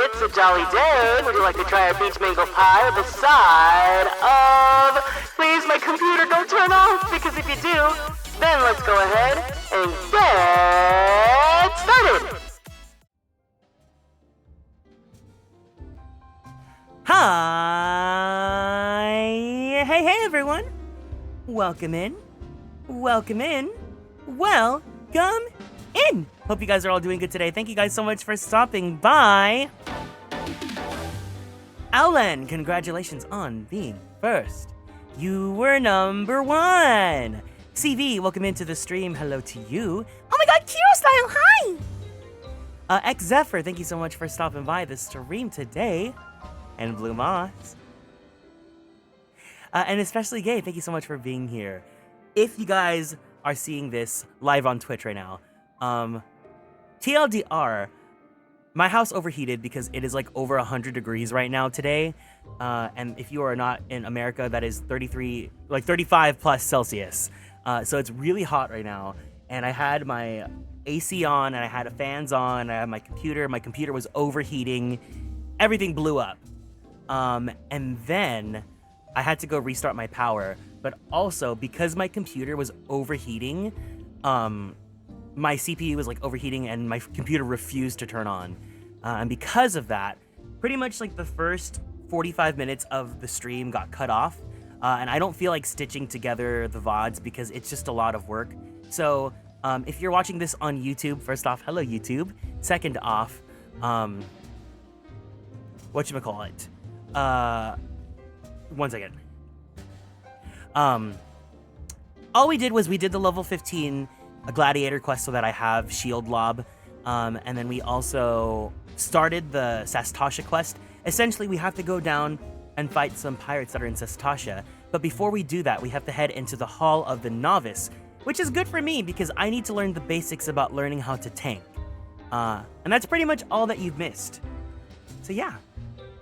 It's a jolly day. Would you like to try a peach mango pie with a side of... Please, my computer, don't turn off, because if you do, then let's go ahead and get started. Hi! Hey everyone! Welcome in. Welcome in. Welcome in! Hope you guys are all doing good today. Thank you guys so much for stopping by. Alan, congratulations on being first. You were number 1. XIV, welcome into the stream. Hello to you. Oh my god, Kiro style, hi! XIV, thank you so much for stopping by the stream today. And Blue Moss. And especially Gay, thank you so much for being here. If you guys are seeing this live on Twitch right now, TLDR, my house overheated because it is like over 100 degrees right now today. And if you are not in America, that is 35 plus Celsius. So it's really hot right now. And I had my AC on and I had fans on. I had my computer was overheating. Everything blew up. And then I had to go restart my power, but also because my computer was overheating, my CPU was like overheating and my computer refused to turn on. And because of that, pretty much like the first 45 minutes of the stream got cut off. And I don't feel like stitching together the VODs because it's just a lot of work. So if you're watching this on YouTube, first off, hello YouTube. Second off, whatchamacallit? 1 second. All we did was we did the level 15 gladiator quest so that I have shield lob. And then we also started the Sastasha quest. Essentially, we have to go down and fight some pirates that are in Sastasha. But before we do that, we have to head into the Hall of the Novice, which is good for me because I need to learn the basics about learning how to tank. And that's pretty much all that you've missed. So yeah,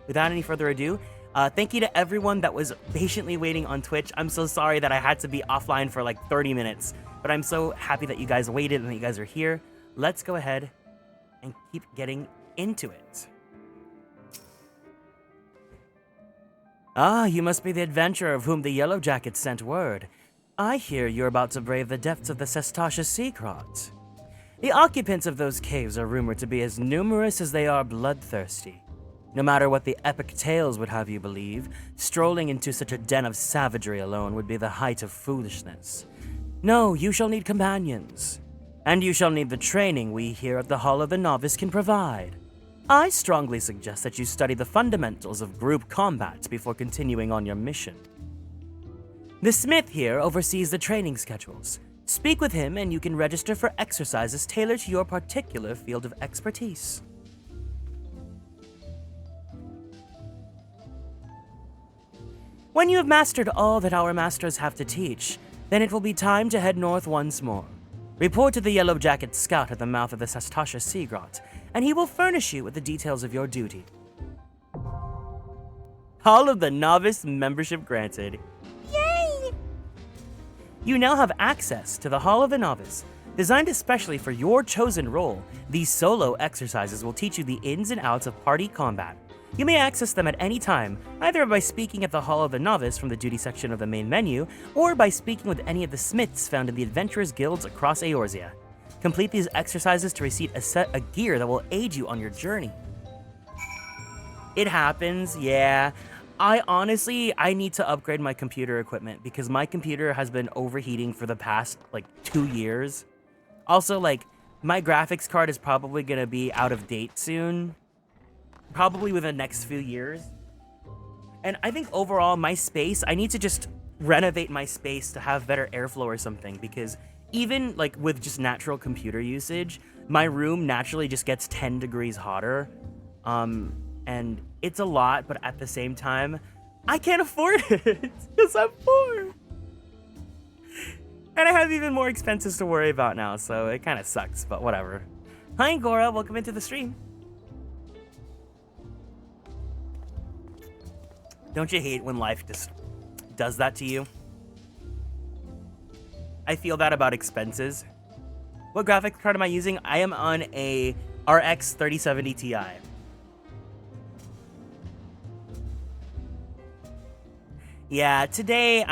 without any further ado, thank you to everyone that was patiently waiting on Twitch. I'm so sorry that I had to be offline for like 30 minutes, but I'm so happy that you guys waited and that you guys are here. Let's go ahead and keep getting into it. Ah, you must be the adventurer of whom the Yellow Jackets sent word. I hear you're about to brave the depths of the Sastasha Secret. The occupants of those caves are rumored to be as numerous as they are bloodthirsty. No matter what the epic tales would have you believe, strolling into such a den of savagery alone would be the height of foolishness. No, you shall need companions. And you shall need the training we here at the Hall of the Novice can provide. I strongly suggest that you study the fundamentals of group combat before continuing on your mission. The smith here oversees the training schedules. Speak with him and you can register for exercises tailored to your particular field of expertise. When you have mastered all that our masters have to teach, then it will be time to head north once more. Report to the Yellow Jacket Scout at the mouth of the Sastasha Sea Grot, and he will furnish you with the details of your duty. Hall of the Novice membership granted. Yay! You now have access to the Hall of the Novice. Designed especially for your chosen role, these solo exercises will teach you the ins and outs of party combat. You may access them at any time, either by speaking at the Hall of the Novice from the duty section of the main menu, or by speaking with any of the smiths found in the adventurers' guilds across Eorzea. Complete these exercises to receive a set of gear that will aid you on your journey. It happens, yeah. I need to upgrade my computer equipment because my computer has been overheating for the past, 2 years. Also, my graphics card is probably gonna be out of date soon. Probably within the next few years. And I think overall, my space, I need to just renovate my space to have better airflow or something, because even with just natural computer usage, my room naturally just gets 10 degrees hotter. And it's a lot, but at the same time, I can't afford it because I'm poor. And I have even more expenses to worry about now, so it kind of sucks, but whatever. Hi, Gora, welcome into the stream. Don't you hate when life just does that to you? I feel that about expenses. What graphics card am I using? I am on a RX 3070 Ti. Yeah, today,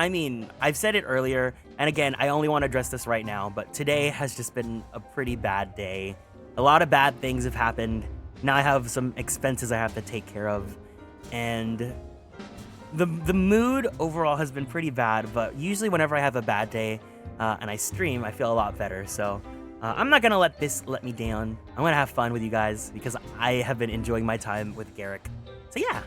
I've said it earlier, and again, I only want to address this right now, but today has just been a pretty bad day. A lot of bad things have happened. Now I have some expenses I have to take care of, and the mood overall has been pretty bad, but usually whenever I have a bad day and I stream, I feel a lot better. So I'm not gonna let this let me down. I'm gonna have fun with you guys because I have been enjoying my time with Garrick. So yeah.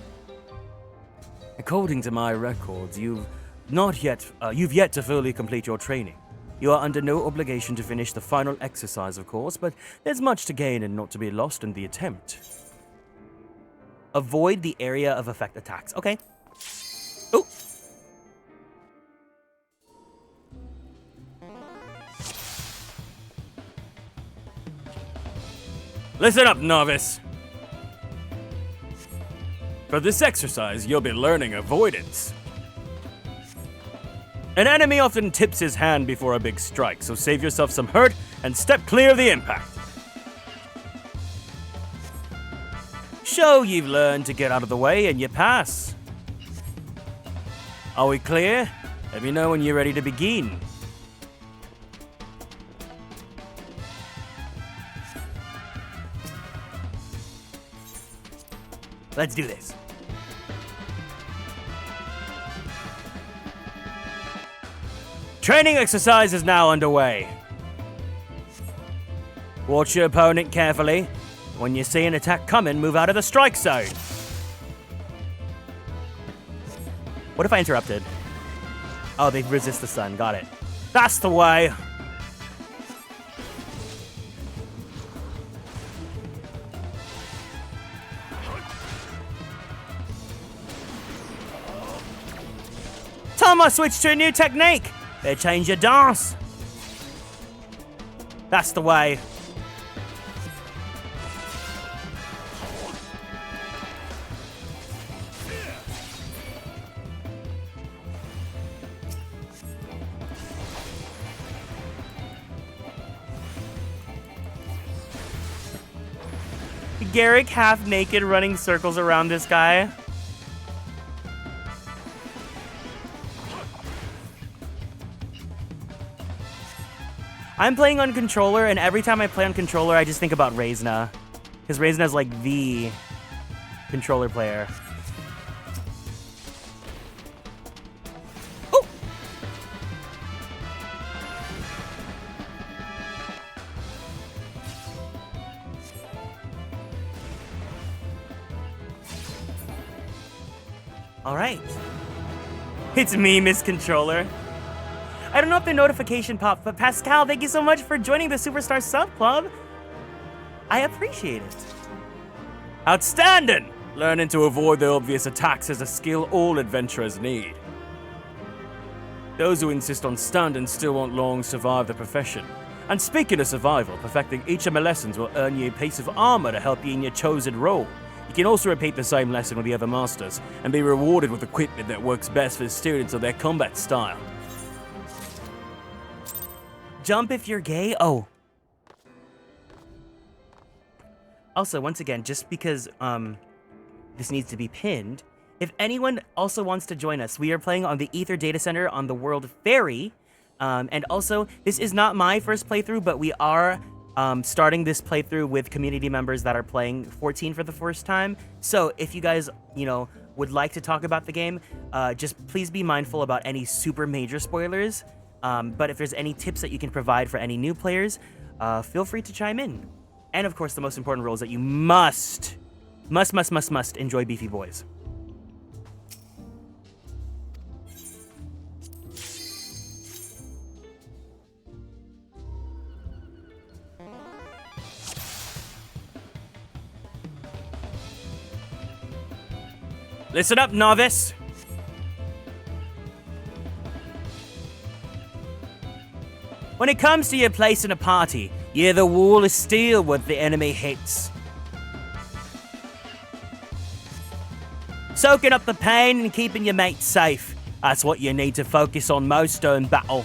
According to my records, you've yet to fully complete your training. You are under no obligation to finish the final exercise, of course, but there's much to gain and not to be lost in the attempt. Avoid the area of effect attacks. Okay. Oh. Listen up, novice. For this exercise, you'll be learning avoidance. An enemy often tips his hand before a big strike, so save yourself some hurt and step clear of the impact. Show you've learned to get out of the way and you pass. Are we clear? Let me know when you're ready to begin. Let's do this. Training exercise is now underway. Watch your opponent carefully. When you see an attack coming, move out of the strike zone. What if I interrupted? Oh, they resist the sun. Got it. That's the way. Time I switch to a new technique. Better change your dance. That's the way. Garrick half naked running circles around this guy. I'm playing on controller, and every time I play on controller, I just think about Reisna. Because Reisna is like the controller player. Oh! All right. It's me, Miss Controller. I don't know if the notification popped, but Pascal, thank you so much for joining the Superstar Sub Club. I appreciate it. Outstanding! Learning to avoid the obvious attacks is a skill all adventurers need. Those who insist on standing still won't long survive the profession. And speaking of survival, perfecting each of my lessons will earn you a piece of armor to help you in your chosen role. You can also repeat the same lesson with the other masters, and be rewarded with equipment that works best for the students of their combat style. Jump if you're gay? Oh. Also, once again, just because this needs to be pinned, if anyone also wants to join us, we are playing on the Ether Data Center on the world Fairy. And also, this is not my first playthrough, but we are starting this playthrough with community members that are playing 14 for the first time. So if you guys, would like to talk about the game, just please be mindful about any super major spoilers. But if there's any tips that you can provide for any new players, feel free to chime in. And of course, the most important rule is that you must enjoy Beefy Boys. Listen up, novice. When it comes to your place in a party, you're the wall of steel what the enemy hits. Soaking up the pain and keeping your mates safe. That's what you need to focus on most during battle.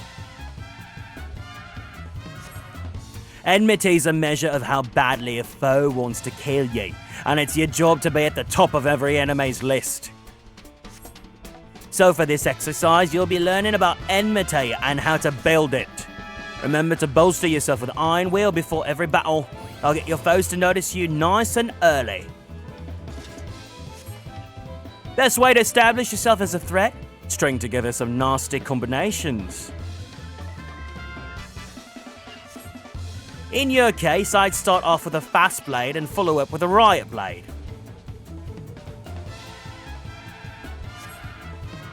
Enmity's a measure of how badly a foe wants to kill you, and it's your job to be at the top of every enemy's list. So for this exercise, you'll be learning about enmity and how to build it. Remember to bolster yourself with Iron Will before every battle. I'll get your foes to notice you nice and early. Best way to establish yourself as a threat? String together some nasty combinations. In your case, I'd start off with a fast blade and follow up with a riot blade.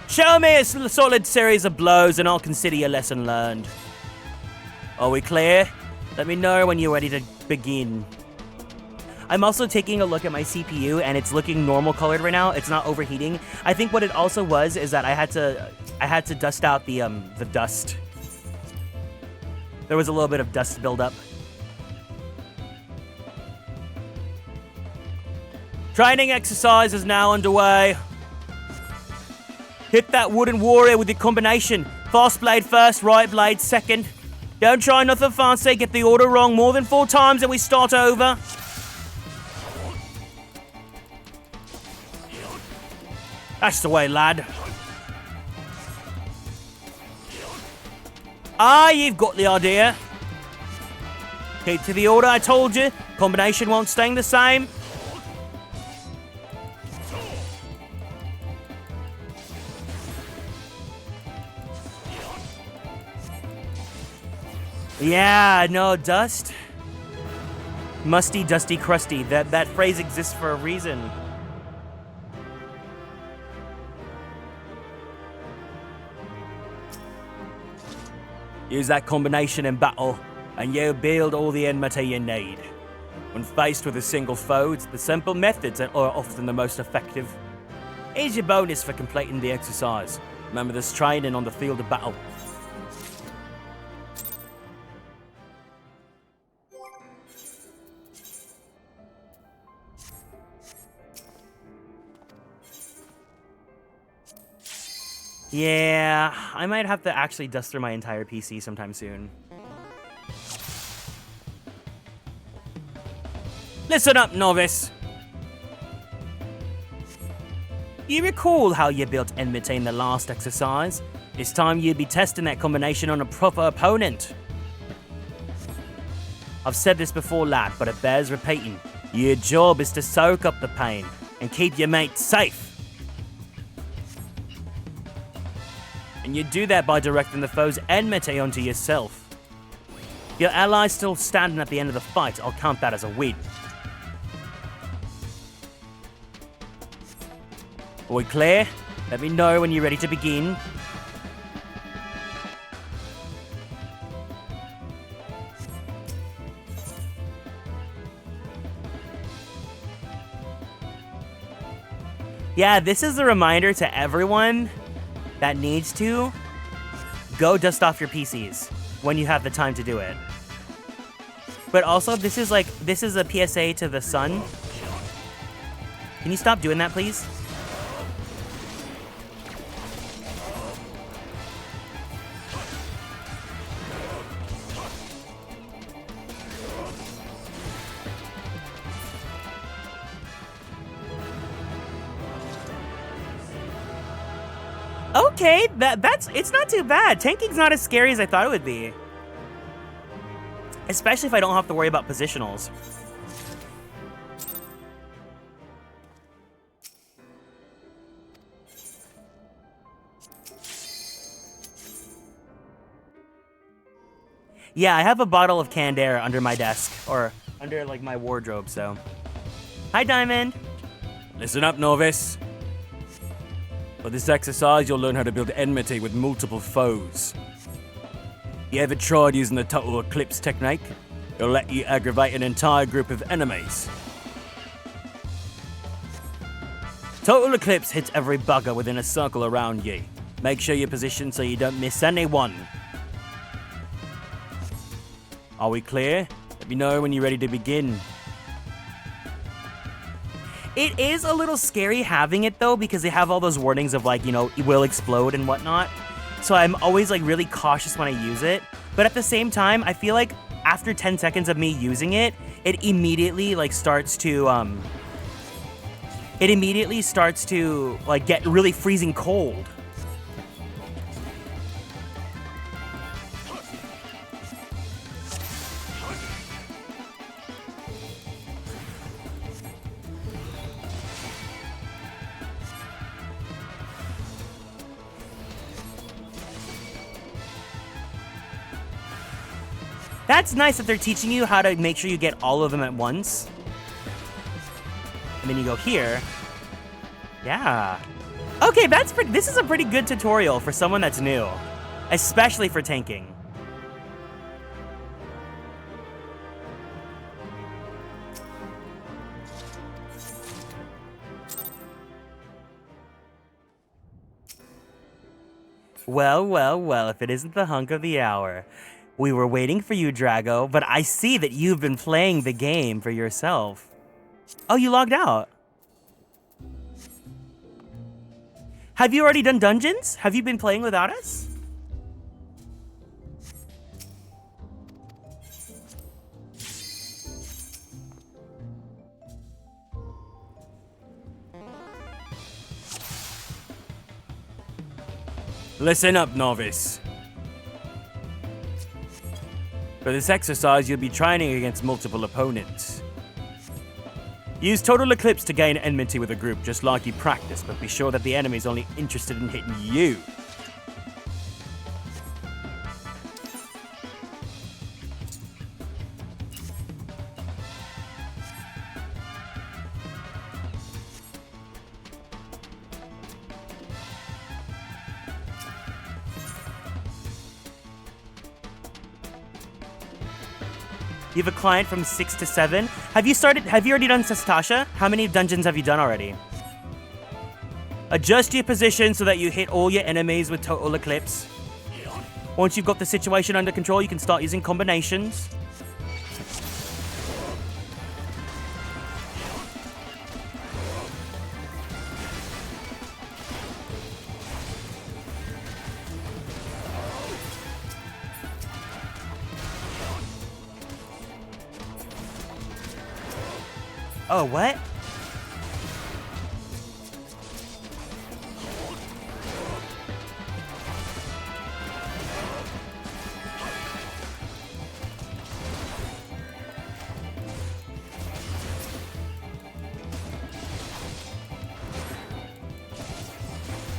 Show me a solid series of blows and I'll consider your lesson learned. Are we clear? Let me know when you're ready to begin. I'm also taking a look at my CPU and it's looking normal colored right now. It's not overheating. I think what it also was is that I had to dust out the dust. There was a little bit of dust buildup. Training exercise is now underway. Hit that wooden warrior with your combination. Fast blade first, right blade second. Don't try nothing fancy, get the order wrong more than 4 times and we start over. That's the way, lad. Ah, you've got the idea. Keep to the order I told you. Combination won't stay the same. Yeah, no, dust. Musty, dusty, crusty. That phrase exists for a reason. Use that combination in battle, and you'll build all the enmity you need. When faced with a single foe, it's the simple methods that are often the most effective. Here's your bonus for completing the exercise. Remember this training on the field of battle. Yeah, I might have to actually dust through my entire PC sometime soon. Listen up, novice. You recall how you built enmity in the last exercise? It's time you'd be testing that combination on a proper opponent. I've said this before, lad, but it bears repeating. Your job is to soak up the pain and keep your mate safe. And you do that by directing the foe's enmity onto yourself. If your ally's still standing at the end of the fight, I'll count that as a win. Are we clear? Let me know when you're ready to begin. Yeah, this is a reminder to everyone that needs to go dust off your PCs when you have the time to do it. But also, this is a PSA to the sun. Can you stop doing that, please? Okay, it's not too bad. Tanking's not as scary as I thought it would be. Especially if I don't have to worry about positionals. Yeah, I have a bottle of canned air under my desk, or under like my wardrobe, so. Hi, Diamond. Listen up, novice. For this exercise, you'll learn how to build enmity with multiple foes. You ever tried using the total eclipse technique? It'll let you aggravate an entire group of enemies. Total eclipse hits every bugger within a circle around you. Make sure you're positioned so you don't miss anyone. Are we clear? Let me know when you're ready to begin. It is a little scary having it though, because they have all those warnings of like, you know, it will explode and whatnot. So I'm always like really cautious when I use it. But at the same time, I feel like after 10 seconds of me using it, it immediately starts to like get really freezing cold. That's nice that they're teaching you how to make sure you get all of them at once. And then you go here. Yeah. Okay, this is a pretty good tutorial for someone that's new. Especially for tanking. Well, well, well, if it isn't the hunk of the hour. We were waiting for you, Drago, but I see that you've been playing the game for yourself. Oh, you logged out. Have you already done dungeons? Have you been playing without us? Listen up, novice. For this exercise, you'll be training against multiple opponents. Use Total Eclipse to gain enmity with a group, just like you practiced, but be sure that the enemy's only interested in hitting you. You have a client from 6 to 7. Have you already done Sestasha? How many dungeons have you done already? Adjust your position so that you hit all your enemies with total eclipse. Once you've got the situation under control, you can start using combinations. Oh, what?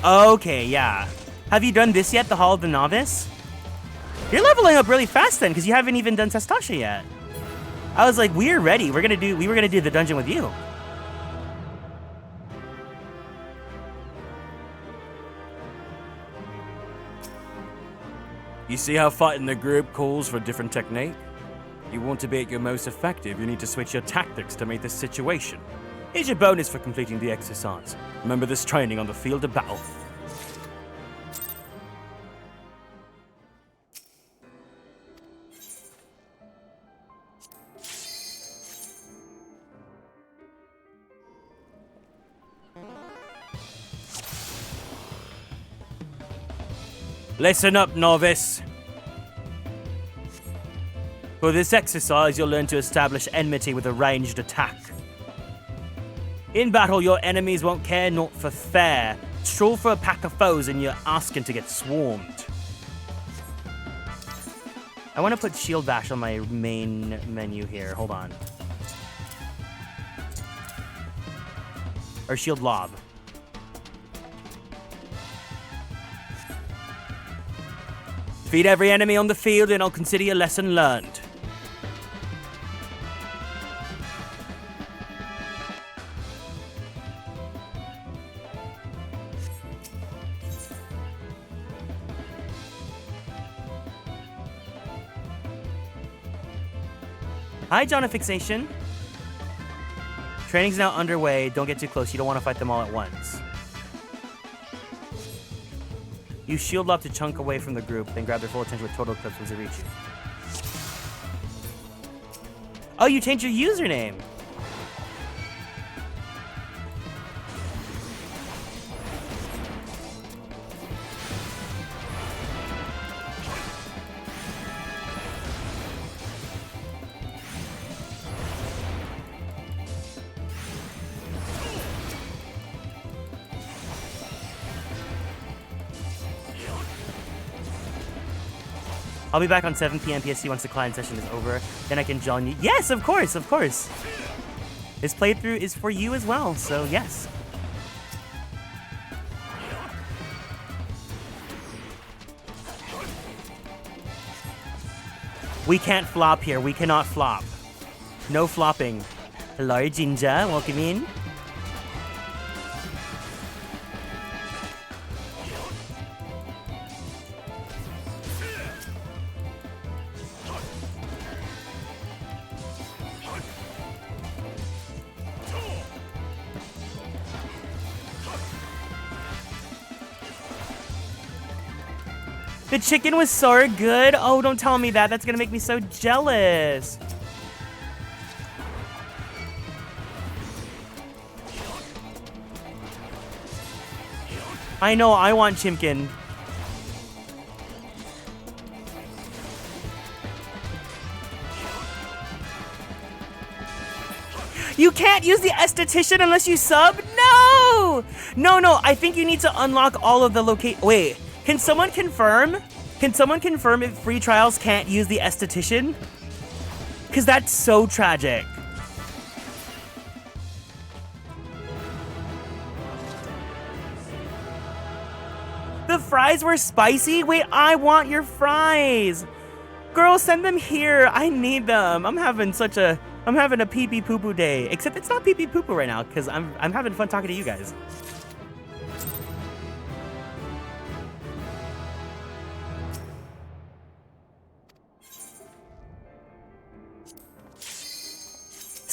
Okay, yeah. Have you done this yet, the Hall of the Novice? You're leveling up really fast then, because you haven't even done Sestasha yet. I was like, we're ready. We were gonna do the dungeon with you. You see how fighting the group calls for a different technique? You want to be at your most effective, you need to switch your tactics to meet this situation. Here's your bonus for completing the exercise. Remember this training on the field of battle. Listen up, novice. For this exercise, you'll learn to establish enmity with a ranged attack. In battle, your enemies won't care naught for fair. Stroll for a pack of foes and you're asking to get swarmed. I want to put shield bash on my main menu here. Hold on. Or shield lob. Defeat every enemy on the field and I'll consider your lesson learned. Hi, John Fixation. Training's now underway. Don't get too close. You don't want to fight them all at once. Use shield lob to chunk away from the group, then grab their full attention with total eclipse once they reach you. Oh, you changed your username. I'll be back on 7 p.m. PST once the client session is over. Then I can join you. Yes, of course, of course. This playthrough is for you as well, so yes. We can't flop here. We cannot flop. No flopping. Hello, Ginger. Welcome in. The chicken was so good. Oh, don't tell me that. That's gonna make me so jealous. I know, I want chimkin. You can't use the esthetician unless you sub? No! No, I think you need to unlock all of the Wait. Can someone confirm? Can someone confirm if free trials can't use the esthetician? Because that's so tragic. The fries were spicy? Wait, I want your fries. Girl, send them here. I need them. I'm having a pee-pee poo-poo day. Except it's not pee-pee poo-poo right now because I'm having fun talking to you guys.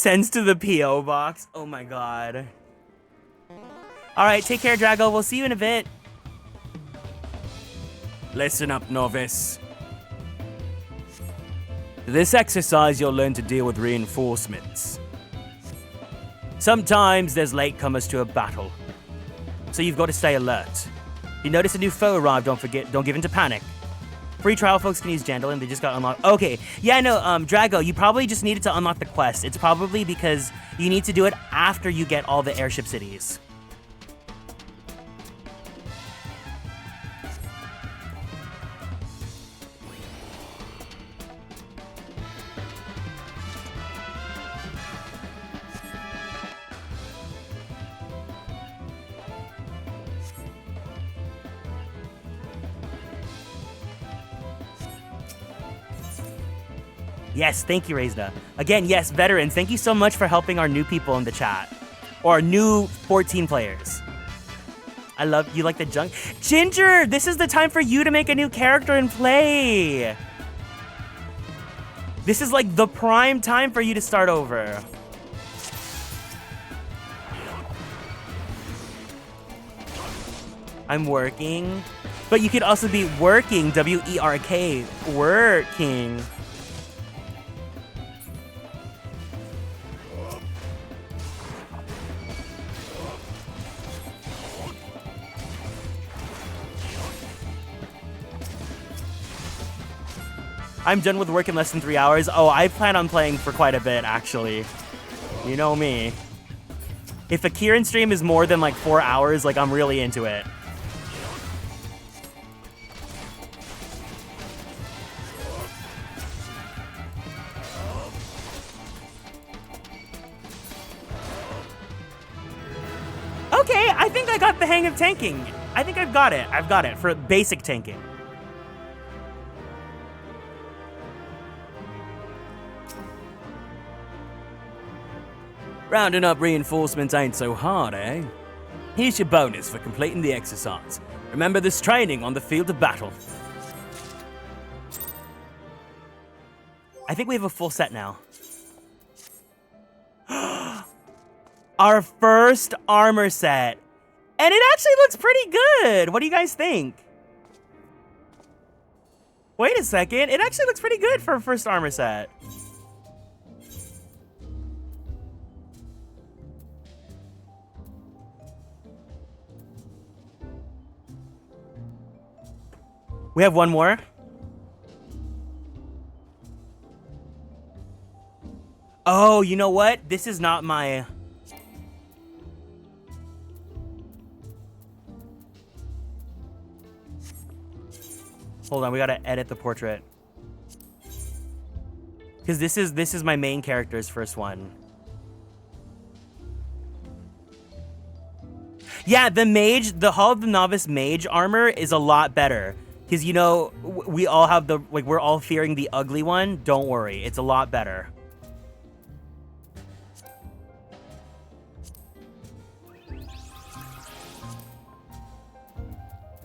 Sends to the P.O. box. Oh my god. Alright, take care, Drago. We'll see you in a bit. Listen up, novice. This exercise, you'll learn to deal with reinforcements. Sometimes there's latecomers to a battle, so you've got to stay alert. If you notice a new foe arrive, don't give in to panic. Free trial folks can use Jandalin, they just got unlocked. Okay, yeah, no, Drago, you probably just needed to unlock the quest. It's probably because you need to do it after you get all the airship cities. Yes, thank you, Reisda. Again, yes, veterans, thank you so much for helping our new people in the chat. Or our new 14 players. I love you like the junk. Ginger, this is the time for you to make a new character and play. This is like the prime time for you to start over. I'm working. But you could also be working, W-E-R-K, working. I'm done with work in less than 3 hours. Oh, I plan on playing for quite a bit, actually. You know me. If a Kieran stream is more than like 4 hours, like I'm really into it. Okay, I think I got the hang of tanking. I think I've got it. I've got it for basic tanking. Rounding up reinforcements ain't so hard, eh? Here's your bonus for completing the exercise. Remember this training on the field of battle. I think we have a full set now. Our first armor set. And it actually looks pretty good. What do you guys think? Wait a second. It actually looks pretty good for a first armor set. We have one more. Oh, you know what? This is not my... Hold on, we gotta edit the portrait. Because this is my main character's first one. Yeah, the Hall of the Novice Mage armor is a lot better. Because, you know, we all have the, like, we're all fearing the ugly one. Don't worry, it's a lot better.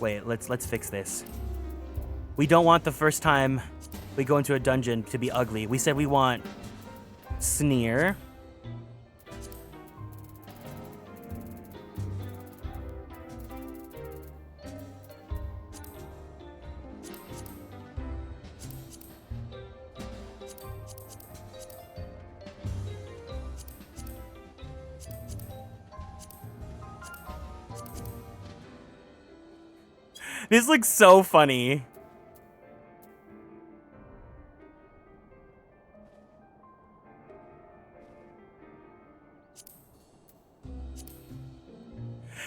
Wait, let's fix this. We don't want the first time we go into a dungeon to be ugly. We said we want sneer. This looks so funny.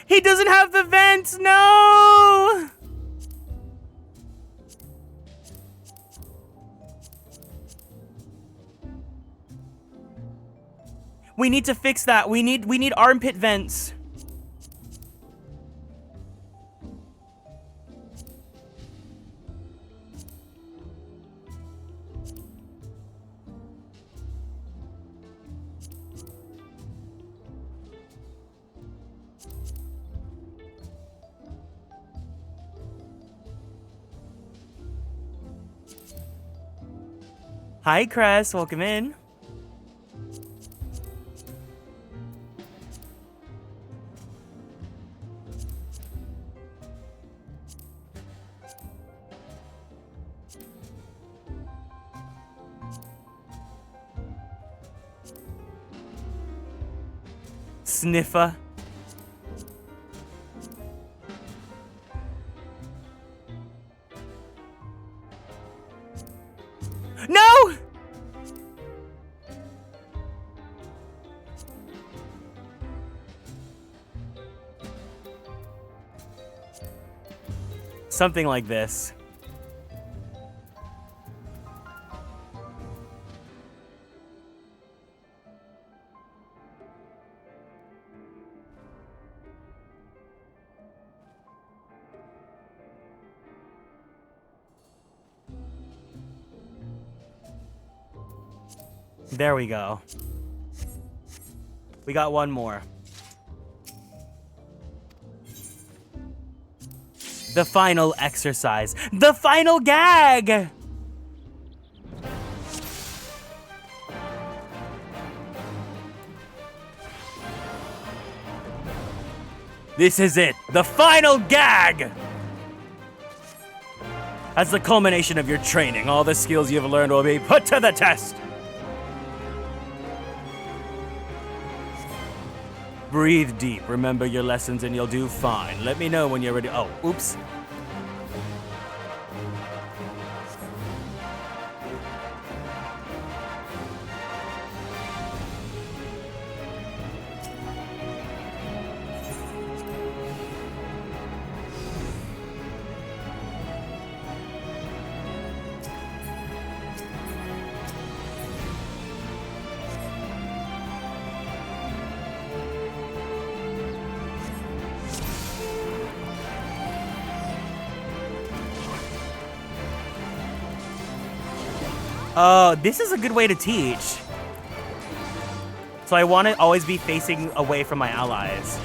He doesn't have the vents, no! We need to fix that. We need armpit vents. Hi, Cress. Welcome in. Sniffer. No! Something like this. There we go. We got one more. The final exercise. The final gag! This is it. The final gag! As the culmination of your training, all the skills you've learned will be put to the test. Breathe deep. Remember your lessons and you'll do fine. Let me know when you're ready. Oh, oops. Oh, this is a good way to teach. So I want to always be facing away from my allies.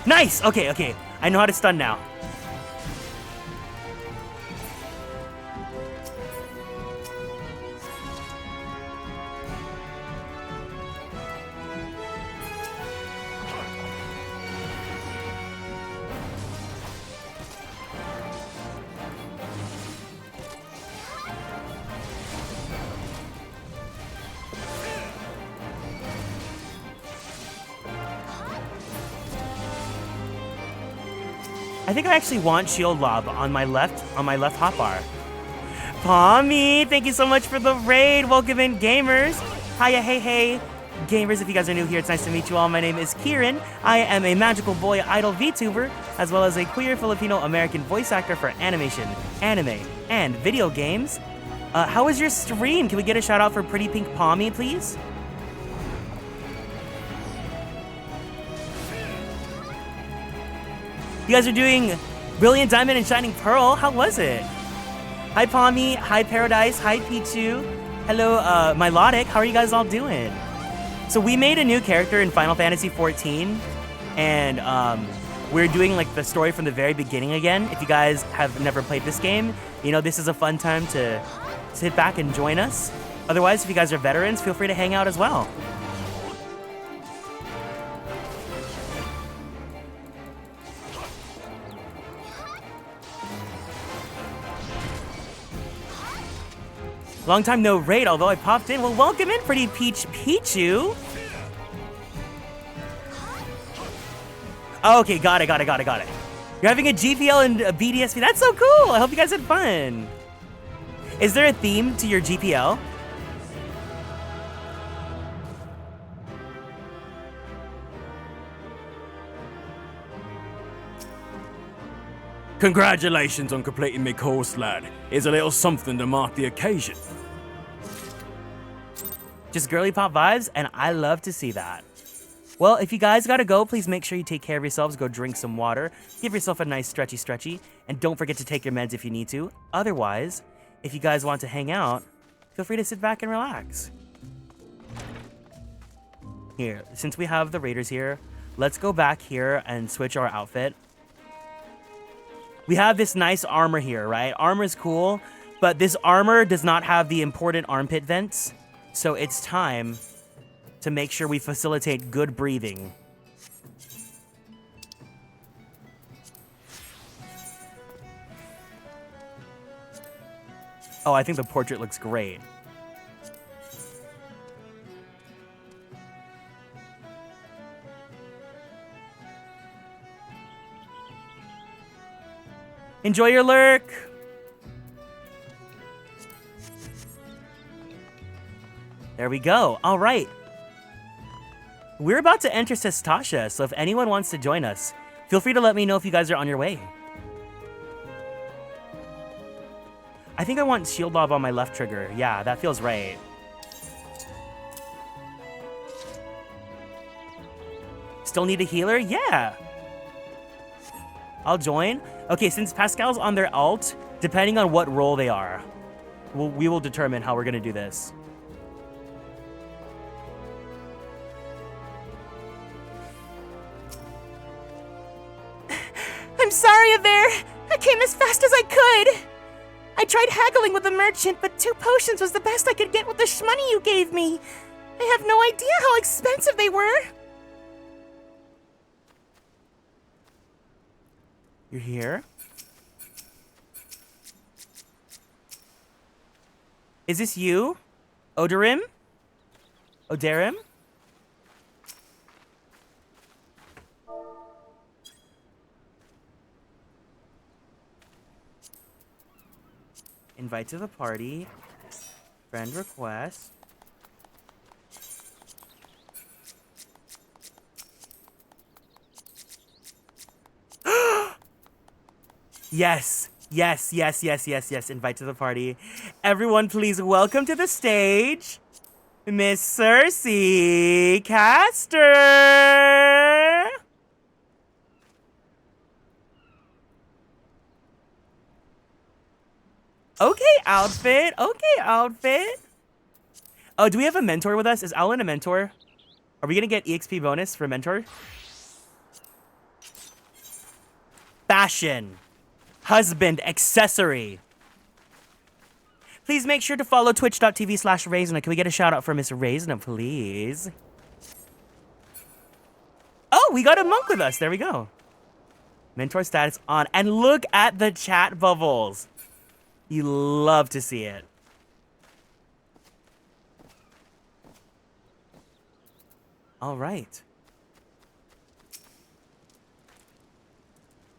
Nice! Okay, okay. I know how to stun now. I think I actually want shield lob on my left hotbar. Pommy, thank you so much for the raid. Welcome in, gamers. Hiya, hey, hey. Gamers, if you guys are new here, it's nice to meet you all. My name is Kieran. I am a magical boy idol VTuber, as well as a queer Filipino-American voice actor for animation, anime, and video games. How was your stream? Can we get a shout out for Pretty Pink Pommy, please? You guys are doing Brilliant Diamond and Shining Pearl. How was it? Hi, Pommy. Hi, Paradise. Hi, Pichu. Hello, Milotic. How are you guys all doing? So we made a new character in Final Fantasy XIV, and we're doing like the story from the very beginning again. If you guys have never played this game, you know, this is a fun time to sit back and join us. Otherwise, if you guys are veterans, feel free to hang out as well. Long time no raid, although I popped in. Well, welcome in, Pretty Peach Pichu. Oh, okay, got it. You're having a GPL and a BDSP. That's so cool. I hope you guys had fun. Is there a theme to your GPL? Congratulations on completing my course, lad. Here's a little something to mark the occasion. Just girly pop vibes, and I love to see that. Well, if you guys gotta go, please make sure you take care of yourselves. Go drink some water. Give yourself a nice stretchy. And don't forget to take your meds if you need to. Otherwise, if you guys want to hang out, feel free to sit back and relax. Here, since we have the raiders here, let's go back here and switch our outfit. We have this nice armor here, right? Armor is cool, but this armor does not have the important armpit vents. So it's time to make sure we facilitate good breathing. Oh, I think the portrait looks great. Enjoy your lurk! There we go. All right. We're about to enter Sestasha, so if anyone wants to join us, feel free to let me know if you guys are on your way. I think I want Shield Bob on my left trigger. Yeah, that feels right. Still need a healer? Yeah. I'll join. Okay, since Pascal's on their alt, depending on what role they are, we will determine how we're going to do this. I'm sorry, Aver. I came as fast as I could. I tried haggling with the merchant, but 2 potions was the best I could get with the shmoney you gave me. I have no idea how expensive they were. You're here? Is this you? Odorim? Odarim? Invite to the party. Friend request. Yes. Yes, yes, yes, yes, yes. Invite to the party. Everyone, please welcome to the stage, Miss Cersei Castor. Okay, outfit. Okay, outfit. Oh, do we have a mentor with us? Is Alan a mentor? Are we gonna get EXP bonus for mentor? Fashion. Husband accessory. Please make sure to follow twitch.tv/Raisina. Can we get a shout out for Miss Raisina, please? Oh, we got a monk with us. There we go. Mentor status on. And look at the chat bubbles. You love to see it. All right.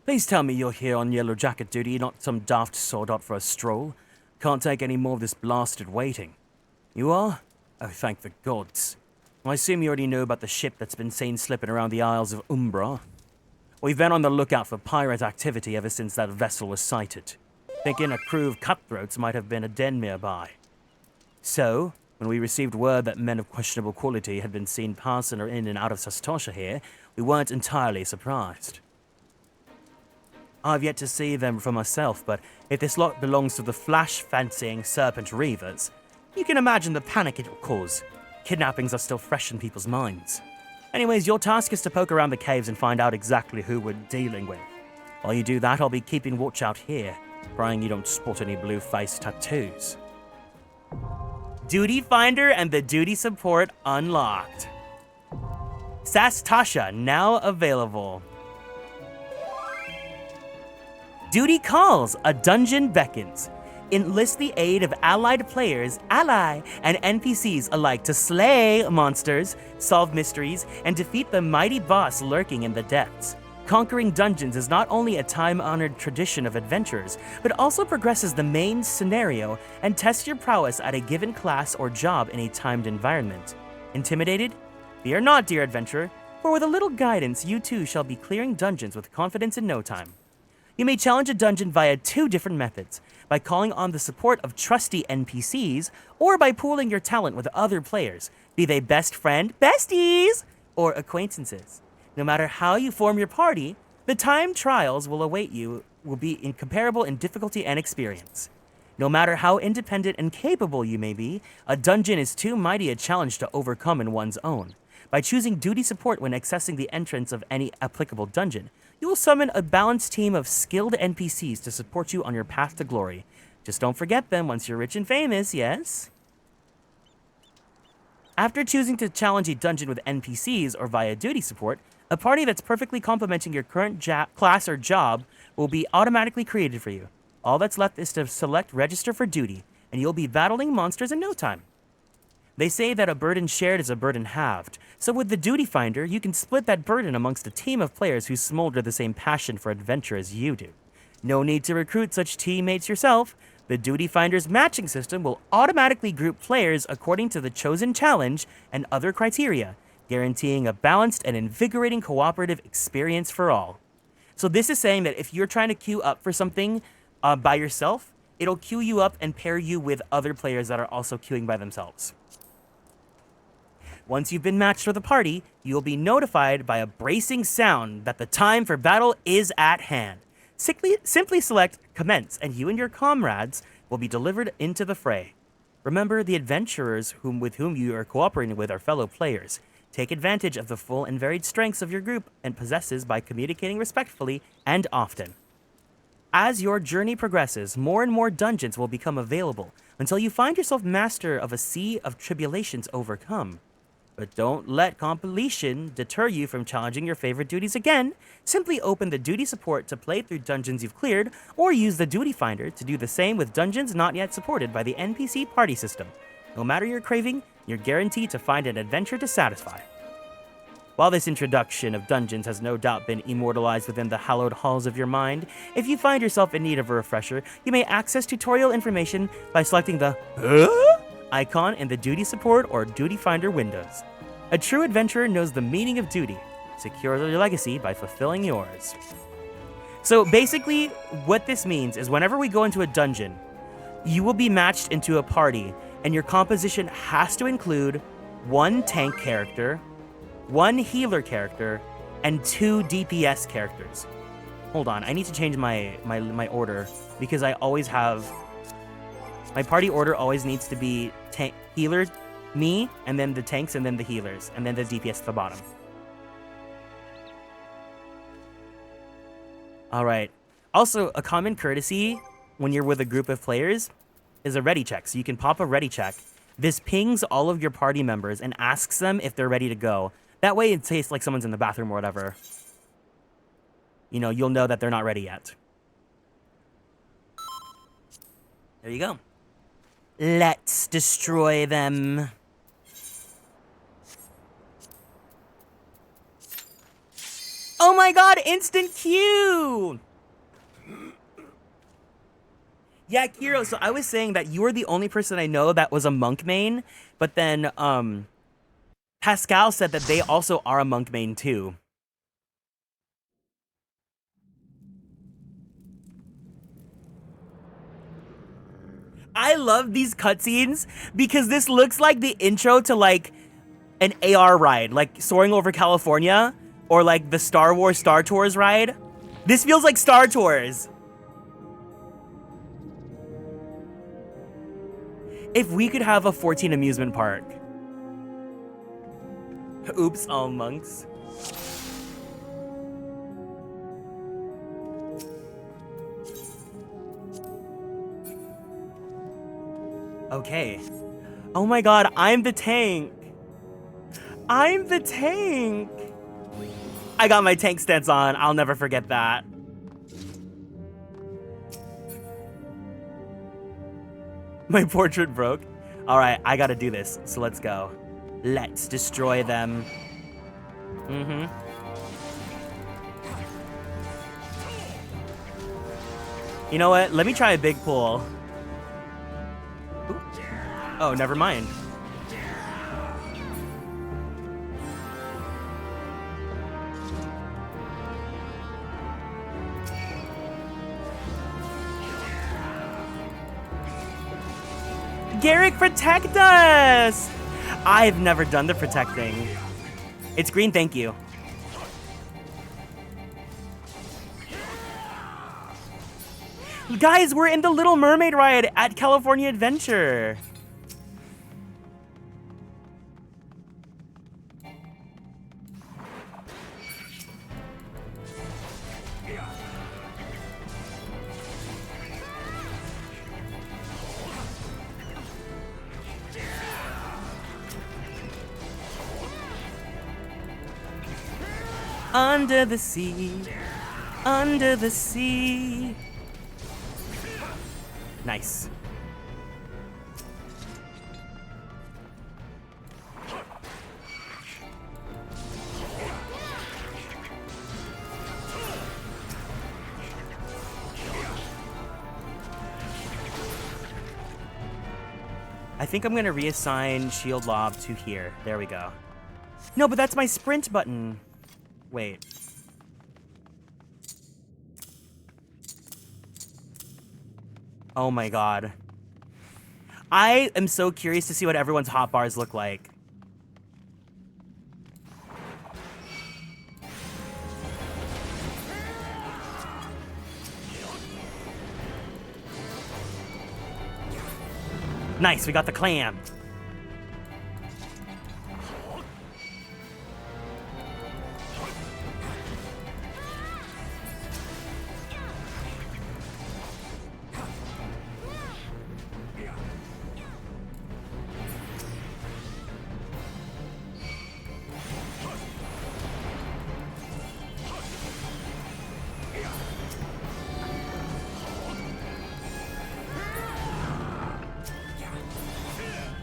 Please tell me you're here on yellow jacket duty, not some daft sword out for a stroll. Can't take any more of this blasted waiting. You are? Oh, thank the gods. I assume you already know about the ship that's been seen slipping around the Isles of Umbra. We've been on the lookout for pirate activity ever since that vessel was sighted, thinking a crew of cutthroats might have been a den nearby. So, when we received word that men of questionable quality had been seen passing in and out of Sestasha here, we weren't entirely surprised. I've yet to see them for myself, but if this lot belongs to the flash-fancying Serpent Reavers, you can imagine the panic it will cause. Kidnappings are still fresh in people's minds. Anyways, your task is to poke around the caves and find out exactly who we're dealing with. While you do that, I'll be keeping watch out here, praying you don't spot any blue-faced tattoos. Duty Finder and the Duty Support unlocked. Sestasha now available. Duty calls, a dungeon beckons. Enlist the aid of allied players, ally, and NPCs alike to slay monsters, solve mysteries, and defeat the mighty boss lurking in the depths. Conquering dungeons is not only a time-honored tradition of adventurers, but also progresses the main scenario and tests your prowess at a given class or job in a timed environment. Intimidated? Fear not, dear adventurer, for with a little guidance, you too shall be clearing dungeons with confidence in no time. You may challenge a dungeon via 2 different methods, by calling on the support of trusty NPCs, or by pooling your talent with other players, be they best friend, besties, or acquaintances. No matter how you form your party, the time trials will await you will be incomparable in difficulty and experience. No matter how independent and capable you may be, a dungeon is too mighty a challenge to overcome in one's own. By choosing duty support when accessing the entrance of any applicable dungeon, you will summon a balanced team of skilled NPCs to support you on your path to glory. Just don't forget them once you're rich and famous, yes? After choosing to challenge a dungeon with NPCs or via duty support, a party that's perfectly complementing your current class or job will be automatically created for you. All that's left is to select register for duty, and you'll be battling monsters in no time. They say that a burden shared is a burden halved, so with the Duty Finder, you can split that burden amongst a team of players who smolder the same passion for adventure as you do. No need to recruit such teammates yourself. The Duty Finder's matching system will automatically group players according to the chosen challenge and other criteria, guaranteeing a balanced and invigorating cooperative experience for all. So this is saying that if you're trying to queue up for something by yourself, it'll queue you up and pair you with other players that are also queuing by themselves. Once you've been matched with a party, you'll be notified by a bracing sound that the time for battle is at hand. Simply select Commence, and you and your comrades will be delivered into the fray. Remember, the adventurers with whom you are cooperating with are fellow players. Take advantage of the full and varied strengths of your group and possesses by communicating respectfully and often. As your journey progresses, more and more dungeons will become available until you find yourself master of a sea of tribulations overcome. But don't let completion deter you from challenging your favorite duties again. Simply open the duty support to play through dungeons you've cleared, or use the Duty Finder to do the same with dungeons not yet supported by the NPC party system. No matter your craving, you're guaranteed to find an adventure to satisfy. While this introduction of dungeons has no doubt been immortalized within the hallowed halls of your mind, if you find yourself in need of a refresher, you may access tutorial information by selecting the icon in the Duty Support or Duty Finder windows. A true adventurer knows the meaning of duty. Secure your legacy by fulfilling yours. So basically, what this means is whenever we go into a dungeon, you will be matched into a party, and your composition has to include 1 tank character, 1 healer character, and 2 DPS characters. Hold on, I need to change my order, because I always have... My party order always needs to be healer, me, and then the tanks, and then the healers, and then the DPS at the bottom. Alright. Also, a common courtesy when you're with a group of players is a ready check. So you can pop a ready check. This pings all of your party members and asks them if they're ready to go. That way it tastes like someone's in the bathroom or whatever. You know, you'll know that they're not ready yet. There you go. Let's destroy them. Oh my god, instant queue! Yeah, Kiro, so I was saying that you were the only person I know that was a monk main, but then, Pascal said that they also are a monk main too. I love these cutscenes because this looks like the intro to like an AR ride, like Soaring Over California, or like the Star Wars Star Tours ride. This feels like Star Tours. If we could have a 14 amusement park. Oops, all monks. Okay. Oh my god, I'm the tank. I'm the tank. I got my tank stance on. I'll never forget that. My portrait broke. All right, I gotta do this. So let's go. Let's destroy them. You know what? Let me try a big pull. Ooh. Oh, never mind. Garrick, protect us! I've never done the protecting. It's green, thank you. Guys, we're in the Little Mermaid ride at California Adventure. Under the sea, under the sea. Nice. I think I'm gonna reassign shield lob to here. There we go. No, but that's my sprint button. Wait. Oh my god. I am so curious to see what everyone's hotbars look like. Nice, we got the clam.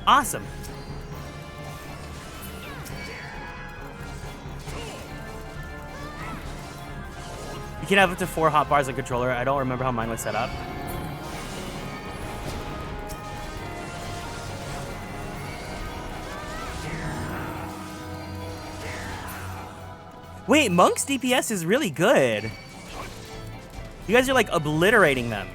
Awesome. You can have up to 4 hotbars on controller. I don't remember how mine was set up. Wait, Monk's DPS is really good. You guys are like obliterating them.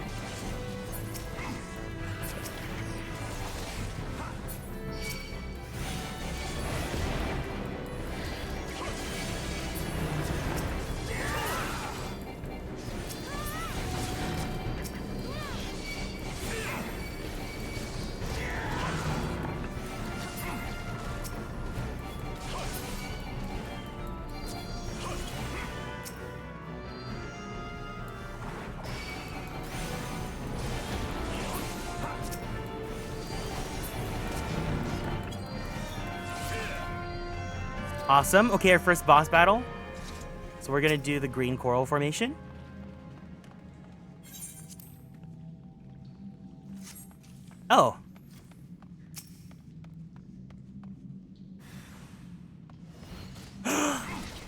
Awesome. Okay, our first boss battle. So we're gonna do the green coral formation. Oh.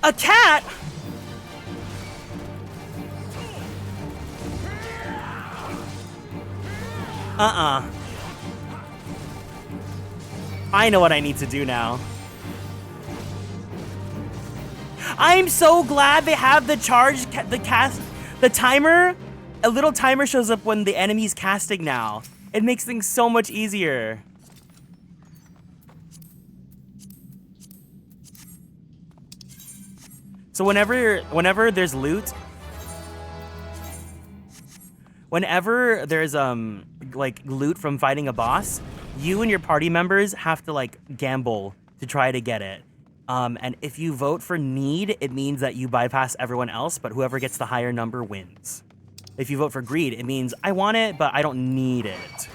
A cat? I know what I need to do now. I'm so glad they have the charge, the timer. A little timer shows up when the enemy's casting now. It makes things so much easier. So whenever there's loot, whenever there's like loot from fighting a boss, you and your party members have to like gamble to try to get it. And if you vote for need, it means that you bypass everyone else, but whoever gets the higher number wins. If you vote for greed, it means I want it, but I don't need it.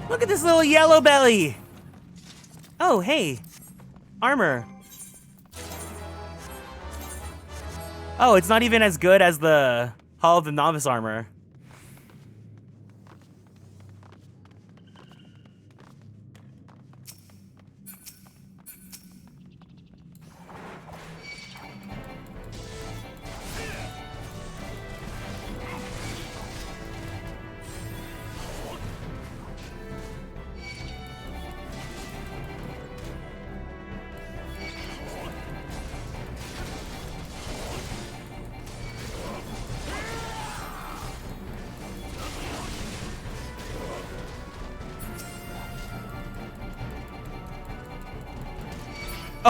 Look at this little yellow belly. Oh, hey. Armor. Oh, it's not even as good as the Hall of the Novice armor.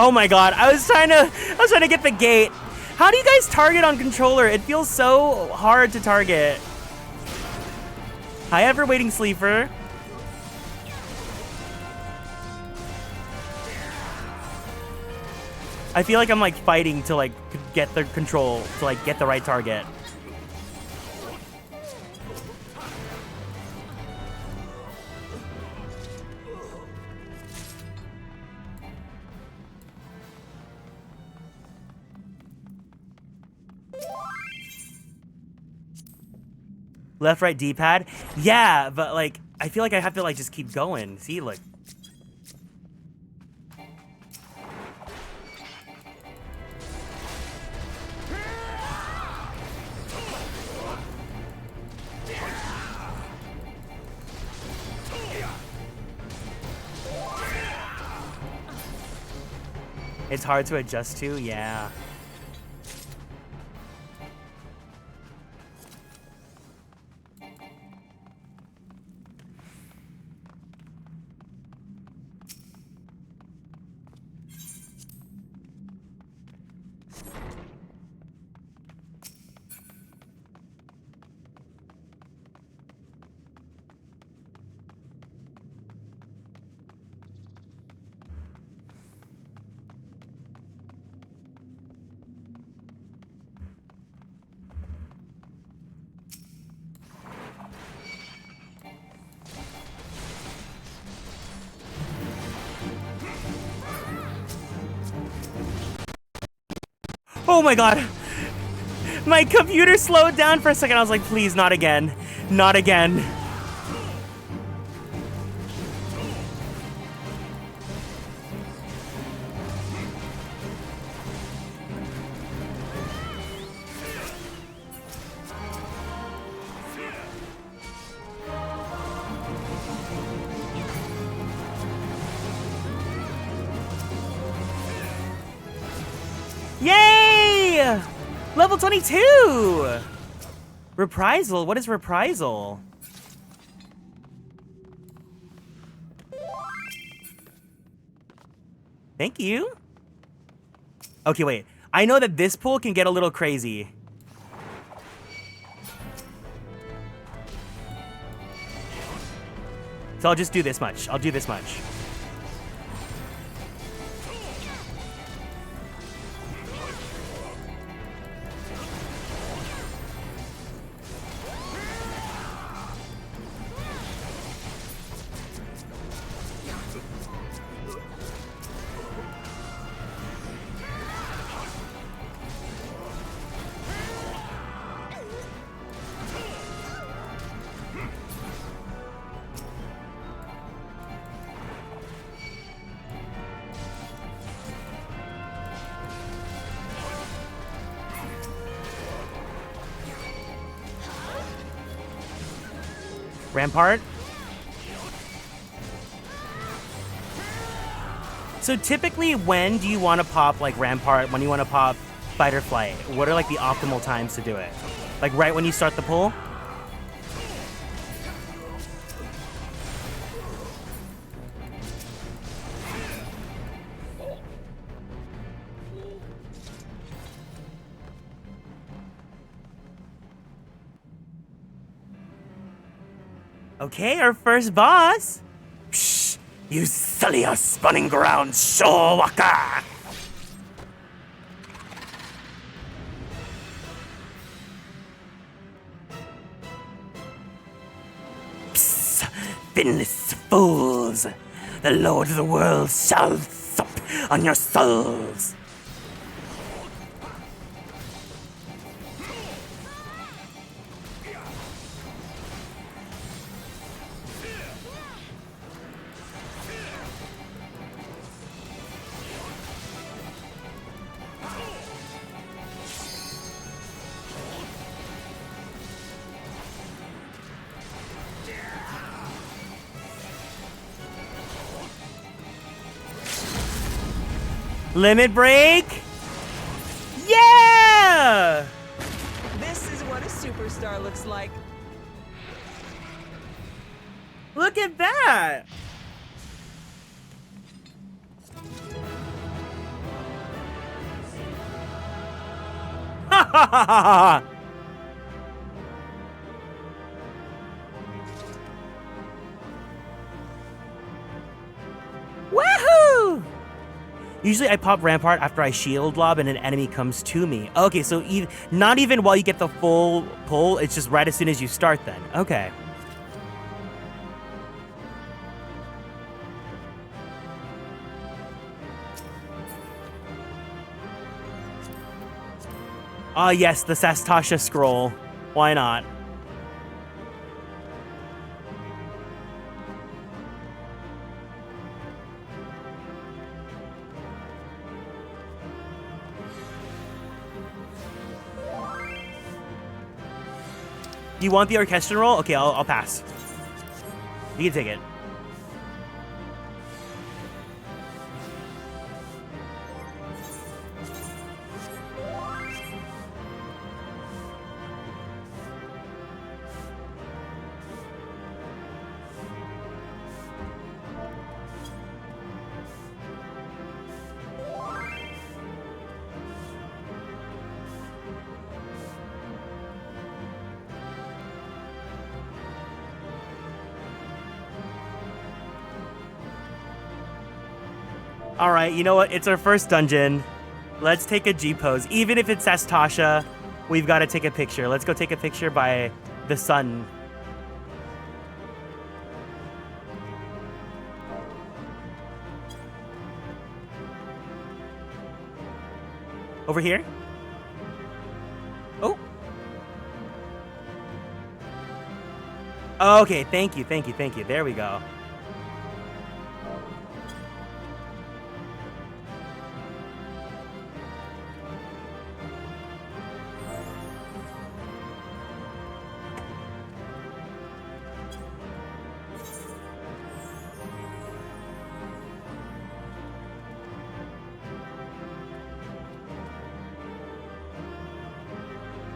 Oh my god, I was trying to get the gate. How do you guys target on controller? It feels so hard to target. Hi, ever waiting sleeper. I feel like I'm like fighting to like get the control, to like get the right target. Left, right, D-pad? Yeah, but like, I feel like I have to like just keep going. See, look. It's hard to adjust to, yeah. Oh my god. My computer slowed down for a second. I was like, please, not again. Not again. Yay! Level 22! Reprisal? What is reprisal? Thank you. Okay, wait. I know that this pool can get a little crazy. So I'll just do this much. I'll do this much. Rampart. So typically, when do you want to pop like Rampart? When you want to pop Fight or Flight? What are like the optimal times to do it? Like right when you start the pull? Okay, our first boss. Psh, you sully our spawning ground, Showaka! Psst, finless fools! The Lord of the World shall sup on your souls! Limit break. Yeah! This is what a superstar looks like. Look at that. Ha ha ha ha ha! Woohoo! Usually I pop Rampart after I shield lob and an enemy comes to me. Okay, so not even while you get the full pull, it's just right as soon as you start then. Okay. Ah, yes, the Sastasha scroll. Why not? You want the orchestral roll? Okay, I'll pass. You can take it. All right, you know what? It's our first dungeon. Let's take a G pose. Even if it's Sastasha, we've got to take a picture. Let's go take a picture by the sun. Over here? Oh. Okay, thank you, thank you, thank you. There we go.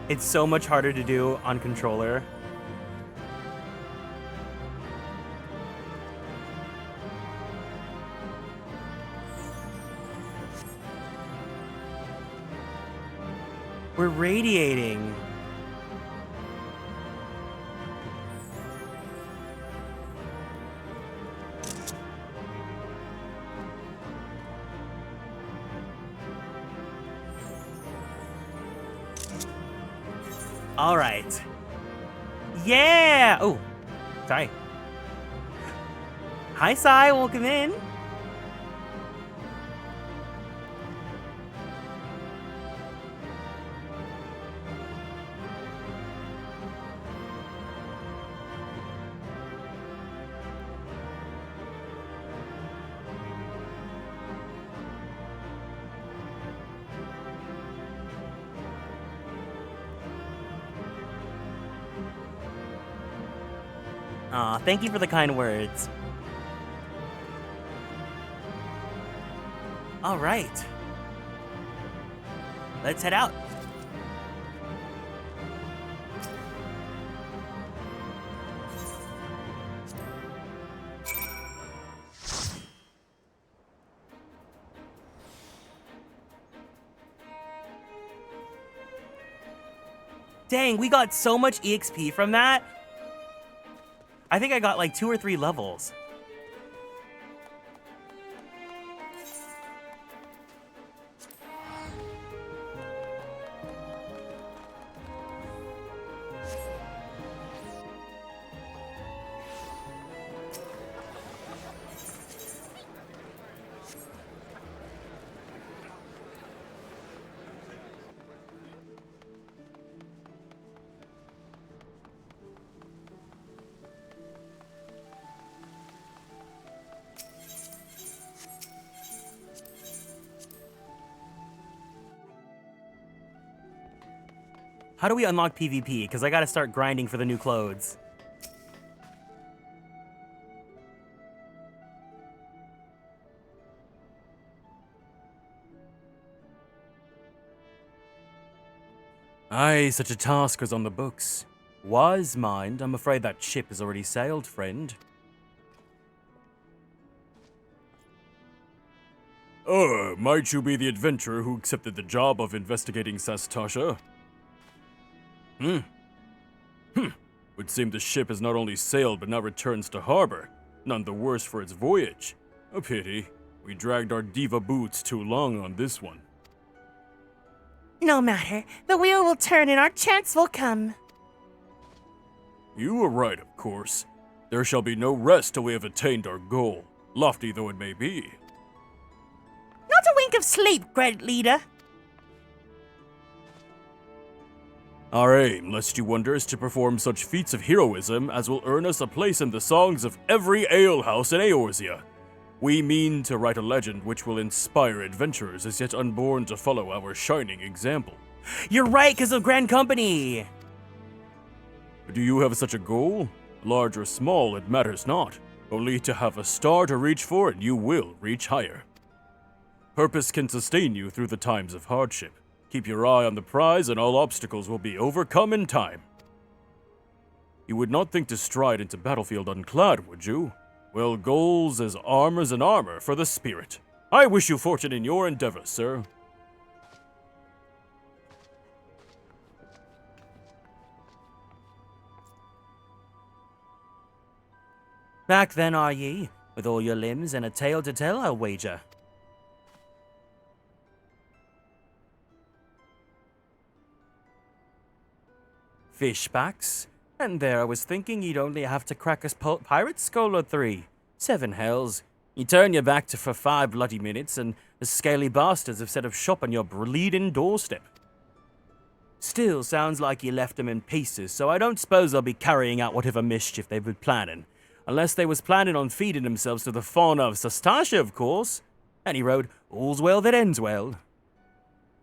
It's so much harder to do on controller. We're radiating. All right. Yeah. Oh, sorry. Hi, Sai. Welcome in. Aw, thank you for the kind words. All right. Let's head out. Dang, we got so much EXP from that. I think I got like 2 or 3 levels. How do we unlock PvP? Because I gotta start grinding for the new clothes. Aye, such a task was on the books. Wise mind, I'm afraid that ship has already sailed, friend. Might you be the adventurer who accepted the job of investigating Sastasha? Would seem the ship has not only sailed but now returns to harbor, none the worse for its voyage. A pity. We dragged our diva boots too long on this one. No matter. The wheel will turn and our chance will come. You are right, of course. There shall be no rest till we have attained our goal, lofty though it may be. Not a wink of sleep, great leader. Our aim, lest you wonder, is to perform such feats of heroism as will earn us a place in the songs of every alehouse in Eorzea. We mean to write a legend which will inspire adventurers as yet unborn to follow our shining example. You're right, because of Grand Company. Do you have such a goal? Large or small, it matters not. Only to have a star to reach for and you will reach higher. Purpose can sustain you through the times of hardship. Keep your eye on the prize and all obstacles will be overcome in time. You would not think to stride into battlefield unclad, would you? Well, goals as armors and armor for the spirit. I wish you fortune in your endeavors, sir. Back then are ye, with all your limbs and a tale to tell, I'll wager. Fishbacks? And there I was thinking you'd only have to crack a pirate skull or 3. 7 hells. You turn your back to for 5 bloody minutes and the scaly bastards have set up shop on your bleeding doorstep. Still sounds like you left them in pieces, so I don't suppose they'll be carrying out whatever mischief they've been planning. Unless they was planning on feeding themselves to the fauna of Sastasha, of course. Any road, all's well that ends well.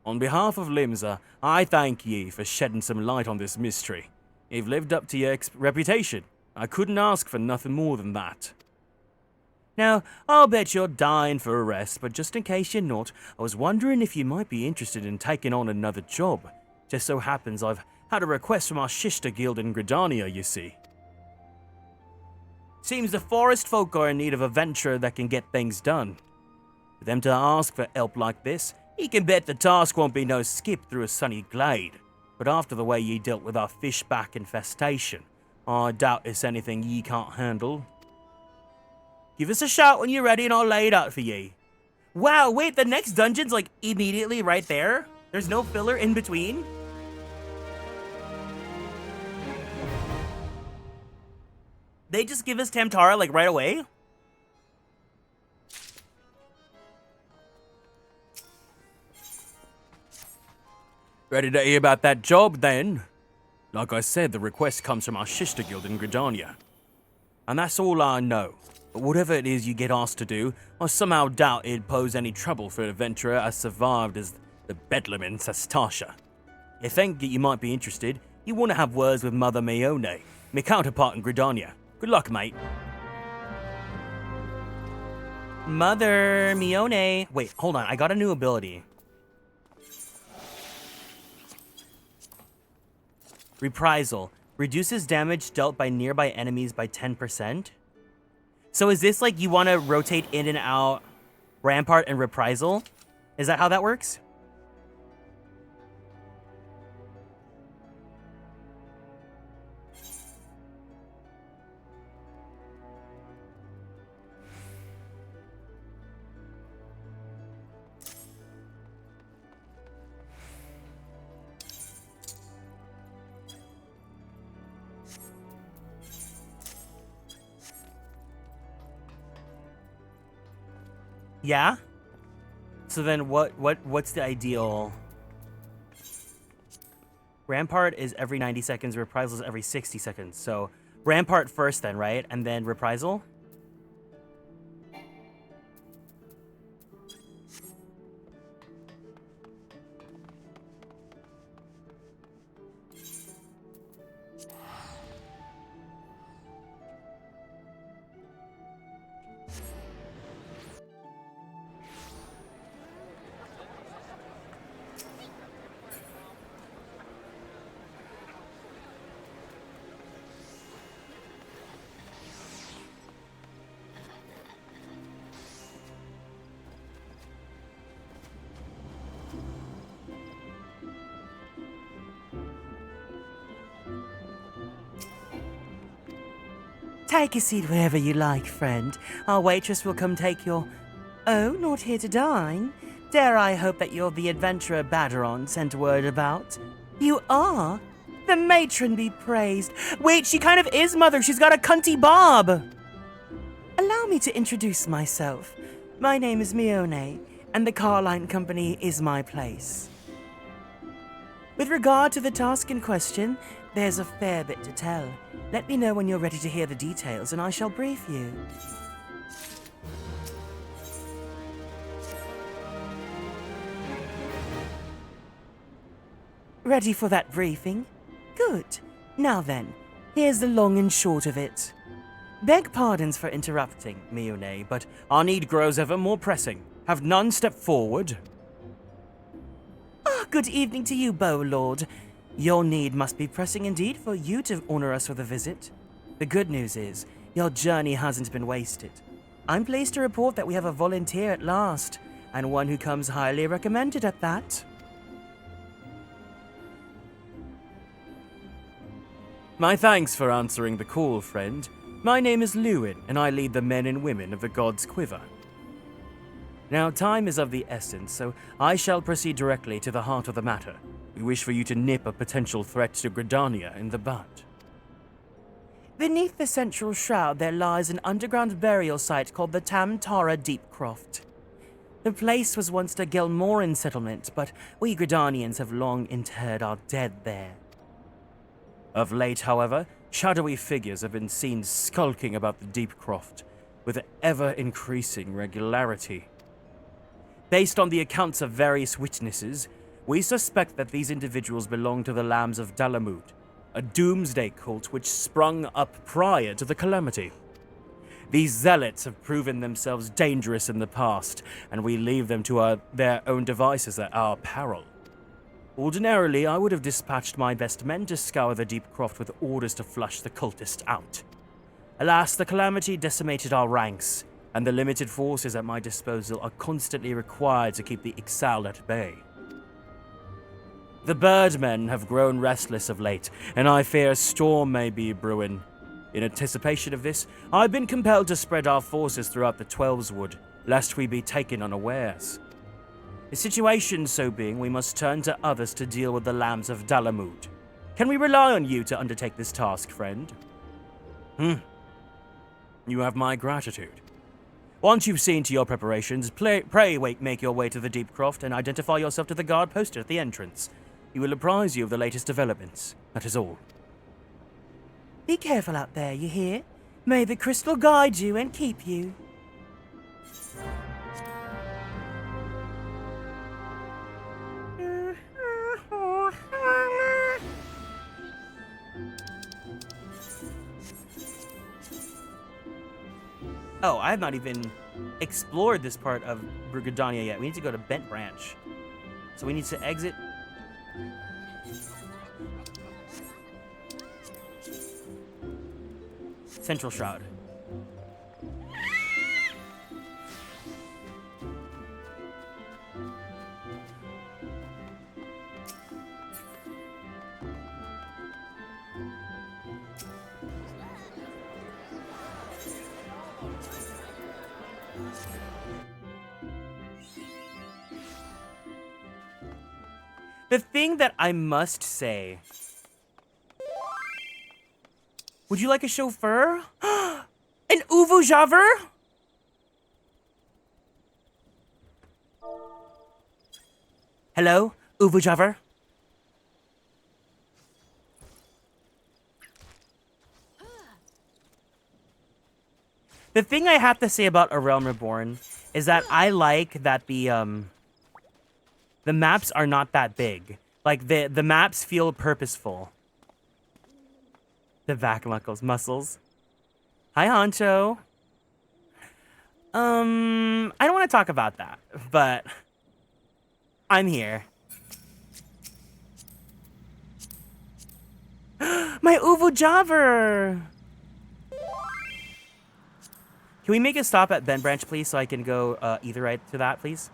On behalf of Limsa, I thank ye for shedding some light on this mystery. You've lived up to your reputation. I couldn't ask for nothing more than that. Now, I'll bet you're dying for a rest, but just in case you're not, I was wondering if you might be interested in taking on another job. Just so happens I've had a request from our Shishta Guild in Gridania, you see. Seems the forest folk are in need of a venturer that can get things done. For them to ask for help like this, you can bet the task won't be no skip through a sunny glade. But after the way ye dealt with our fishback infestation, I doubt it's anything ye can't handle. Give us a shout when you're ready and I'll lay it out for ye. Wow, wait, the next dungeon's like immediately right there? There's no filler in between? They just give us Tamtara like right away? Ready to hear about that job, then? Like I said, the request comes from our Shishta Guild in Gridania. And that's all I know. But whatever it is you get asked to do, I somehow doubt it'd pose any trouble for an adventurer as survived as the Bedlam in Sastasha. You think that you might be interested, you want to have words with Mother Mione, my counterpart in Gridania. Good luck, mate. Mother Mione. Wait, hold on. I got a new ability. Reprisal. Reduces damage dealt by nearby enemies by 10%. So is this like you want to rotate in and out Rampart and Reprisal? Is that how that works? Yeah? So then what's the ideal? Rampart is every 90 seconds, Reprisal is every 60 seconds. So Rampart first then, right? And then Reprisal? Take a seat wherever you like, friend. Our waitress will come take your... Oh, not here to dine? Dare I hope that you're the adventurer Baderon sent word about? You are? The matron be praised. Wait, she kind of is, Mother. She's got a cunty bob. Allow me to introduce myself. My name is Mione, and the Carline Company is my place. With regard to the task in question, there's a fair bit to tell. Let me know when you're ready to hear the details, and I shall brief you. Ready for that briefing? Good. Now then, here's the long and short of it. Beg pardons for interrupting, Mione, but Our need grows ever more pressing. Have none step forward? good evening to you, Bow Lord. Your need must be pressing indeed for you to honor us with a visit. The good news is, your journey hasn't been wasted. I'm pleased to report that we have a volunteer at last, and one who comes highly recommended at that. My thanks for answering the call, friend. My name is Lewin, and I lead the men and women of the God's Quiver. Now, time is of the essence, so I shall proceed directly to the heart of the matter. We wish for you to nip a potential threat to Gridania in the bud. Beneath the central shroud there lies an underground burial site called the Tamtara Deepcroft. The place was once a Gelmoran settlement, but we Gridanians have long interred our dead there. Of late, however, shadowy figures have been seen skulking about the Deepcroft with ever-increasing regularity. Based on the accounts of various witnesses, we suspect that these individuals belong to the Lambs of Dalamud, a doomsday cult which sprung up prior to the calamity. These zealots have proven themselves dangerous in the past, and we leave them to their own devices at our peril. Ordinarily, I would have dispatched my best men to scour the Deepcroft with orders to flush the cultist out. Alas, the calamity decimated our ranks, and the limited forces at my disposal are constantly required to keep the Ixal at bay. The Birdmen have grown restless of late, and I fear a storm may be brewing. In anticipation of this, I've been compelled to spread our forces throughout the Twelveswood, lest we be taken unawares. The situation so being, we must turn to others to deal with the Lambs of Dalamud. Can we rely on you to undertake this task, friend? You have my gratitude. Once you've seen to your preparations, pray make your way to the Deepcroft and identify yourself to the guard posted at the entrance. He will apprise you of the latest developments. That is all. Be careful out there, you hear? May the crystal guide you and keep you. Oh, I have not even explored this part of Brigidania yet. We need to go to Bent Branch. So we need to exit. Central Shroud. The thing that I must say... Would you like a chauffeur? An Uvujaver? Hello, Uvujaver? The thing I have to say about A Realm Reborn is that I like that the maps are not that big. Like, the maps feel purposeful. The back muscles. Hi, Honcho. I don't want to talk about that, but I'm here. My Uvu Jobber! Can we make a stop at Ben Branch, please, so I can go either right to that, please?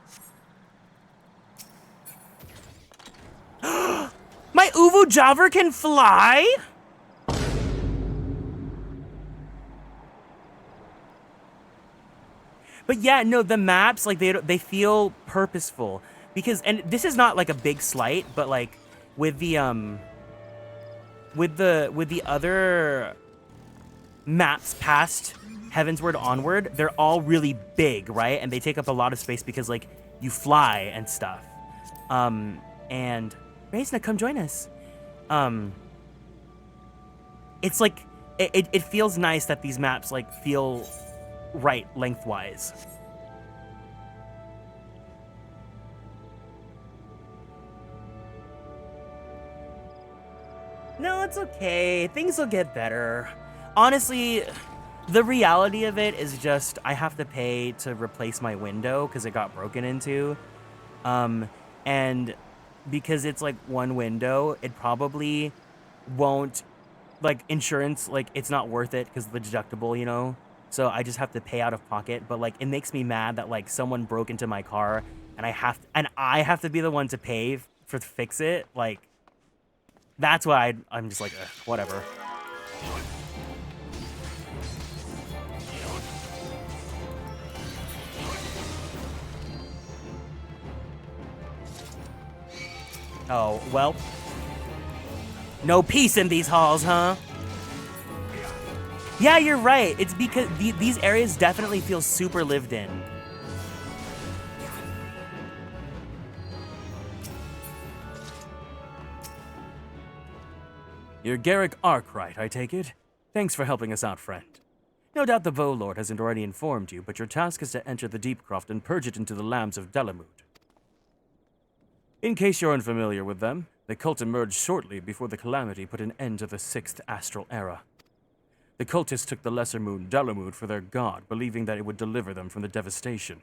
My Uvu Jobber can fly? But yeah, no, the maps, like, they feel purposeful. Because, and this is not, like, a big slight, but, like, with the other maps past Heavensward Onward, they're all really big, right? And they take up a lot of space because, like, you fly and stuff. And Reisna, come join us. It's like, it feels nice that these maps, like, feel right lengthwise. No, it's okay. Things will get better. Honestly, the reality of it is just I have to pay to replace my window because it got broken into. And because it's like one window, it probably won't, like, insurance, like, it's not worth it because of the deductible, you know? So I just have to pay out of pocket. But, like, it makes me mad that, like, someone broke into my car and I have to be the one to pay to fix it. Like, that's why I'm just like, whatever. Oh, well. No peace in these halls, huh? Yeah, you're right. It's because these areas definitely feel super lived in. You're Garrick Arkwright, I take it? Thanks for helping us out, friend. No doubt the Volord hasn't already informed you, but your task is to enter the Deepcroft and purge it into the lambs of Dalamud. In case you're unfamiliar with them, the cult emerged shortly before the Calamity put an end to the 6th Astral Era. The cultists took the lesser moon Dalamud for their god, believing that it would deliver them from the devastation.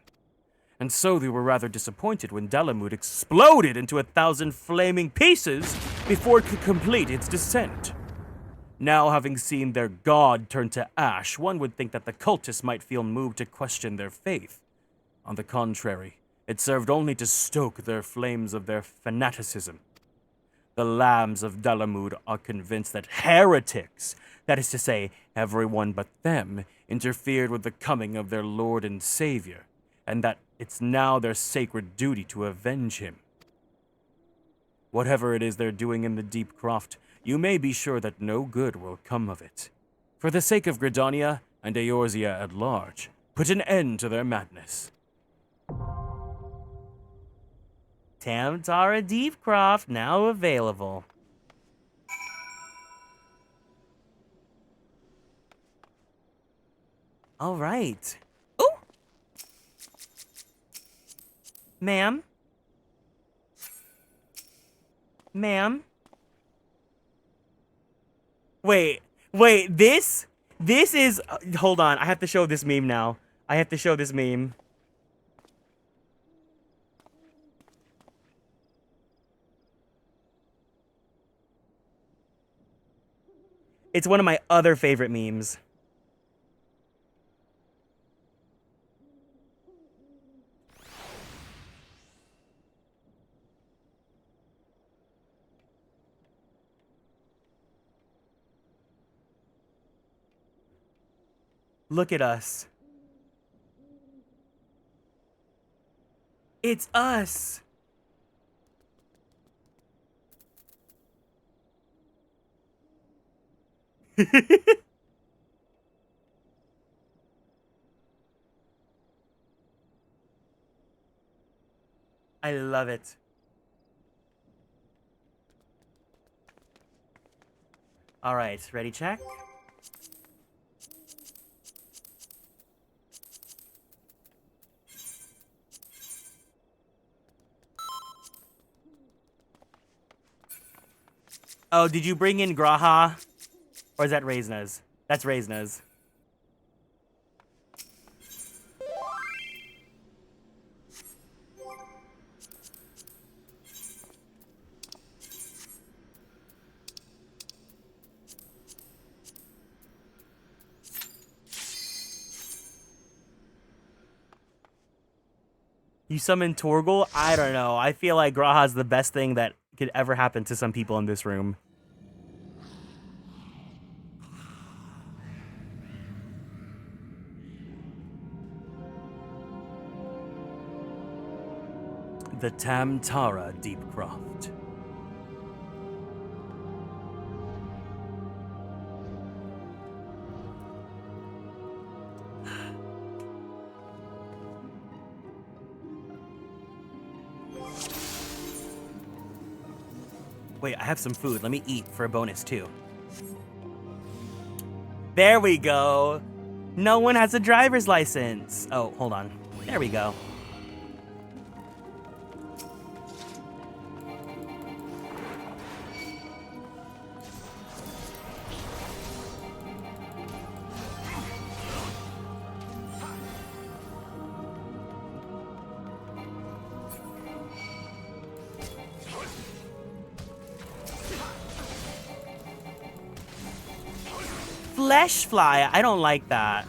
And so they were rather disappointed when Dalamud exploded into 1,000 flaming pieces before it could complete its descent. Now, having seen their god turn to ash, one would think that the cultists might feel moved to question their faith. On the contrary, it served only to stoke their flames of their fanaticism. The lambs of Dalamud are convinced that heretics, that is to say, everyone but them, interfered with the coming of their Lord and Savior, and that it's now their sacred duty to avenge him. Whatever it is they're doing in the Deepcroft, you may be sure that no good will come of it. For the sake of Gridania and Eorzea at large, put an end to their madness. Tamtara Deepcroft now available. All right. Ooh! Ma'am? Ma'am? Wait, this is, hold on, I have to show this meme now. I have to show this meme. It's one of my other favorite memes. Look at us. It's us. I love it. All right, ready, check? Oh, did you bring in Graha? Or is that Reisna's? That's Reisna's. You summon Torgal? I don't know. I feel like Graha's the best thing that could ever happen to some people in this room. The Tamtara Deepcroft. Wait, I have some food. Let me eat for a bonus too. There we go. No one has a driver's license. Oh, hold on. There we go. Flesh fly. I don't like that.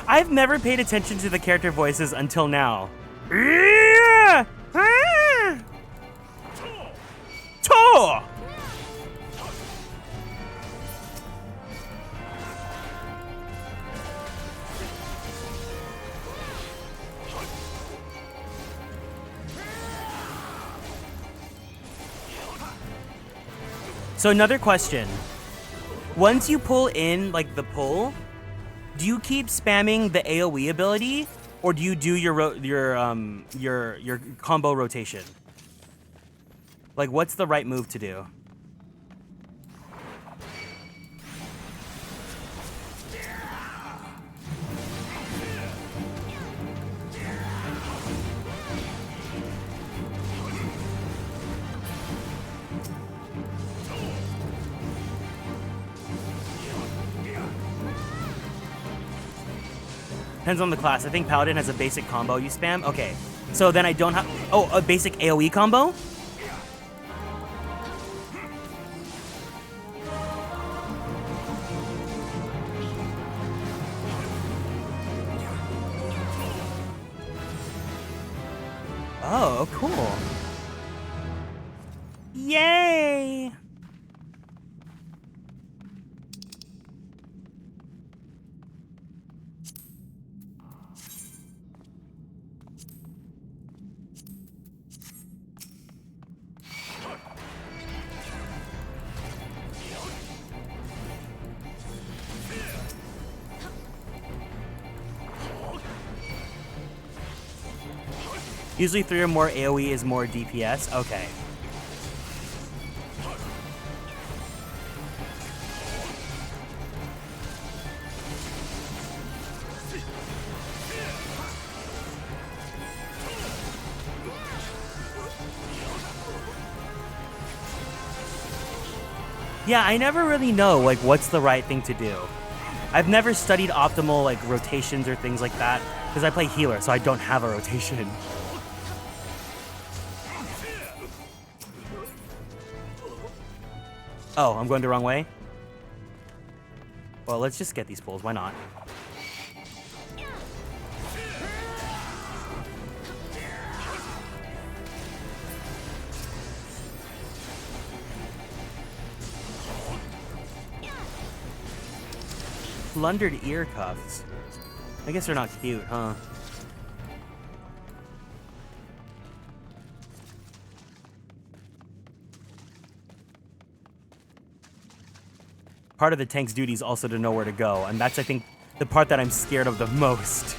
I've never paid attention to the character voices until now. To! So another question. Once you pull in like the pull, do you keep spamming the AoE ability, or do you do your combo rotation? Like, what's the right move to do? Depends on the class. I think Paladin has a basic combo you spam. Okay. So then I don't have... Oh, a basic AoE combo? Oh, cool. Yay! Usually 3 or more AoE is more DPS. Okay. Yeah, I never really know like what's the right thing to do. I've never studied optimal like rotations or things like that because I play healer, so I don't have a rotation. Oh, I'm going the wrong way? Well, let's just get these pulls. Why not? Plundered ear cuffs. I guess they're not cute, huh? Part of the tank's duty is also to know where to go, and that's, I think, the part that I'm scared of the most.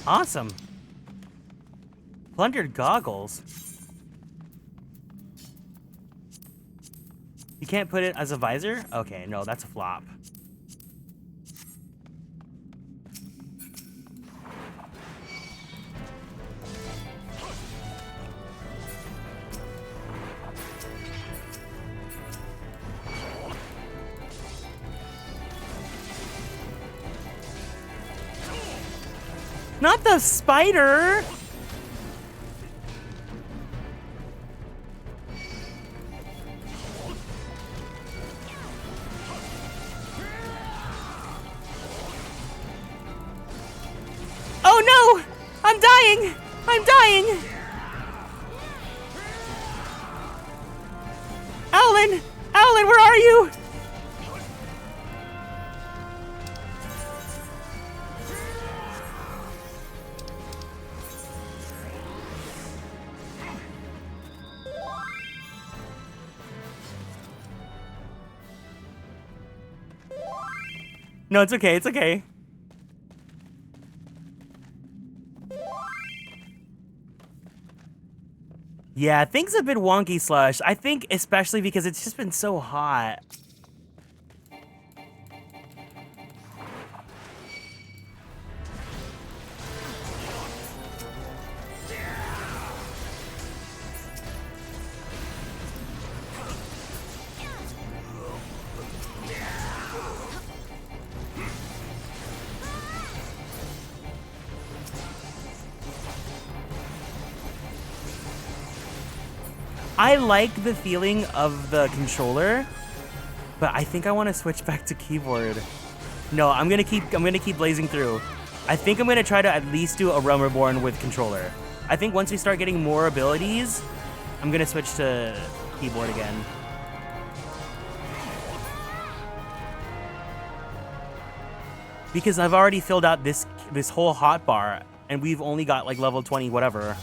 Awesome. Plundered goggles. You can't put it as a visor? Okay, no, that's a flop. Not the spider! Oh no! I'm dying! I'm dying! Alan! Alan, where are you? No, it's okay, it's okay. Yeah, things have been wonky, Slush. I think especially because it's just been so hot. I like the feeling of the controller, but I think I want to switch back to keyboard. No, I'm gonna keep blazing through. I think I'm gonna try to at least do a Realm Reborn with controller. I think once we start getting more abilities, I'm gonna switch to keyboard again. Because I've already filled out this whole hotbar, and we've only got like level 20 whatever.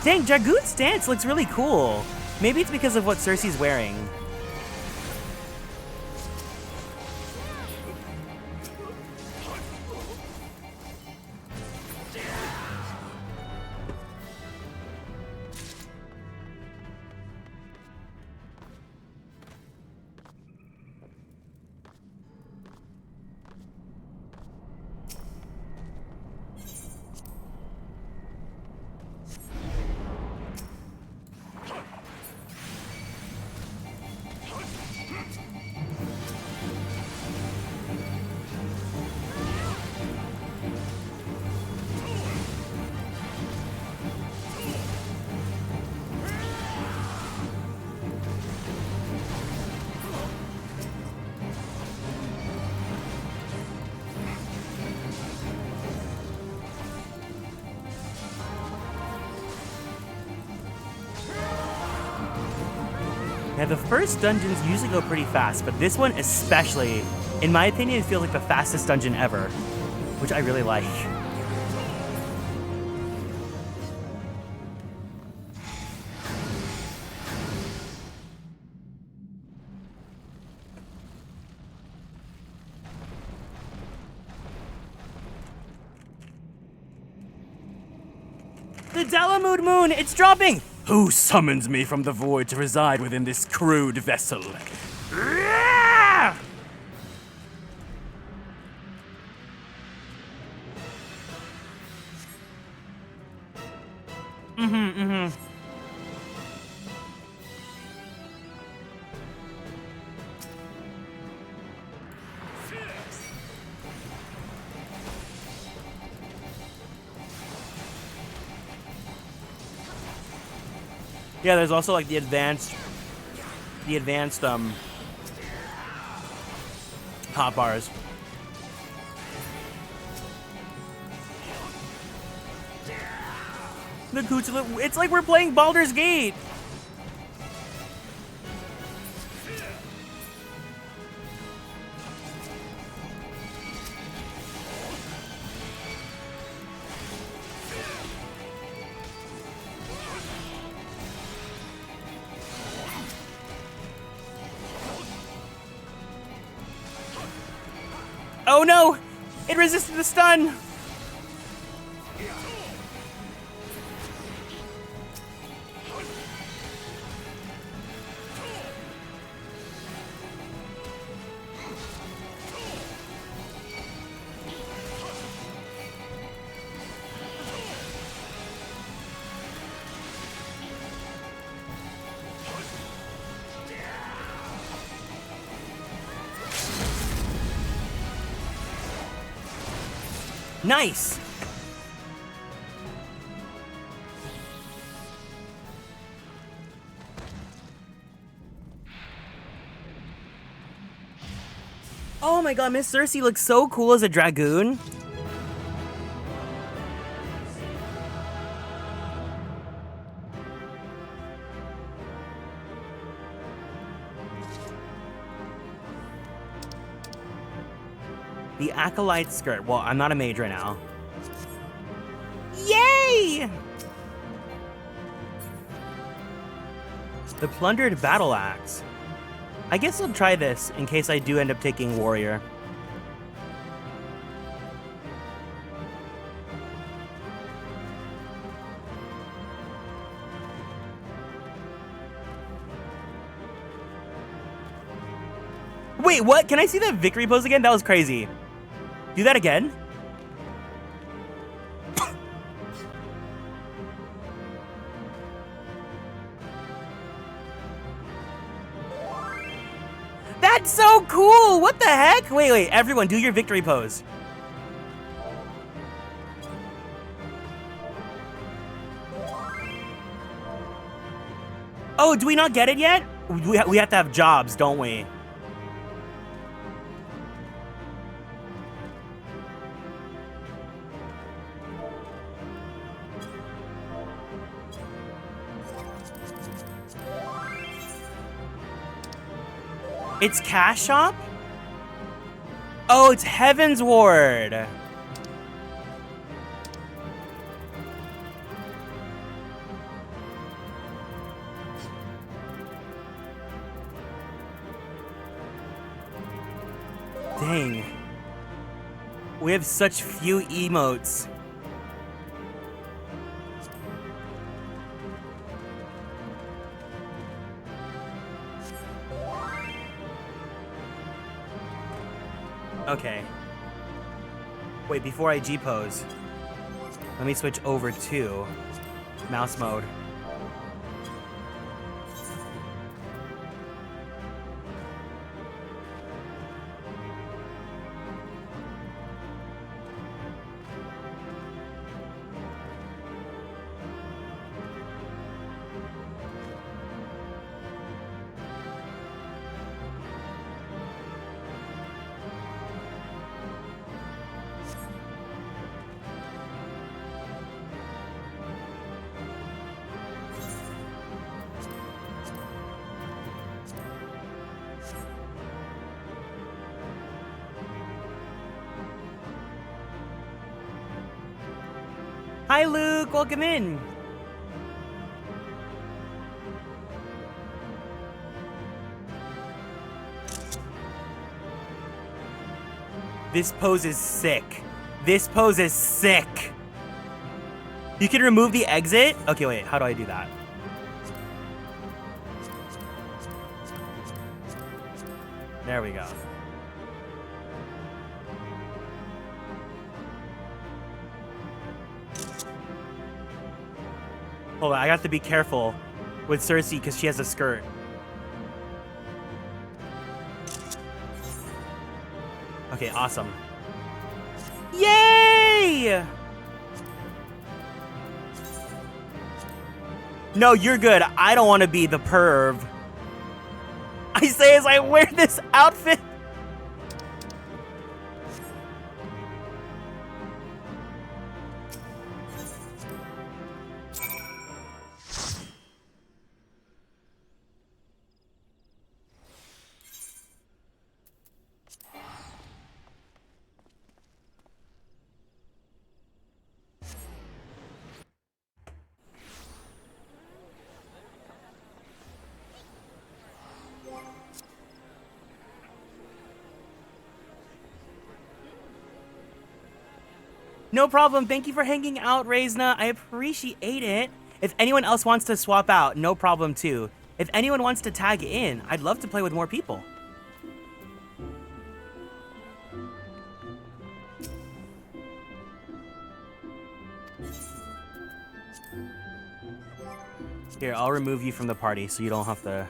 Dang, Dragoon's stance looks really cool. Maybe it's because of what Cersei's wearing. Yeah, the first dungeons usually go pretty fast, but this one especially, in my opinion, it feels like the fastest dungeon ever, which I really like. The Dalamud moon, it's dropping! Who summons me from the void to reside within this crude vessel? Yeah, there's also like the advanced hot bars. The Gooch, it's like we're playing Baldur's Gate. Oh no! It resisted the stun! Nice! Oh my god, Miss Cersei looks so cool as a dragoon. The Acolyte skirt. Well, I'm not a mage right now. Yay! The plundered battle axe. I guess I'll try this in case I do end up taking warrior. Wait, what? Can I see that victory pose again? That was crazy. Do that again? That's so cool! What the heck? Wait, everyone, do your victory pose. Oh, do we not get it yet? We have to have jobs, don't we? It's Cash Shop? Oh, it's Heaven's Ward. Dang. We have such few emotes. Okay. Wait, before I G-pose, let me switch over to mouse mode. Hi, Luke. Welcome in. This pose is sick. This pose is sick. You can remove the exit. Okay, wait. How do I do that? There we go. Hold on, I have to be careful with Cersei because she has a skirt. Okay, awesome. Yay! No, you're good. I don't want to be the perv. I say as I wear this outfit. No problem. Thank you for hanging out, Reisna. I appreciate it. If anyone else wants to swap out, no problem too. If anyone wants to tag in, I'd love to play with more people. Here, I'll remove you from the party so you don't have to...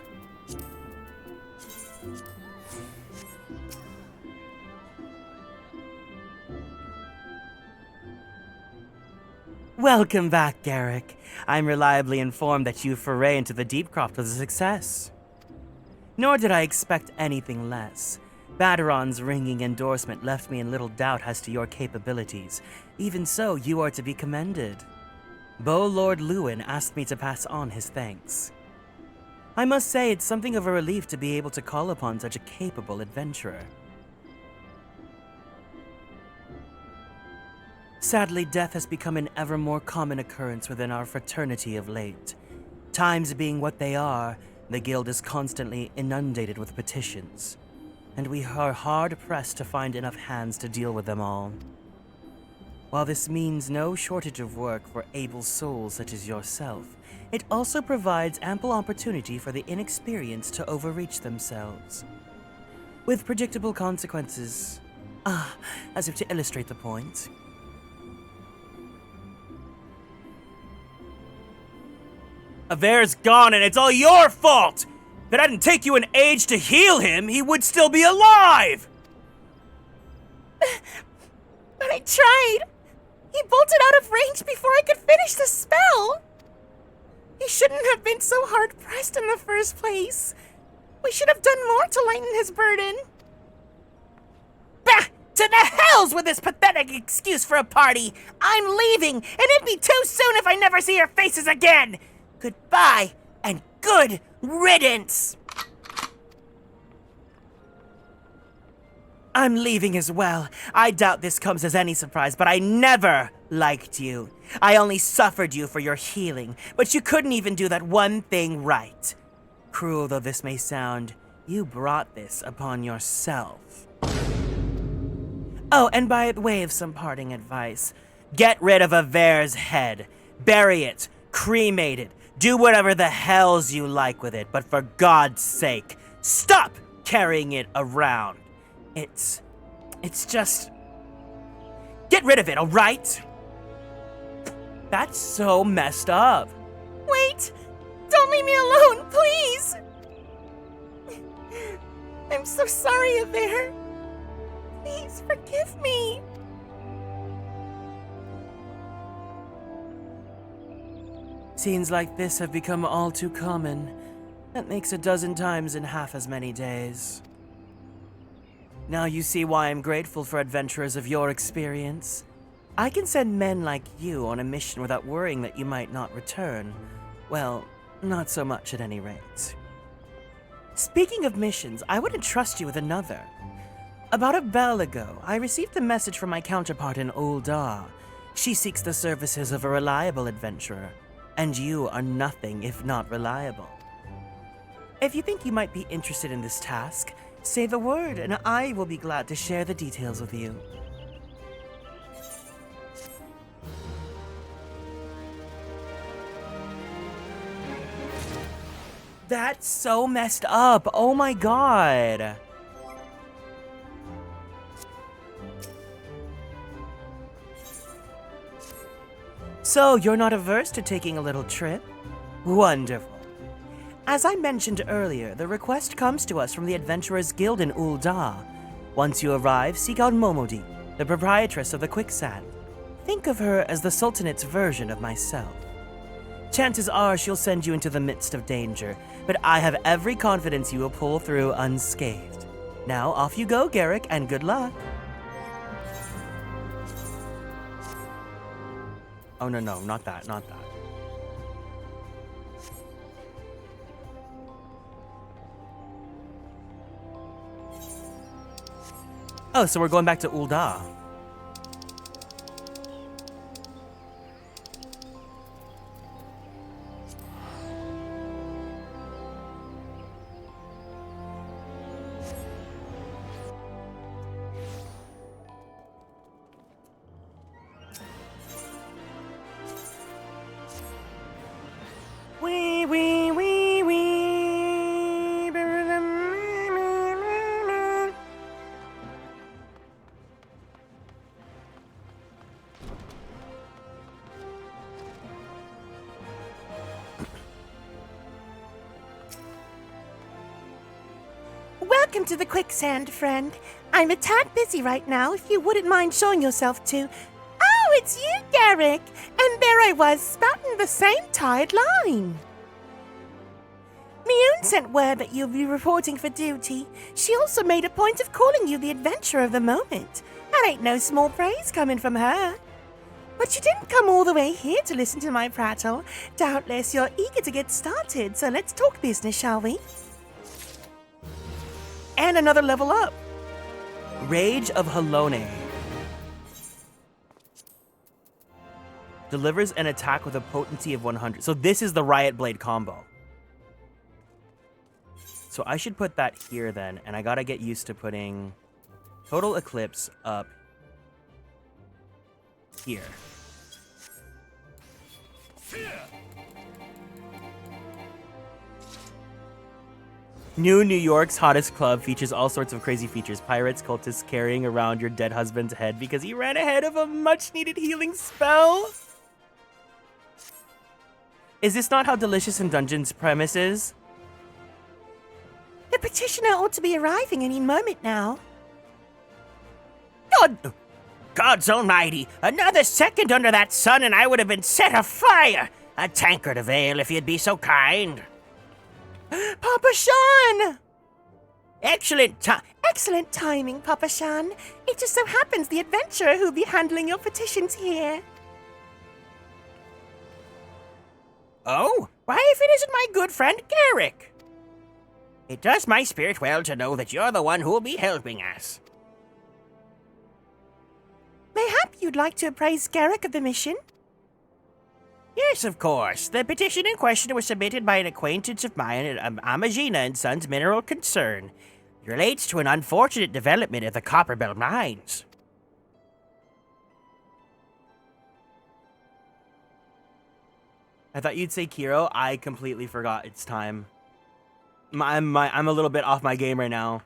Welcome back, Garrick. I'm reliably informed that you foray into the deep craft was a success. Nor did I expect anything less. Baderon's ringing endorsement left me in little doubt as to your capabilities. Even so, you are to be commended. Beau Lord Lewin asked me to pass on his thanks. I must say it's something of a relief to be able to call upon such a capable adventurer. Sadly, death has become an ever more common occurrence within our fraternity of late. Times being what they are, the guild is constantly inundated with petitions, and we are hard-pressed to find enough hands to deal with them all. While this means no shortage of work for able souls such as yourself, it also provides ample opportunity for the inexperienced to overreach themselves, with predictable consequences. As if to illustrate the point. Aver's gone and it's all your fault! If it hadn't taken you an age to heal him, he would still be alive! But I tried! He bolted out of range before I could finish the spell! He shouldn't have been so hard-pressed in the first place. We should have done more to lighten his burden. Bah! To the hells with this pathetic excuse for a party! I'm leaving, and it'd be too soon if I never see your faces again! Goodbye, and good riddance! I'm leaving as well. I doubt this comes as any surprise, but I never liked you. I only suffered you for your healing, but you couldn't even do that one thing right. Cruel though this may sound, you brought this upon yourself. Oh, and by way of some parting advice, get rid of Aver's head. Bury it. Cremate it. Do whatever the hells you like with it, but for God's sake, stop carrying it around. It's just... Get rid of it, alright? That's so messed up. Wait! Don't leave me alone, please! I'm so sorry, Aver. Please forgive me. Scenes like this have become all too common. That makes a dozen times in half as many days. Now you see why I'm grateful for adventurers of your experience. I can send men like you on a mission without worrying that you might not return. Well, not so much at any rate. Speaking of missions, I would entrust you with another. About a bell ago, I received a message from my counterpart in Ul'dah. She seeks the services of a reliable adventurer, and you are nothing if not reliable. If you think you might be interested in this task, say the word, and I will be glad to share the details with you. That's so messed up. Oh my god. So, you're not averse to taking a little trip? Wonderful. As I mentioned earlier, the request comes to us from the Adventurers Guild in Ul'dah. Once you arrive, seek out Momodi, the proprietress of the Quicksand. Think of her as the Sultanate's version of myself. Chances are she'll send you into the midst of danger, but I have every confidence you will pull through unscathed. Now off you go, Garrick, and good luck. Oh, no, not that. Oh, so we're going back to Ul'dah. Welcome to the quicksand, friend. I'm a tad busy right now, if you wouldn't mind showing yourself to... Oh, it's you, Garrick! And there I was, spouting the same tired line. Mioun sent word that you'll be reporting for duty. She also made a point of calling you the adventurer of the moment. That ain't no small praise coming from her. But you didn't come all the way here to listen to my prattle. Doubtless you're eager to get started, so let's talk business, shall we? And another level up. Rage of Halone. Delivers an attack with a potency of 100. So this is the Riot Blade combo. So I should put that here then, and I gotta get used to putting Total Eclipse up here. New York's hottest club features all sorts of crazy features. Pirates, cultists carrying around your dead husband's head because he ran ahead of a much-needed healing spell. Is this not how Delicious in Dungeons premise is? The petitioner ought to be arriving any moment now. God's almighty, another second under that sun and I would have been set afire. A tankard of ale if you'd be so kind. Papa Shan! Excellent timing, Papa Shan. It just so happens the adventurer who'll be handling your petitions here. Oh? Why, if it isn't my good friend Garrick? It does my spirit well to know that you're the one who'll be helping us. Mayhap you'd like to appraise Garrick of the mission? Yes, of course. The petition in question was submitted by an acquaintance of mine at Amagina and Sons Mineral Concern. It relates to an unfortunate development at the Copperbell Mines. I thought you'd say Kiro. I completely forgot it's time. I'm a little bit off my game right now.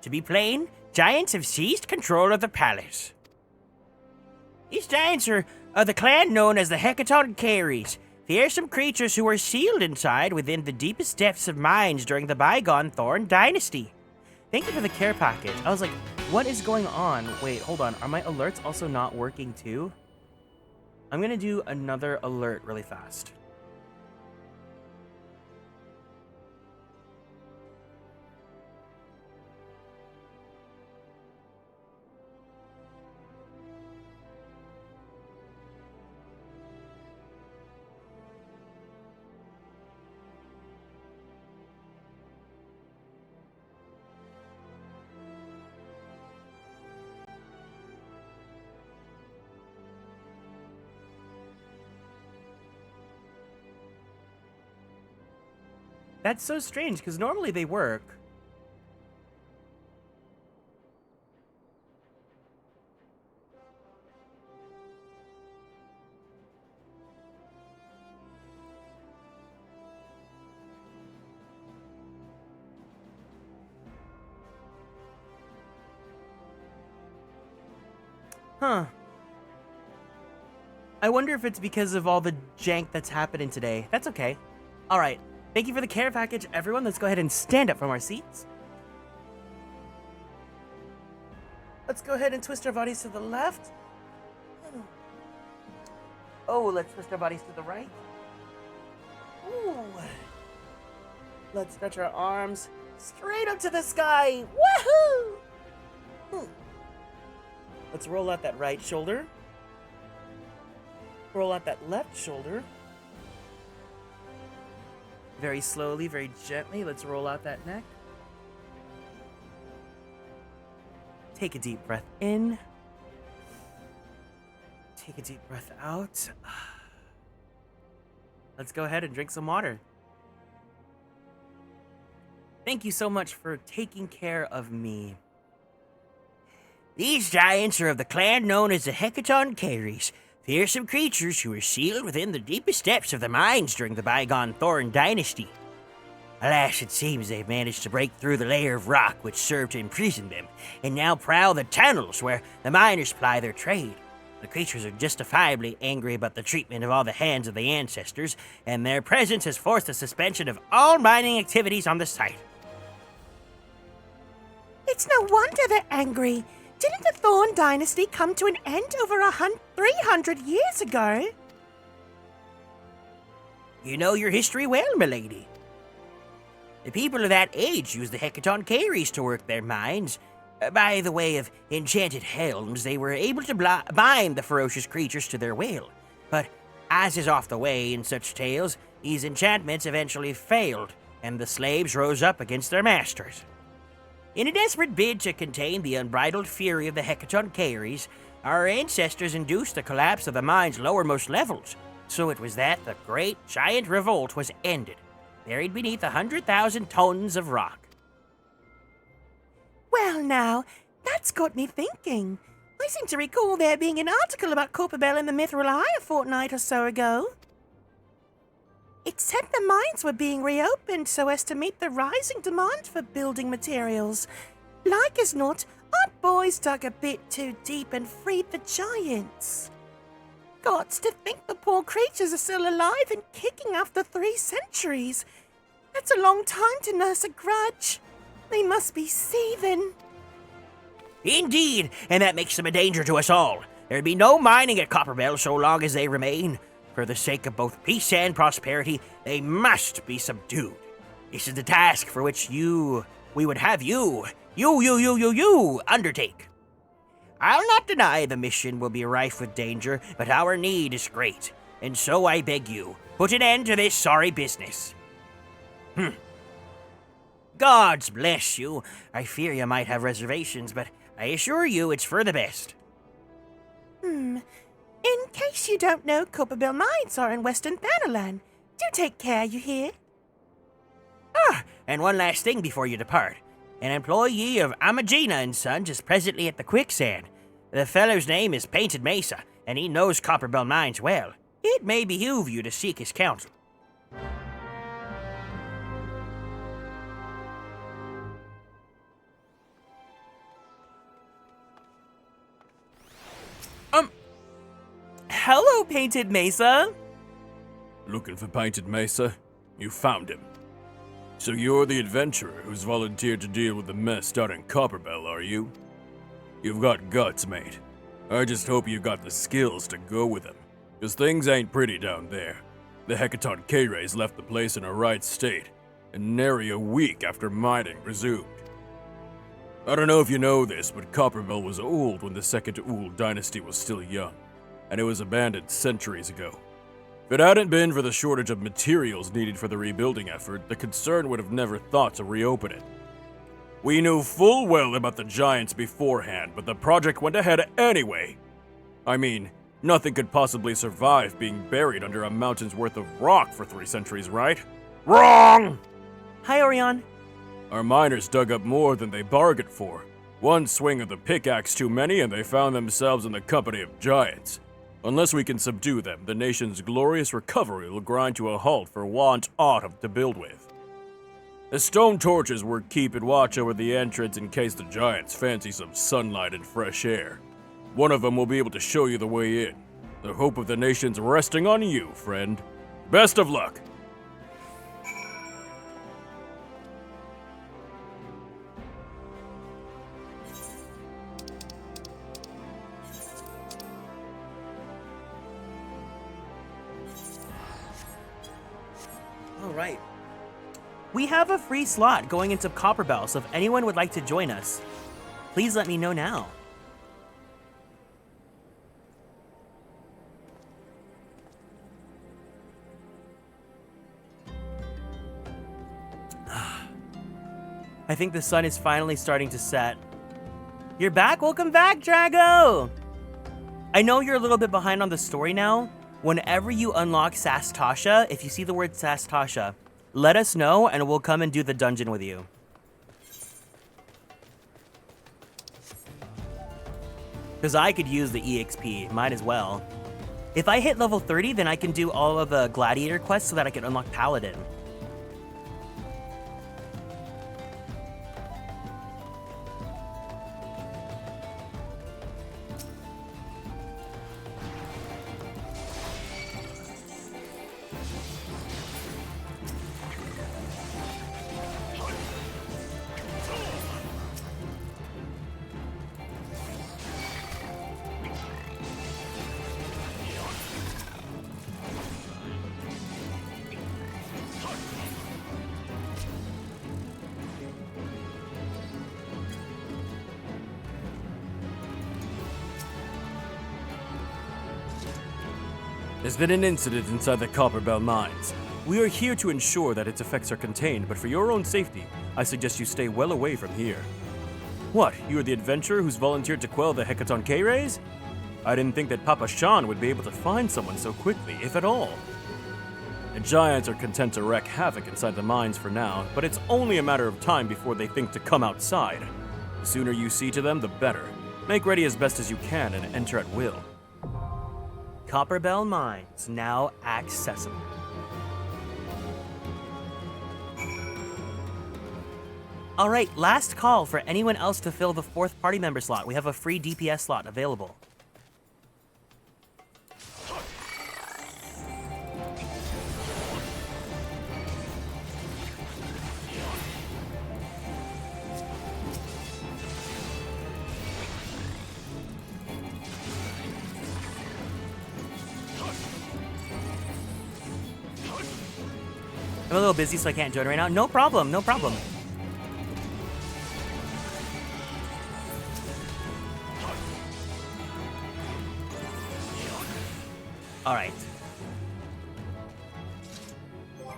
To be plain, giants have seized control of the palace. These giants are the clan known as the Hecaton Carries, fearsome creatures who were sealed inside within the deepest depths of mines during the bygone Thorn Dynasty. Thank you for the care package. I was like, what is going on? Wait, hold on. Are my alerts also not working too? I'm gonna do another alert really fast. That's so strange, because normally they work. Huh. I wonder if it's because of all the jank that's happening today. That's okay. All right. Thank you for the care package, everyone. Let's go ahead and stand up from our seats. Let's go ahead and twist our bodies to the left. Oh, let's twist our bodies to the right. Ooh. Let's stretch our arms straight up to the sky. Woohoo! Let's roll out that right shoulder. Roll out that left shoulder. Very slowly, very gently, let's roll out that neck. Take a deep breath in. Take a deep breath out. Let's go ahead and drink some water. Thank you so much for taking care of me. These giants are of the clan known as the ffxiv, fearsome creatures who were sealed within the deepest depths of the mines during the bygone Thorn dynasty. Alas, it seems they've managed to break through the layer of rock which served to imprison them, and now prowl the tunnels where the miners ply their trade. The creatures are justifiably angry about the treatment of all the hands of the ancestors, and their presence has forced the suspension of all mining activities on the site. It's no wonder they're angry. Didn't the Thorn dynasty come to an end over 300 years ago? You know your history well, milady. The people of that age used the ffxiv to work their mines. By the way of enchanted helms, they were able to bind the ferocious creatures to their will. But, as is oft the way in such tales, these enchantments eventually failed, and the slaves rose up against their masters. In a desperate bid to contain the unbridled fury of the ffxiv, our ancestors induced the collapse of the mine's lowermost levels, so it was that the great giant revolt was ended, buried beneath 100,000 tons of rock. Well now, that's got me thinking. I seem to recall there being an article about Copperbell in the Mithril Eye a fortnight or so ago. It said the mines were being reopened so as to meet the rising demand for building materials. Like as not, our boys dug a bit too deep and freed the giants. Gots to think the poor creatures are still alive and kicking after 3 centuries. That's a long time to nurse a grudge. They must be seething. Indeed, and that makes them a danger to us all. There'd be no mining at Copperbell so long as they remain. For the sake of both peace and prosperity, they must be subdued. This is the task for which we would have you undertake. I'll not deny the mission will be rife with danger, but our need is great, and so I beg you, put an end to this sorry business. Gods bless you. I fear you might have reservations, but I assure you it's for the best. In case you don't know, Copperbell Mines are in Western Thanalan. Do take care, you hear? And one last thing before you depart. An employee of Amagina & Sons is presently at the quicksand. The fellow's name is Painted Mesa, and he knows Copperbell Mines well. It may behoove you to seek his counsel. Hello, Painted Mesa. Looking for Painted Mesa? You found him. So you're the adventurer who's volunteered to deal with the mess down in Copperbell, are you? You've got guts, mate. I just hope you've got the skills to go with them, 'cause things ain't pretty down there. The ffxiv left the place in a right state, and nary a week after mining resumed. I don't know if you know this, but Copperbell was old when the Second Ool dynasty was still young, and it was abandoned centuries ago. If it hadn't been for the shortage of materials needed for the rebuilding effort, the concern would have never thought to reopen it. We knew full well about the giants beforehand, but the project went ahead anyway. I mean, nothing could possibly survive being buried under a mountain's worth of rock for 3 centuries, right? Wrong! Hi, Orion. Our miners dug up more than they bargained for. One swing of the pickaxe too many, and they found themselves in the company of giants. Unless we can subdue them, the nation's glorious recovery will grind to a halt for want aught to build with. The stone torches were keeping watch over the entrance in case the giants fancy some sunlight and fresh air. One of them will be able to show you the way in. The hope of the nation's resting on you, friend. Best of luck! right. We have a free slot going into Copper Bell, so if anyone would like to join us, please let me know now. I think the sun is finally starting to set. You're back? Welcome back, Drago! I know you're a little bit behind on the story now. Whenever you unlock Sastasha, if you see the word Sastasha, let us know and we'll come and do the dungeon with you. Because I could use the EXP, might as well. If I hit level 30, then I can do all of the gladiator quests so that I can unlock Paladin. There's been an incident inside the Copperbell mines. We are here to ensure that its effects are contained, but for your own safety, I suggest you stay well away from here. What, you are the adventurer who's volunteered to quell the Hecaton K-rays? I didn't think that Papa Shan would be able to find someone so quickly, if at all. The giants are content to wreak havoc inside the mines for now, but it's only a matter of time before they think to come outside. The sooner you see to them, the better. Make ready as best as you can and enter at will. Copperbell Mines, now accessible. Alright, last call for anyone else to fill the 4th party member slot. We have a free DPS slot available. I'm a little busy, so I can't join right now. No problem, no problem. All right.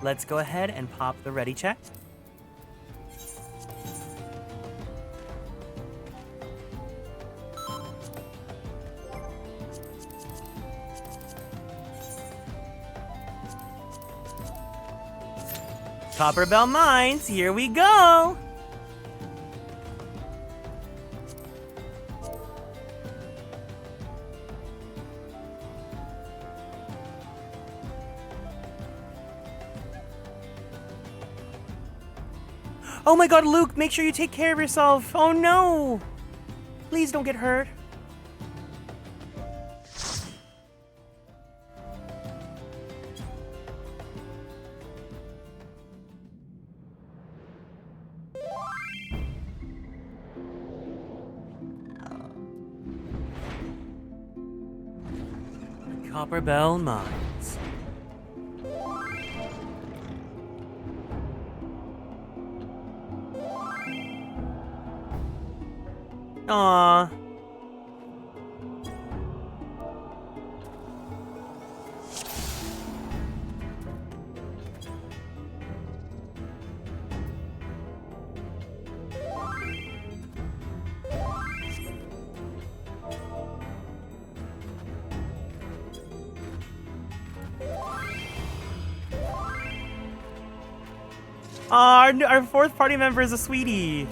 Let's go ahead and pop the ready check. Copperbell Mines, here we go! Oh my god, Luke, make sure you take care of yourself. Oh no! Please don't get hurt. Copperbell Mines. Aww. Our 4th party member is a sweetie.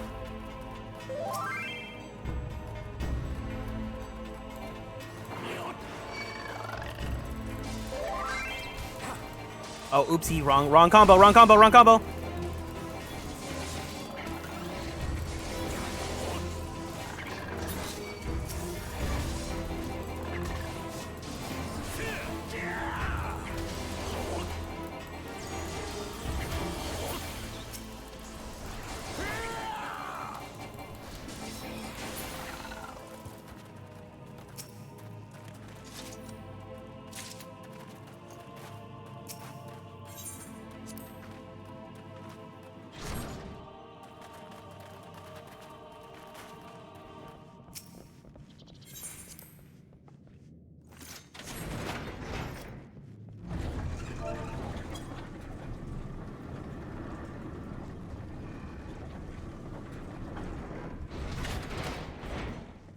Oh, oopsie, wrong combo, wrong combo.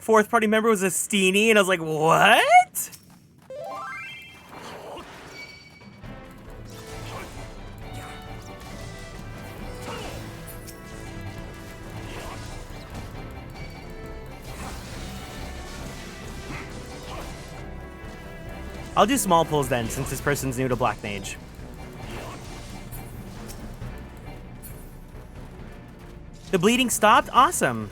fourth party member was a steenie, and I was like, what? I'll do small pulls then, since this person's new to Black Mage. The bleeding stopped? Awesome.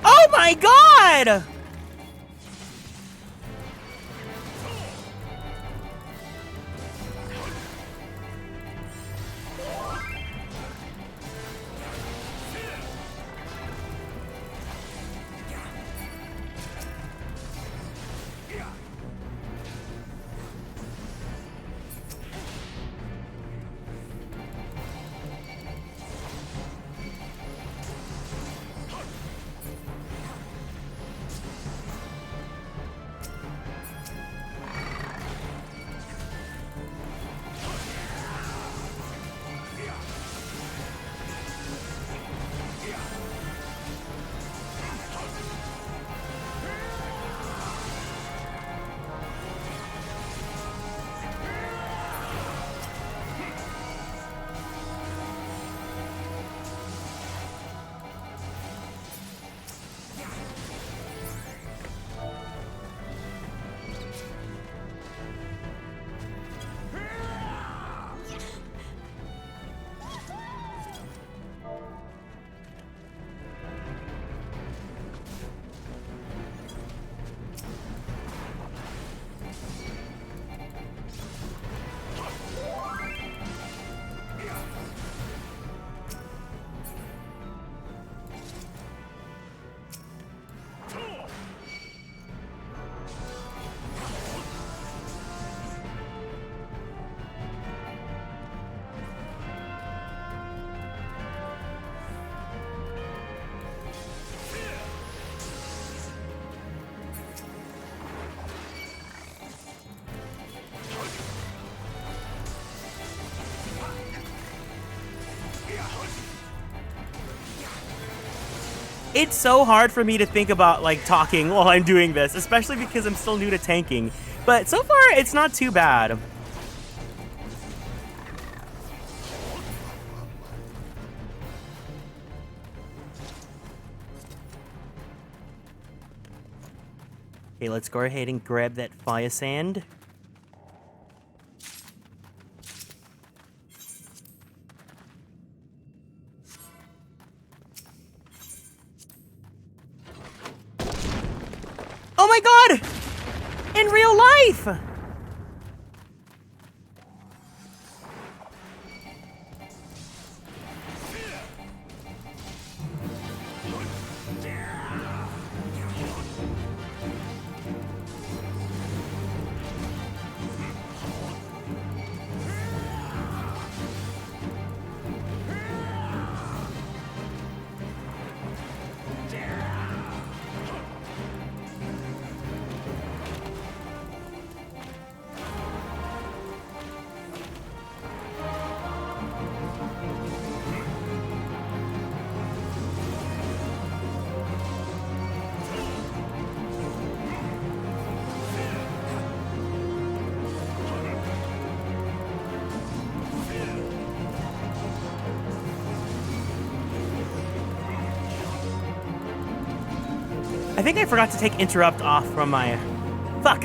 Oh my god! It's so hard for me to think about like talking while I'm doing this, especially because I'm still new to tanking. But so far, it's not too bad. Okay, let's go ahead and grab that fire sand. Oh my god! In real life! I think I forgot to take interrupt off from my... Fuck!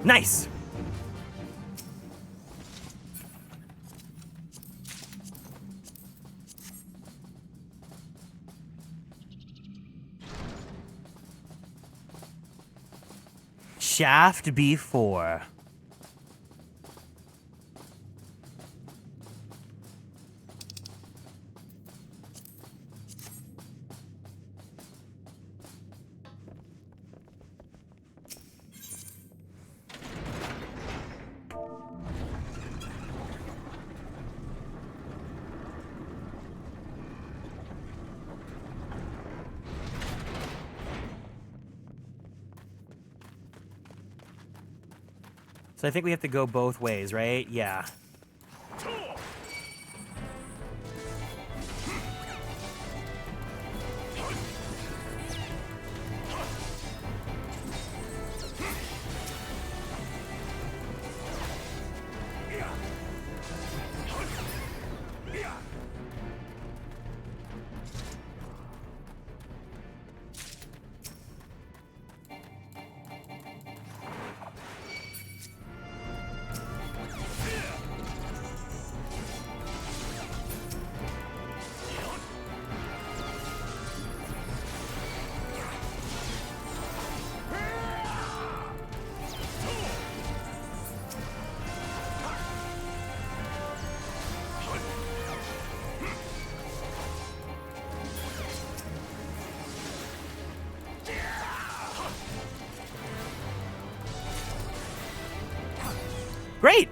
Nice! shaft B4. So I think we have to go both ways, right? Yeah. Great!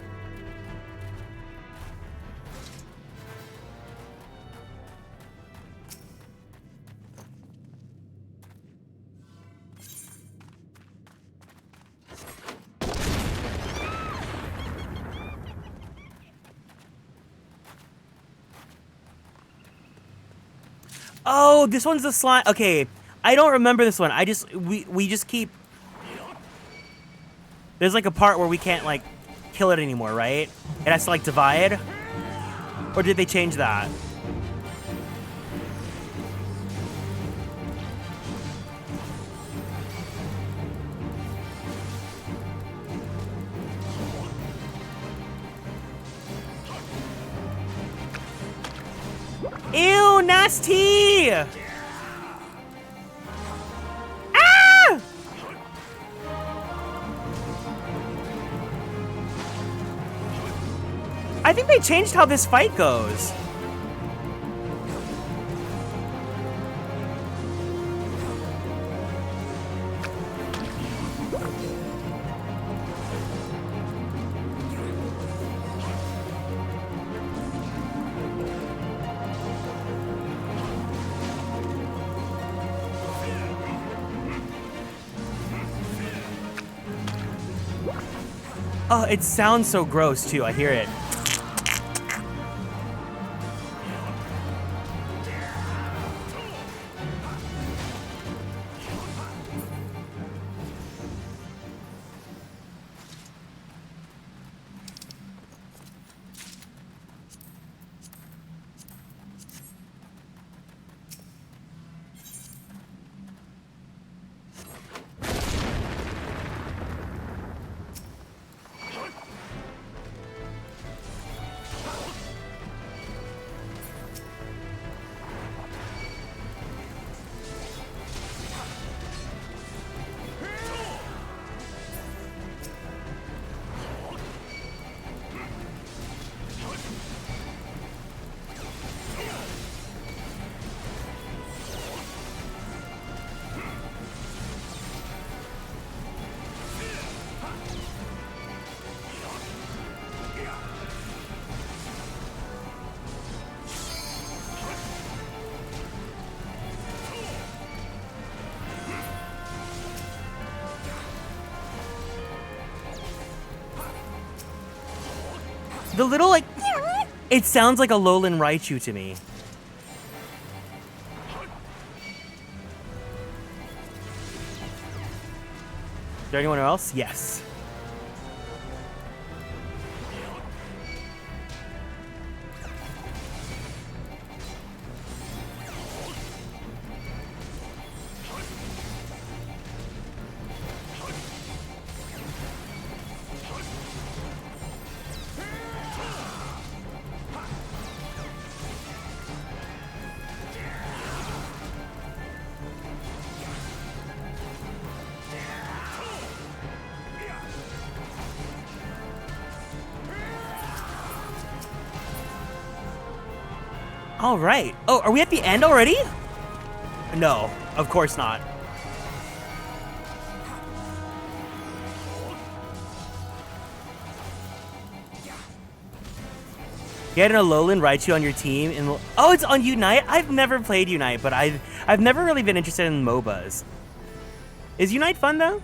Oh, this one's the slime. Okay, I don't remember this one. We just keep. There's like a part where we can't like kill it anymore, right? It has to like divide. Or did they change that? Ew, nasty! Ah! I think they changed how this fight goes. Oh, it sounds so gross too. I hear it. The little, like, it sounds like a Alolan Raichu to me. Is there anyone else? Yes. All right. Oh, are we at the end already? No, of course not. Get an Alolan Raichu on your team. Oh, it's on Unite? I've never played Unite, but I've never really been interested in MOBAs. Is Unite fun, though?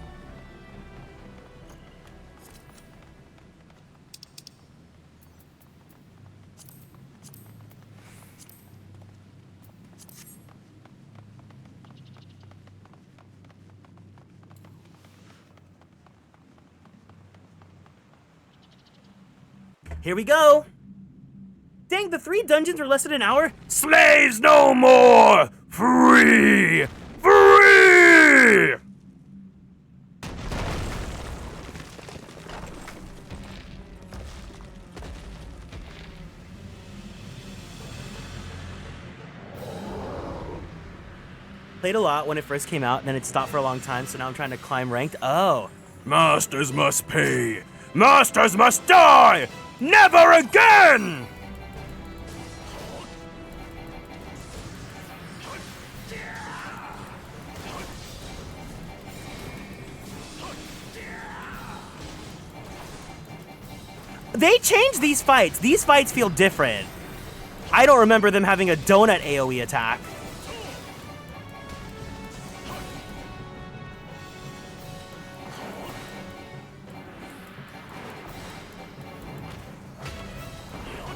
Here we go. Dang, the 3 dungeons are less than an hour. Slaves no more! Free! Free! Played a lot when it first came out, and then it stopped for a long time, so now I'm trying to climb ranked. Oh. Masters must pay! Masters must die! Never again! They changed these fights. These fights feel different. I don't remember them having a donut AoE attack.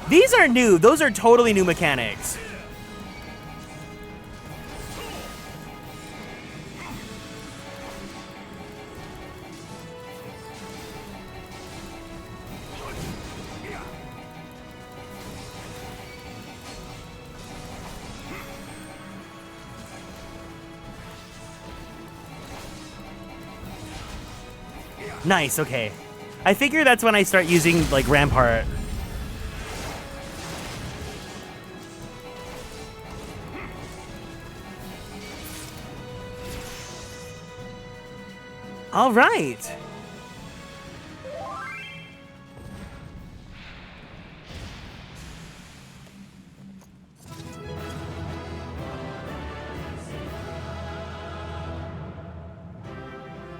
These are new. Those are totally new mechanics. Nice, okay. I figure that's when I start using, like, Rampart. All right.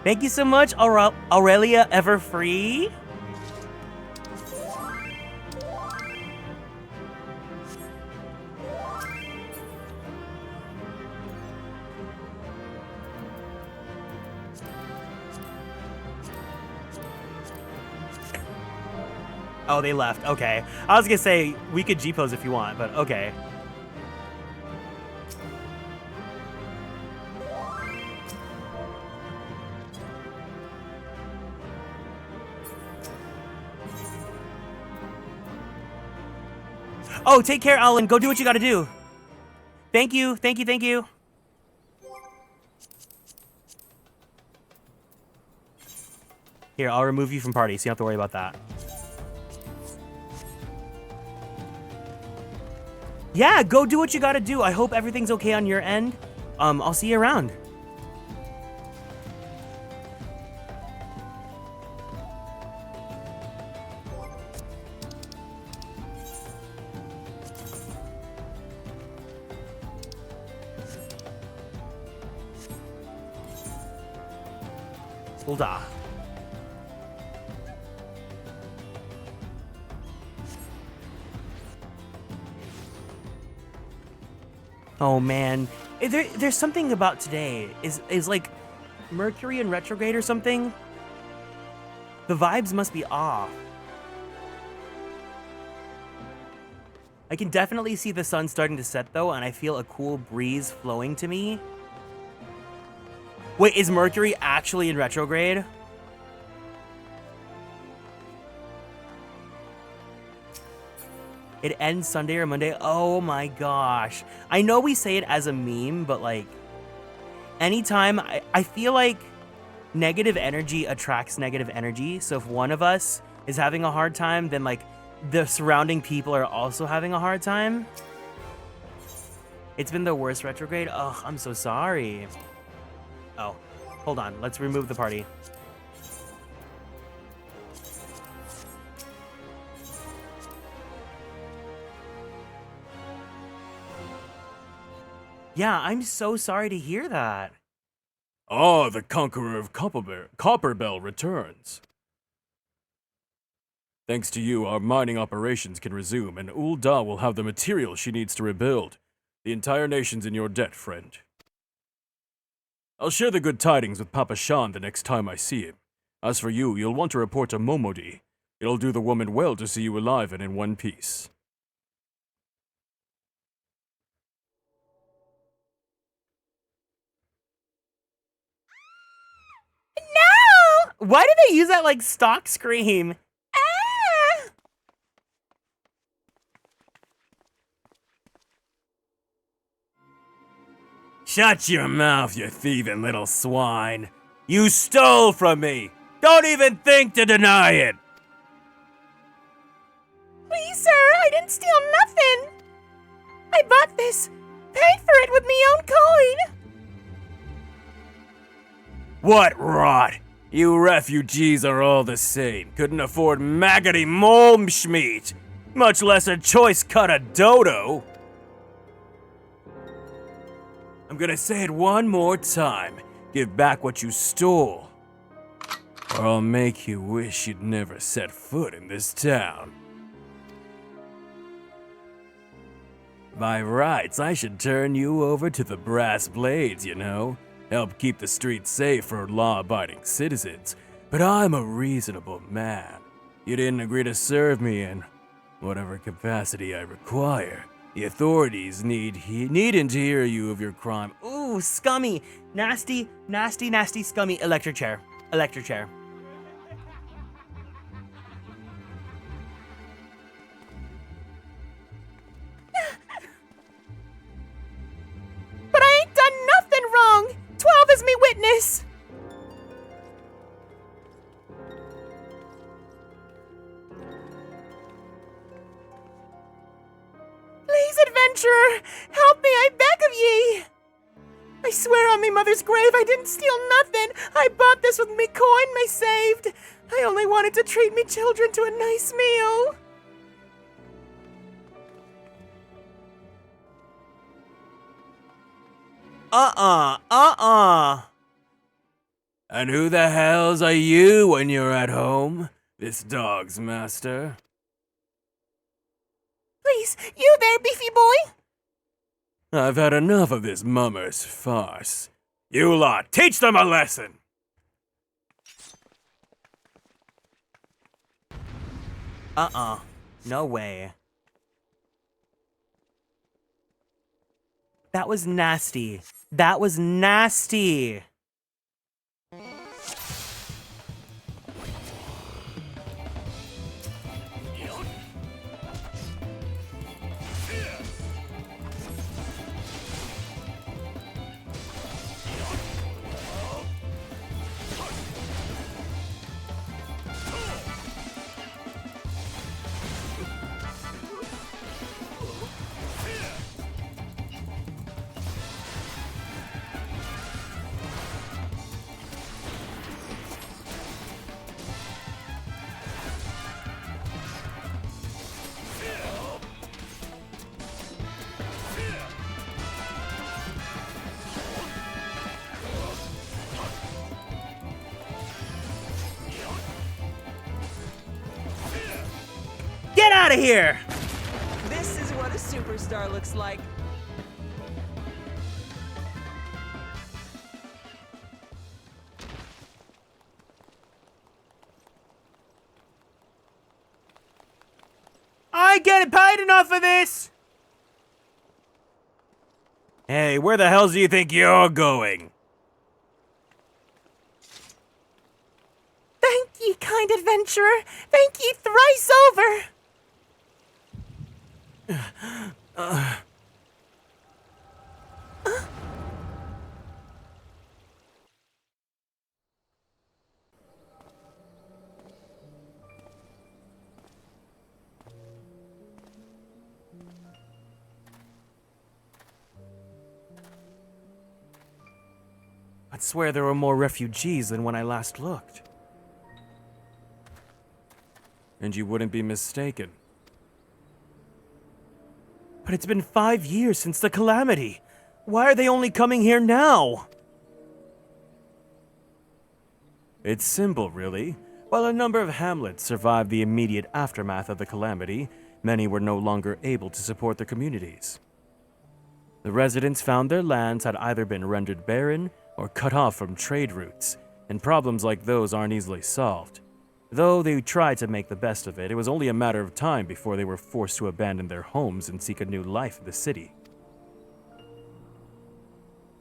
Thank you so much, Aurelia Everfree. Oh, they left. Okay. I was gonna say, we could G-pose if you want, but okay. Oh, take care, Alan. Go do what you gotta do. Thank you, thank you, thank you. Here, I'll remove you from party, so you don't have to worry about that. Yeah, go do what you gotta do. I hope everything's okay on your end. I'll see you around. Hold on. Oh man, there's something about today. Is like Mercury in retrograde or something? The vibes must be off. I can definitely see the sun starting to set though, and I feel a cool breeze flowing to me. Wait, is Mercury actually in retrograde? It ends Sunday or Monday. Oh my gosh. I know we say it as a meme, but like, anytime, I feel like negative energy attracts negative energy. So if one of us is having a hard time, then like the surrounding people are also having a hard time. It's been the worst retrograde. Oh, I'm so sorry. Oh, hold on. Let's remove the party. Yeah, I'm so sorry to hear that. Ah, the conqueror of Copperbell returns. Thanks to you, our mining operations can resume, and Ul'dah will have the material she needs to rebuild. The entire nation's in your debt, friend. I'll share the good tidings with Papa Shan the next time I see him. As for you, you'll want to report to Momodi. It'll do the woman well to see you alive and in one piece. No! Why did they use that like stock scream? Ah! Shut your mouth, you thieving little swine! You stole from me! Don't even think to deny it! Please, sir, I didn't steal nothing. I bought this, paid for it with me own coin. What rot! You refugees are all the same. Couldn't afford maggoty molmschmeat, much less a choice cut of dodo. I'm gonna say it one more time. Give back what you stole, or I'll make you wish you'd never set foot in this town. By rights, I should turn you over to the brass blades, you know. Help keep the streets safe for law-abiding citizens. But I'm a reasonable man. You didn't agree to serve me in whatever capacity I require. The authorities needing to hear you of your crime. Ooh, scummy. Nasty, nasty, nasty, scummy. Electric chair. Electric chair. But I ain't done nothing wrong. 12 is me witness. Please, adventurer, help me, I beg of ye. I swear on me mother's grave I didn't steal nothing. I bought this with me coin me saved. I only wanted to treat me children to a nice meal. And who the hells are you when you're at home? This dog's master? Please, you there, beefy boy? I've had enough of this mummer's farce. You lot, teach them a lesson! No way. That was nasty. That was nasty. Get out of here! This is what a superstar looks like. I get paid enough for this! Hey, where the hell do you think you're going? Thank ye, kind adventurer. Thank ye thrice over. I'd swear there were more refugees than when I last looked. And you wouldn't be mistaken. But it's been 5 years since the calamity. Why are they only coming here now? It's simple, really. While a number of hamlets survived the immediate aftermath of the calamity, many were no longer able to support their communities. The residents found their lands had either been rendered barren or cut off from trade routes, and problems like those aren't easily solved. Though they tried to make the best of it, it was only a matter of time before they were forced to abandon their homes and seek a new life in the city.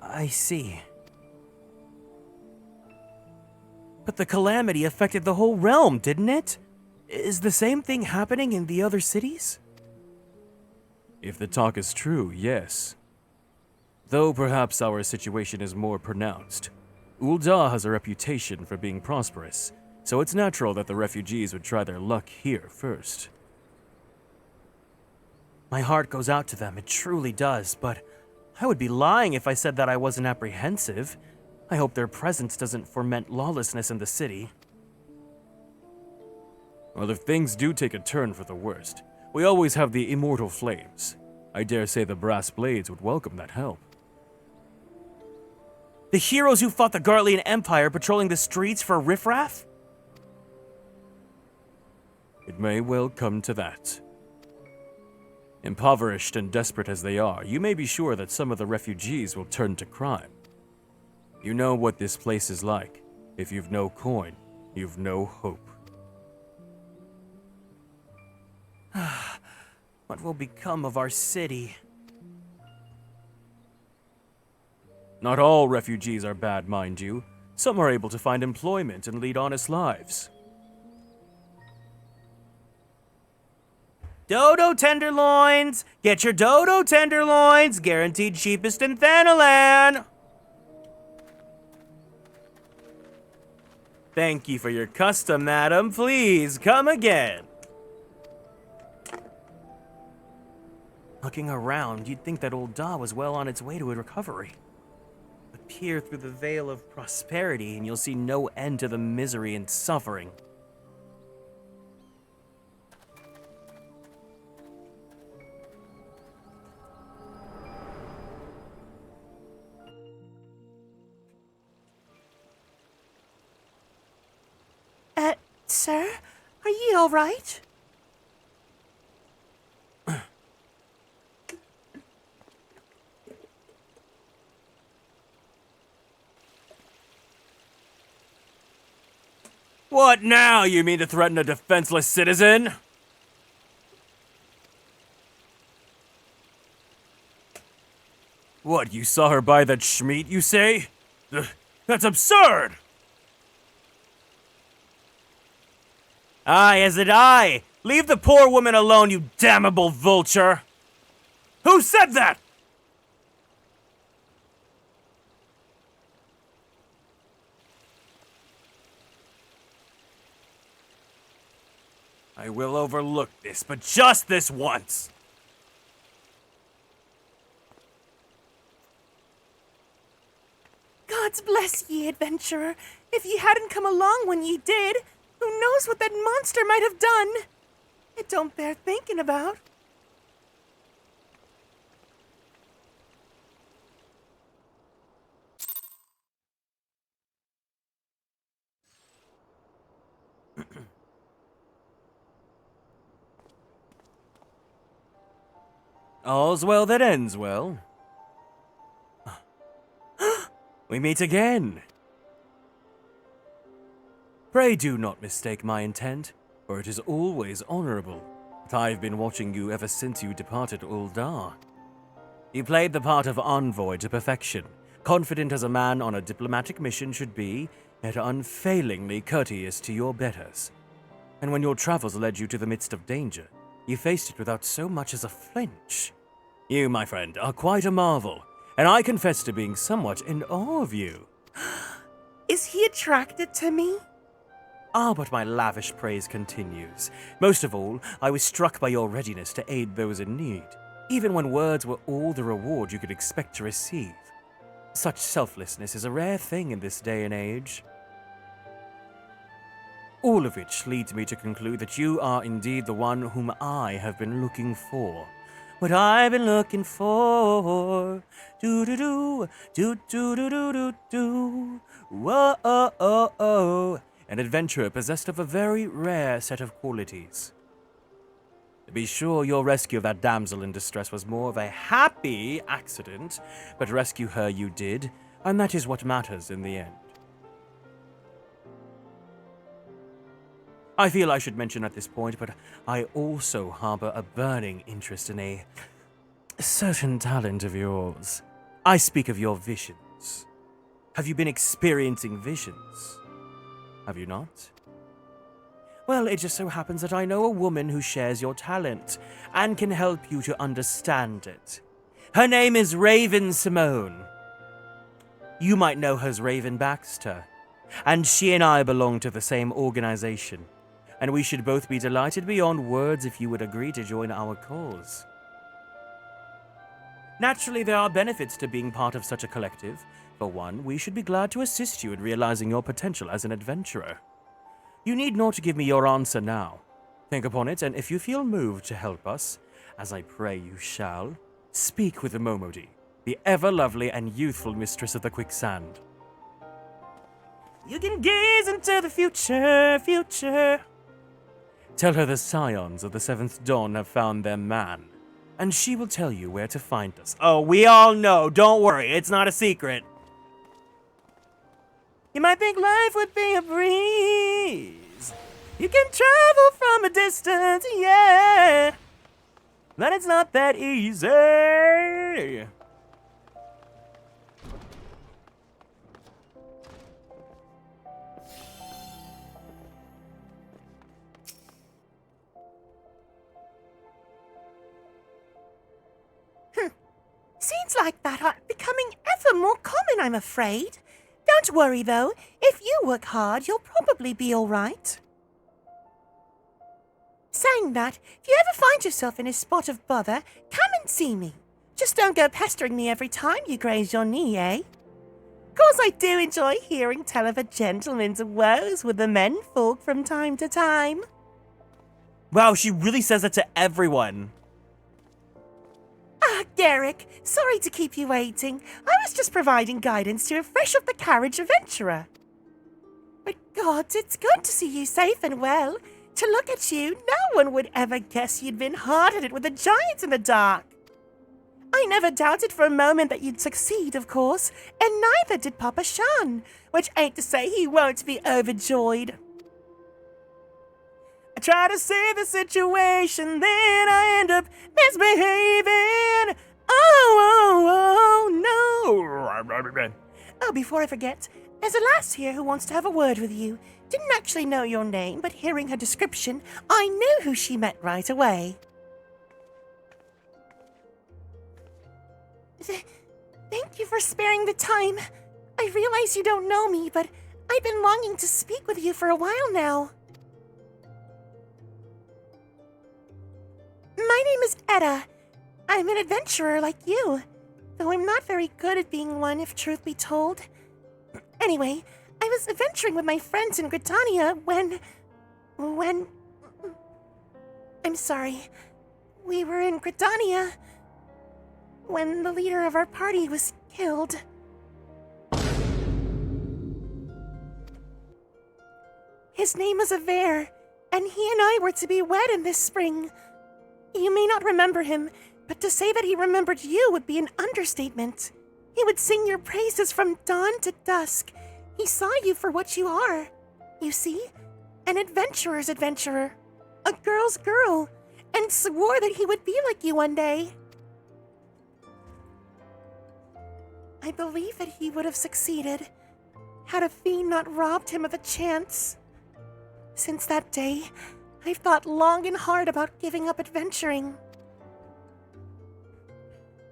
I see. But the calamity affected the whole realm, didn't it? Is the same thing happening in the other cities? If the talk is true, yes. Though perhaps our situation is more pronounced. Ul'dah has a reputation for being prosperous, so it's natural that the refugees would try their luck here first. My heart goes out to them, it truly does, but I would be lying if I said that I wasn't apprehensive. I hope their presence doesn't foment lawlessness in the city. Well, if things do take a turn for the worst, we always have the immortal flames. I dare say the brass blades would welcome that help. The heroes who fought the Gartlian Empire patrolling the streets for riffraff? It may well come to that. Impoverished and desperate as they are, you may be sure that some of the refugees will turn to crime. You know what this place is like. If you've no coin, you've no hope. What will become of our city? Not all refugees are bad, mind you. Some are able to find employment and lead honest lives. Dodo tenderloins! Get your dodo tenderloins! Guaranteed cheapest in Thanalan! Thank you for your custom, madam. Please, come again. Looking around, you'd think that Ul'dah was well on its way to a recovery. But peer through the veil of prosperity and you'll see no end to the misery and suffering. Sir? Are ye all right? What now? You mean to threaten a defenseless citizen? What, you saw her buy that schmeat, you say? That's absurd! Aye, is it I? Leave the poor woman alone, you damnable vulture! Who said that? I will overlook this, but just this once. God's bless ye, adventurer. If ye hadn't come along when ye did, who knows what that monster might have done? It don't bear thinking about. All's well that ends well. We meet again. Pray do not mistake my intent, for it is always honorable. But I've been watching you ever since you departed Ul'dah. You played the part of envoy to perfection, confident as a man on a diplomatic mission should be, yet unfailingly courteous to your betters. And when your travels led you to the midst of danger, you faced it without so much as a flinch. You, my friend, are quite a marvel, and I confess to being somewhat in awe of you. Is he attracted to me? Ah, but my lavish praise continues. Most of all, I was struck by your readiness to aid those in need, even when words were all the reward you could expect to receive. Such selflessness is a rare thing in this day and age. All of which leads me to conclude that you are indeed the one whom I have been looking for. what I've been looking for. Do do do, do do do do do do. Whoa, oh, oh, oh. An adventurer possessed of a very rare set of qualities. To be sure, your rescue of that damsel in distress was more of a happy accident, but rescue her you did, and that is what matters in the end. I feel I should mention at this point, but I also harbor a burning interest in a certain talent of yours. I speak of your visions. Have you been experiencing visions? Have you not? Well, it just so happens that I know a woman who shares your talent and can help you to understand it. Her name is Raven Simone. You might know her as Raven Baxter, and she and I belong to the same organization, and we should both be delighted beyond words if you would agree to join our cause. Naturally, there are benefits to being part of such a collective. For one, we should be glad to assist you in realizing your potential as an adventurer. You need not give me your answer now. Think upon it, and if you feel moved to help us, as I pray you shall, speak with the Momodi, the ever-lovely and youthful mistress of the quicksand. You can gaze into the future. Tell her the scions of the seventh dawn have found their man, and she will tell you where to find us. Oh, we all know. Don't worry, it's not a secret. You might think life would be a breeze. You can travel from a distance, yeah. But it's not that easy. Scenes like that are becoming ever more common, I'm afraid. Don't worry, though. If you work hard, you'll probably be all right. Saying that, if you ever find yourself in a spot of bother, come and see me. Just don't go pestering me every time you graze your knee, eh? Course I do enjoy hearing tell of a gentleman's woes with the menfolk from time to time. Wow, she really says that to everyone. Ah, Garrick, sorry to keep you waiting. I was just providing guidance to a fresh-off-the carriage adventurer. But gods, it's good to see you safe and well. To look at you, no one would ever guess you'd been hard at it with the giants in the dark. I never doubted for a moment that you'd succeed, of course, and neither did Papa Shan, which ain't to say he won't be overjoyed. I try to save the situation, then I end up misbehaving. No. Oh, before I forget, there's a lass here who wants to have a word with you. Didn't actually know your name, but hearing her description, I knew who she meant right away. Thank you for sparing the time. I realize you don't know me, but I've been longing to speak with you for a while now. My name is Etta. I'm an adventurer like you, though I'm not very good at being one, if truth be told. Anyway, I was adventuring with my friends in Britannia when... I'm sorry. We were in Britannia when the leader of our party was killed. His name was Aver, and he and I were to be wed in this spring. You may not remember him, but to say that he remembered you would be an understatement. He would sing your praises from dawn to dusk. He saw you for what you are. You see? An adventurer's adventurer. A girl's girl. And swore that he would be like you one day. I believe that he would have succeeded, had a fiend not robbed him of a chance. Since that day, I've thought long and hard about giving up adventuring.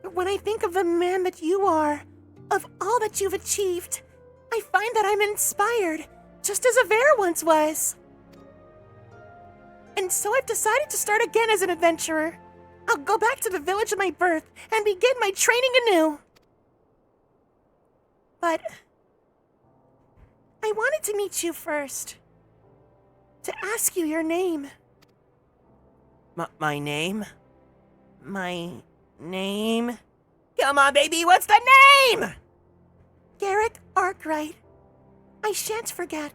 But when I think of the man that you are, of all that you've achieved, I find that I'm inspired, just as Aver once was. And so I've decided to start again as an adventurer. I'll go back to the village of my birth and begin my training anew. But I wanted to meet you first. To ask you your name. My name? My name? Come on, baby, what's the name? Garrick Arkwright. I shan't forget.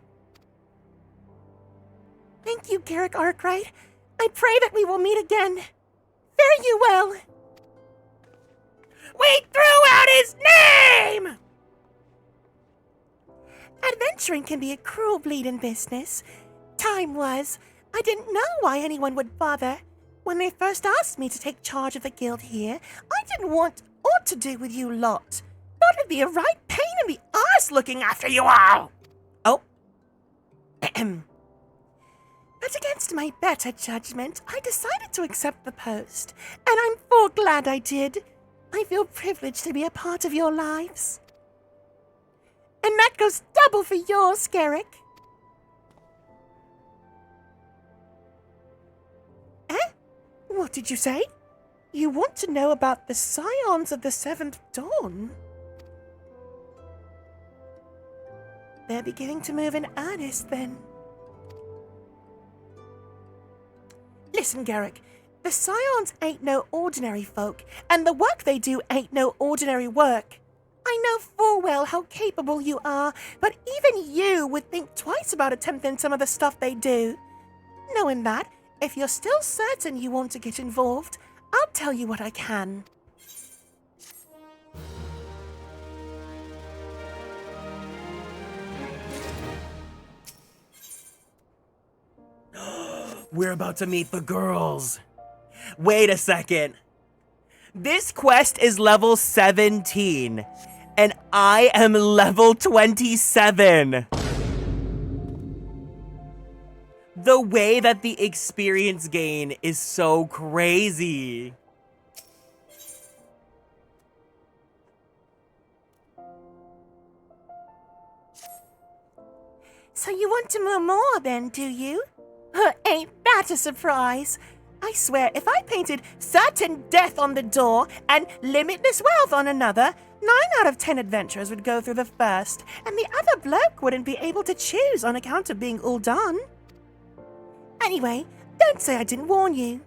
Thank you, Garrick Arkwright. I pray that we will meet again. Fare you well. We threw out his name! Adventuring can be a cruel bleeding business. Time was, I didn't know why anyone would bother. When they first asked me to take charge of the guild here, I didn't want aught to do with you lot. Thought it'd be a right pain in the arse looking after you all. Oh. But against my better judgment, I decided to accept the post, and I'm full glad I did. I feel privileged to be a part of your lives. And that goes double for yours, Garrick. Eh? What did you say? You want to know about the scions of the Seventh Dawn? They're beginning to move in earnest, then. Listen, Garrick, the scions ain't no ordinary folk, and the work they do ain't no ordinary work. I know full well how capable you are, but even you would think twice about attempting some of the stuff they do. Knowing that, if you're still certain you want to get involved, I'll tell you what I can. We're about to meet the girls. Wait a second. This quest is level 17, and I am level 27. The way that the experience gain is so crazy. So you want to know more then, do you? Ain't that a surprise? I swear, if I painted certain death on the door and limitless wealth on another, 9 out of 10 adventurers would go through the first, and the other bloke wouldn't be able to choose on account of being all done. Anyway, don't say I didn't warn you.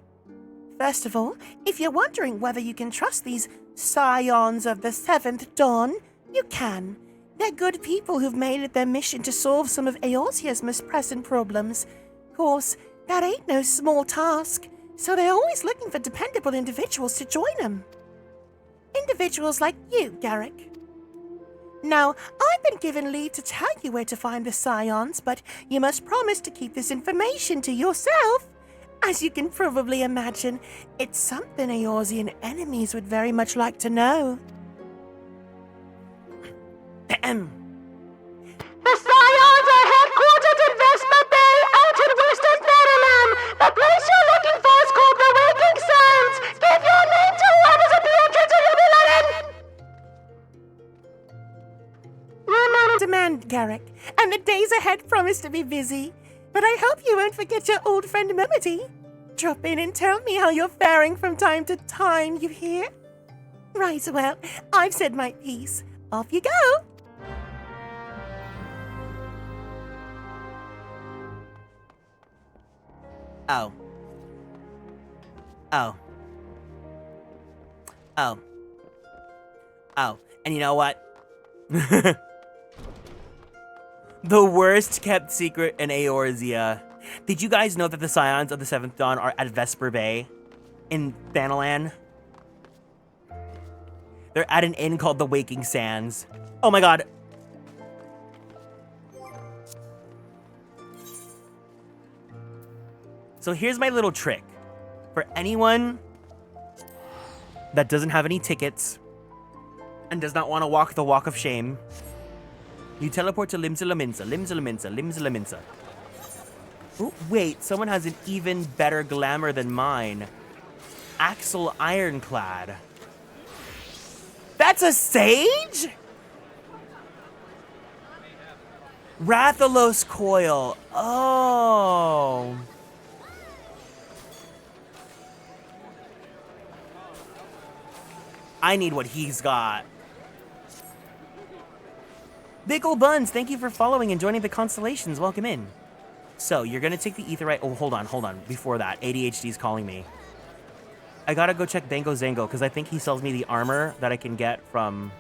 First of all, if you're wondering whether you can trust these scions of the Seventh Dawn, you can. They're good people who've made it their mission to solve some of Eorzea's most pressing problems. Of course, that ain't no small task, so they're always looking for dependable individuals to join them. Individuals like you, Garrick. Now, I've been given leave to tell you where to find the scions, but you must promise to keep this information to yourself. As you can probably imagine, it's something Eorzean enemies would very much like to know. The Scions are headquartered in Vespa Bay out in Western Thanalan. The place you're looking for is called the Waking Sands. Give your name to whoever's at the entrance or you'll be let in. I'm on demand, Garrick, and the days ahead promise to be busy. But I hope you won't forget your old friend Lamaty'i. Drop in and tell me how you're faring from time to time, you hear? Right, well, I've said my piece. Off you go! Oh. Oh. Oh. Oh. And you know what? The worst kept secret in Eorzea. Did you guys know that the Scions of the Seventh Dawn are at Vesper Bay in Thanalan? They're at an inn called the Waking Sands. Oh my god. So here's my little trick. For anyone that doesn't have any tickets and does not want to walk the walk of shame, you teleport to Limsa-Laminsa, Limsa-Laminsa, Limsa-Laminsa. Oh, wait, someone has an even better glamour than mine. Axel Ironclad. That's a sage? Rathalos Coil. Oh. I need what he's got. Big ol' Buns, thank you for following and joining the Konstellations. Welcome in. So, you're gonna take the Aetheryte. Oh, hold on. Before that, ADHD's calling me. I gotta go check Bango Zango because I think he sells me the armor that I can get from.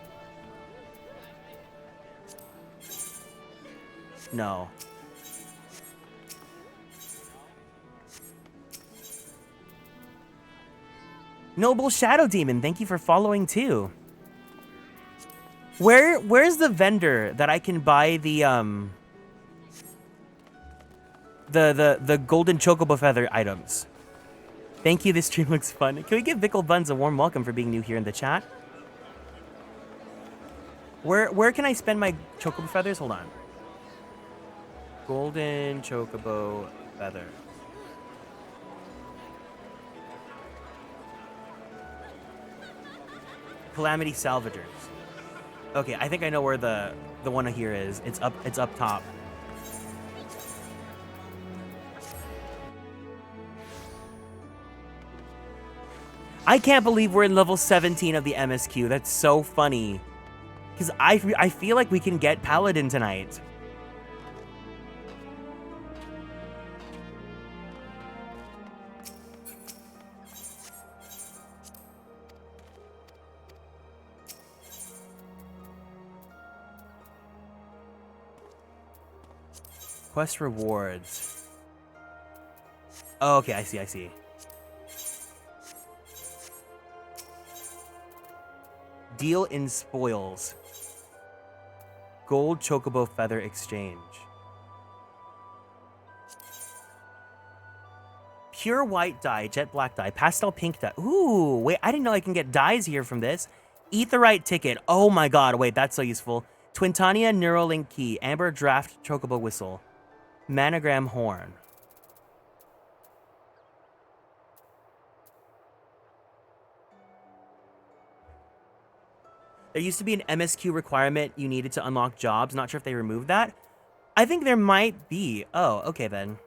No. Noble Shadow Demon, thank you for following too. Where's the vendor that I can buy the golden chocobo feather items? Thank you, this stream looks fun. Can we give Vickle Buns a warm welcome for being new here in the chat? Where can I spend my chocobo feathers? Hold on. Golden chocobo feather. Calamity Salvagers. Okay, I think I know where the one here is. It's up top. I can't believe we're in level 17 of the MSQ. That's so funny. Because I feel like we can get Paladin tonight. Quest rewards. Oh, okay, I see. Deal in spoils. Gold chocobo feather exchange. Pure white dye, jet black dye, pastel pink dye. Ooh, wait, I didn't know I can get dyes here from this. Aetheryte ticket. Oh my god, wait, that's so useful. Twintania Neuralink key, amber draft chocobo whistle. Manogram horn. There used to be an MSQ requirement you needed to unlock jobs. Not sure if they removed that. I think there might be. Oh, okay then.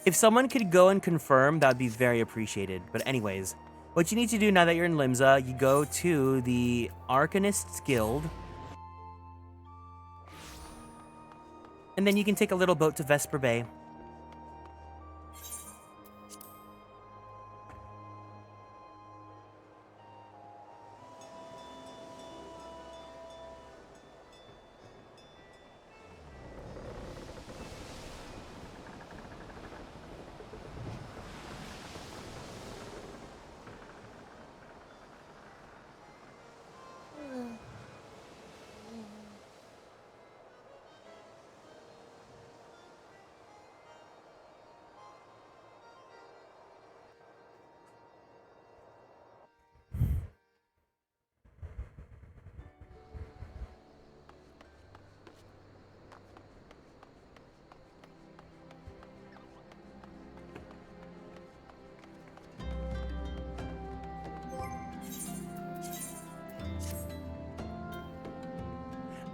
If someone could go and confirm, that would be very appreciated. But anyways, what you need to do now that you're in Limsa, you go to the Arcanists Guild. And then you can take a little boat to Vesper Bay.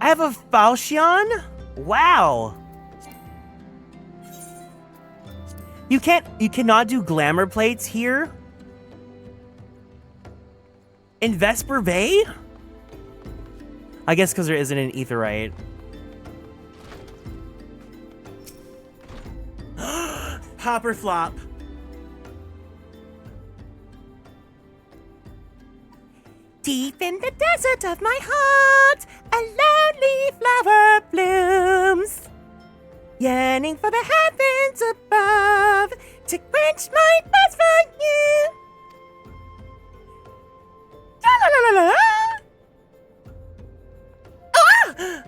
I have a Falchion? Wow. You cannot do glamour plates here? In Vesper Bay? I guess because there isn't an Aetheryte. Hopper flop. Deep in the desert of my heart, a lonely flower blooms, yearning for the heavens above to quench my thirst for you. La la la la la. Ah!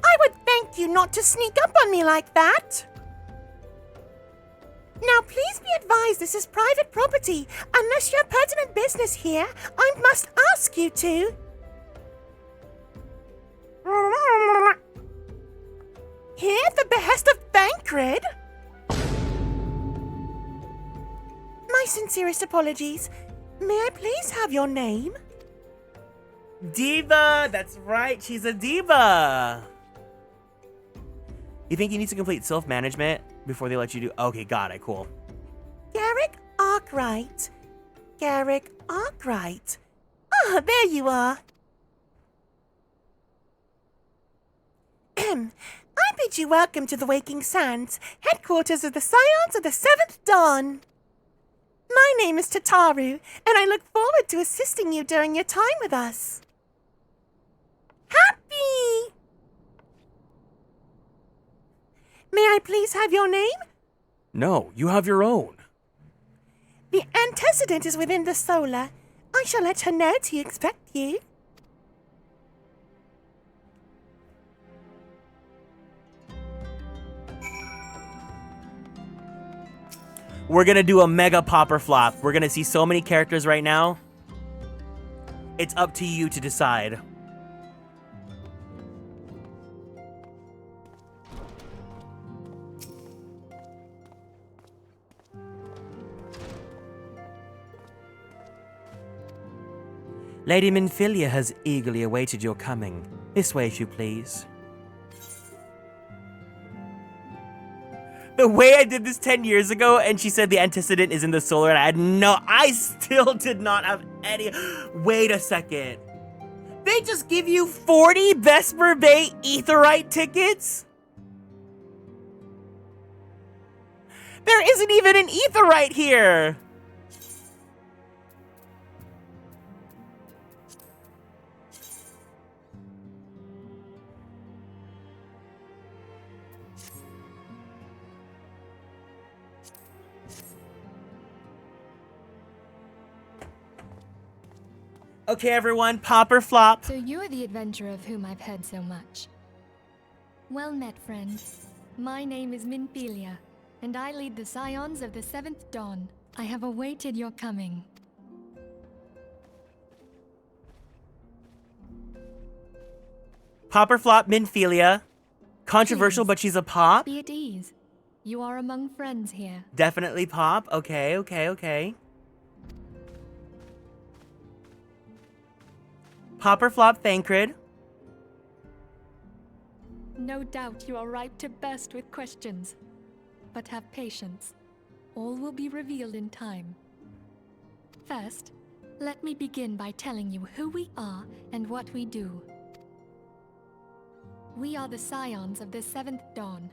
I would thank you not to sneak up on me like that. Now, please be advised this is private property. Unless you have pertinent business here, I must ask you to. Here at the behest of Thancred? My sincerest apologies. May I please have your name? Diva! That's right, she's a diva! You think you need to complete self-management before they let you do... Okay, got it, cool. Garrick Arkwright. Garrick Arkwright. Ah, there you are. I bid you welcome to the Waking Sands, headquarters of the Scions of the Seventh Dawn. My name is Tataru, and I look forward to assisting you during your time with us. Happy! May I please have your name? No, you have your own. The antecedent is within the Solar. I shall let her know to expect you. We're gonna do a mega popper flop. We're gonna see so many characters right now. It's up to you to decide. Lady Minfilia has eagerly awaited your coming. This way, if you please. The way I did this 10 years ago, and she said the antecedent is in the Solar, and I still did not have any. Wait a second. They just give you 40 Vesper Bay Aetheryte tickets? There isn't even an Aetheryte here. Okay, everyone, pop or flop. So you're the adventurer of whom I've heard so much. Well met, friend. My name is Minfilia, and I lead the Scions of the Seventh Dawn. I have awaited your coming. Pop or flop, Minfilia. Controversial, Please. but she's a pop. Be at ease. You are among friends here. Definitely pop. Okay, okay, okay. Pop or flop, Thancred. No doubt you are ripe to burst with questions. But have patience. All will be revealed in time. First, let me begin by telling you who we are and what we do. We are the Scions of the Seventh Dawn,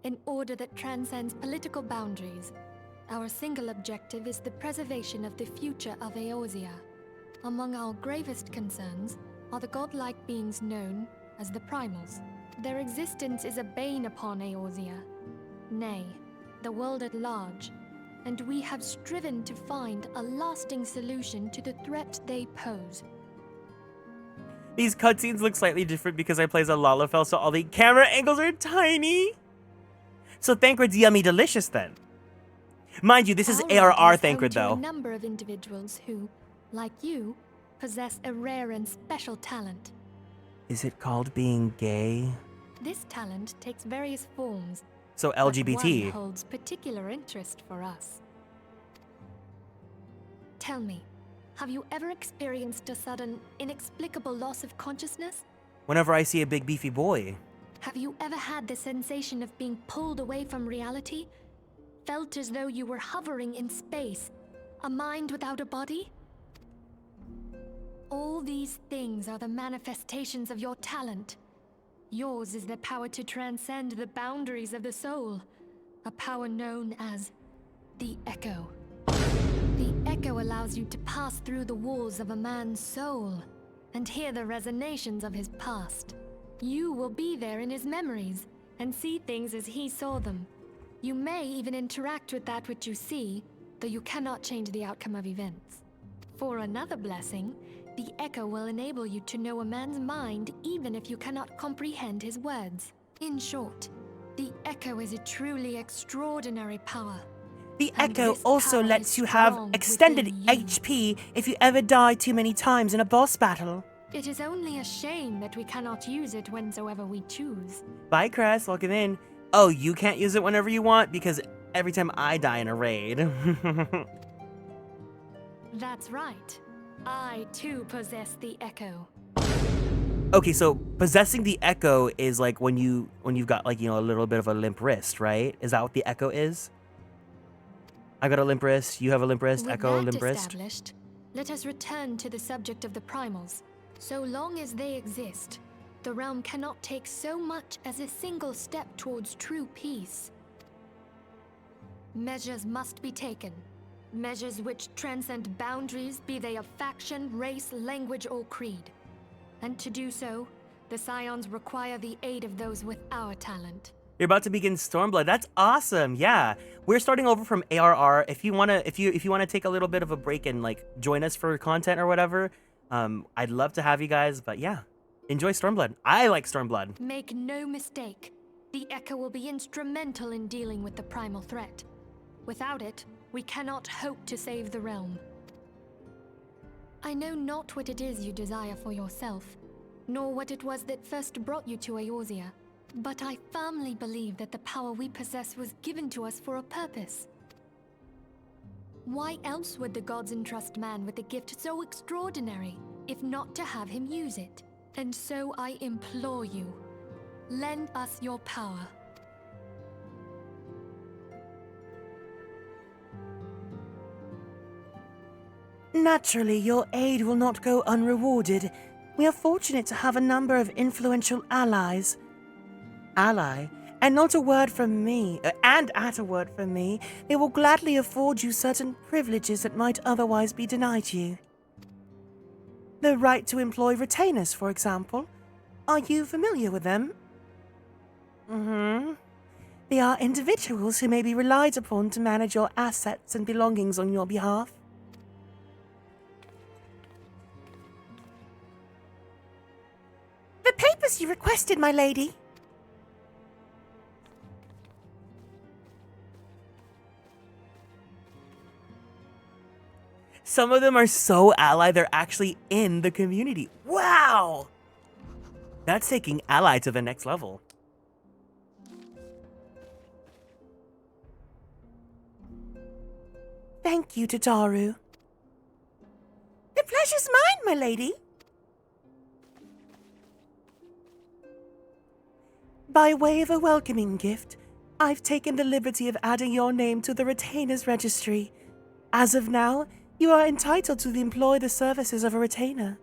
an order that transcends political boundaries. Our single objective is the preservation of the future of Eorzea. Among our gravest concerns are the godlike beings known as the Primals. Their existence is a bane upon Eorzea, nay, the world at large, and we have striven to find a lasting solution to the threat they pose. These cutscenes look slightly different because I play as a Lalafell, so all the camera angles are tiny. So Thancred's yummy delicious then. Mind you, this is Our ARR world is home Thancred to though. a number of individuals who, like you, possess a rare and special talent. Is it called being gay? This talent takes various forms. So but LGBT. one holds particular interest for us. Tell me, have you ever experienced a sudden, inexplicable loss of consciousness? Whenever I see a big beefy boy. Have you ever had the sensation of being pulled away from reality? Felt as though you were hovering in space, a mind without a body? All these things are the manifestations of your talent. Yours is the power to transcend the boundaries of the soul, a power known as the Echo. The Echo allows you to pass through the walls of a man's soul and hear the resonations of his past. You will be there in his memories and see things as he saw them. You may even interact with that which you see, though you cannot change the outcome of events. For another blessing, the Echo will enable you to know a man's mind even if you cannot comprehend his words. In short, the Echo is a truly extraordinary power. The And Echo this also power lets is you have strong extended within you. HP if you ever die too many times in a boss battle. It is only a shame that we cannot use it whensoever we choose. Bye, Crest. Welcome in. Oh, you can't use it whenever you want because every time I die in a raid. That's right. I too possess the echo. Okay, so possessing the echo is like when you've got like, you know, a little bit of a limp wrist, right? Is that what the echo is? I got a limp wrist, you have a limp wrist, With echo, that limp wrist. established, let us return to the subject of the primals. So long as they exist, the realm cannot take so much as a single step towards true peace. Measures must be taken. Measures which transcend boundaries, be they of faction, race, language, or creed. And to do so, the Scions require the aid of those with our talent. You're about to begin Stormblood. That's awesome. Yeah, we're starting over from ARR. If you wanna take a little bit of a break and like join us for content or whatever, I'd love to have you guys. But yeah, enjoy Stormblood. I like Stormblood. Make no mistake, the Echo will be instrumental in dealing with the primal threat. Without it, we cannot hope to save the realm. I know not what it is you desire for yourself, nor what it was that first brought you to Eorzea, but I firmly believe that the power we possess was given to us for a purpose. Why else would the gods entrust man with a gift so extraordinary, if not to have him use it? And so I implore you, lend us your power. Naturally, your aid will not go unrewarded. We are fortunate to have a number of influential allies. Ally, and not a word from me, and at a word from me, they will gladly afford you certain privileges that might otherwise be denied you. The right to employ retainers, for example. Are you familiar with them? They are individuals who may be relied upon to manage your assets and belongings on your behalf. The papers you requested, my lady. Some of them are so ally, they're actually in the community. Wow! That's taking ally to the next level. Thank you, Tataru. The pleasure's mine, my lady. By way of a welcoming gift, I've taken the liberty of adding your name to the Retainers Registry. As of now, you are entitled to employ the services of a retainer.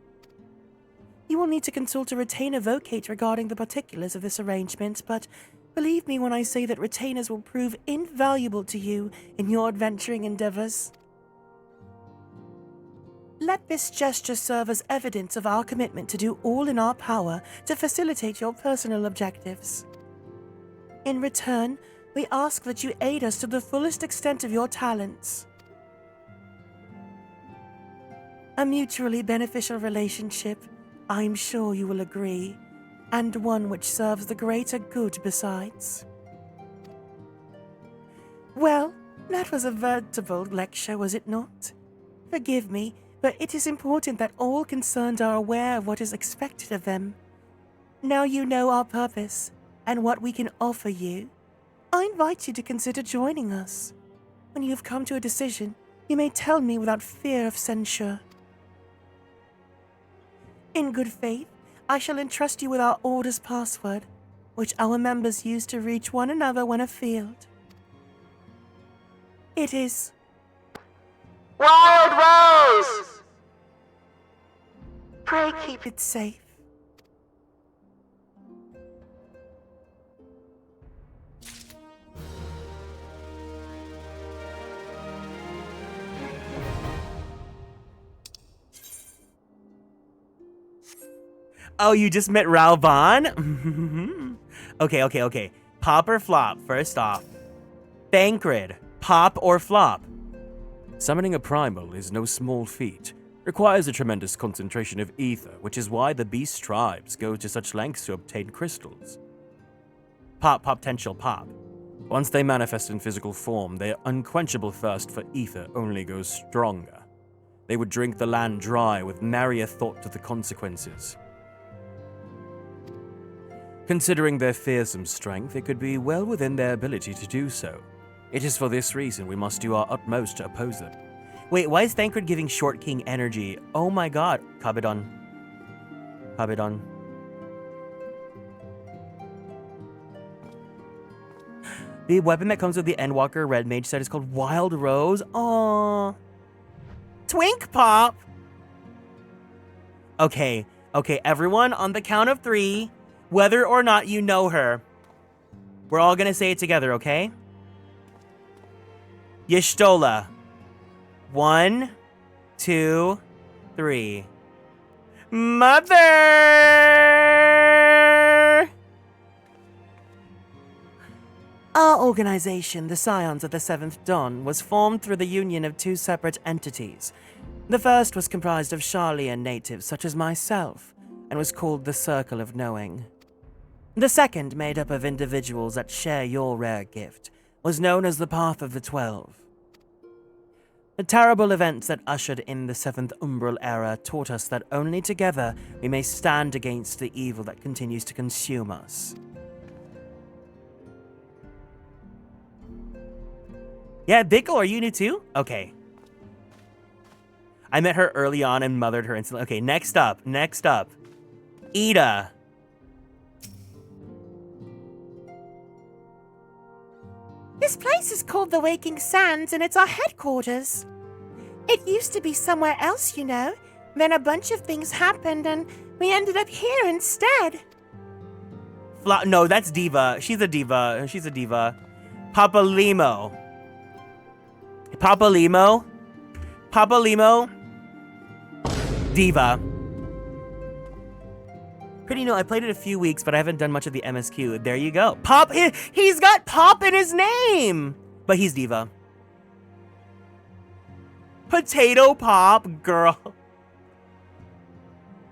You will need to consult a retainer vocate regarding the particulars of this arrangement, but believe me when I say that retainers will prove invaluable to you in your adventuring endeavors. Let this gesture serve as evidence of our commitment to do all in our power to facilitate your personal objectives. In return, we ask that you aid us to the fullest extent of your talents. A mutually beneficial relationship, I'm sure you will agree, and one which serves the greater good besides. Well, that was a veritable lecture, was it not? Forgive me, but it is important that all concerned are aware of what is expected of them. Now you know our purpose and what we can offer you. I invite you to consider joining us. When you have come to a decision, you may tell me without fear of censure. In good faith, I shall entrust you with our order's password, which our members use to reach one another when afield. It is Wild Rose! Pray keep it safe. Oh, you just met Ralvan? Okay. Pop or flop, first off. Bankrid, pop or flop? Summoning a primal is no small feat. Requires a tremendous concentration of ether, which is why the beast tribes go to such lengths to obtain crystals. Pop, potential pop. Once they manifest in physical form, their unquenchable thirst for ether only goes stronger. They would drink the land dry with nary a thought to the consequences. Considering their fearsome strength, it could be well within their ability to do so. It is for this reason we must do our utmost to oppose them. Wait, why is Thancred giving Short King energy? Oh my god. Kabedon. Kabedon. The weapon that comes with the Endwalker Red Mage set is called Wild Rose. Aww. Twink Pop! Okay, everyone, on the count of 3, whether or not you know her, we're all gonna say it together, okay? Y'shtola. 1, 2, 3. Mother! Our organization, the Scions of the Seventh Dawn, was formed through the union of 2 separate entities. The first was comprised of Sharlayan natives such as myself, and was called the Circle of Knowing. The second, made up of individuals that share your rare gift, was known as the Path of the 12. The terrible events that ushered in the 7th Umbral Era taught us that only together we may stand against the evil that continues to consume us. Yeah, Bickle, are you new too? Okay. I met her early on and mothered her instantly. Okay, next up. Ida. This place is called the Waking Sands, and it's our headquarters. It used to be somewhere else, you know. Then a bunch of things happened, and we ended up here instead. No, that's Diva. She's a diva. Papa Limo. Diva. Pretty new. I played it a few weeks, but I haven't done much of the MSQ. There you go. Pop. He's got Pop in his name, but he's Diva. Potato Pop, girl.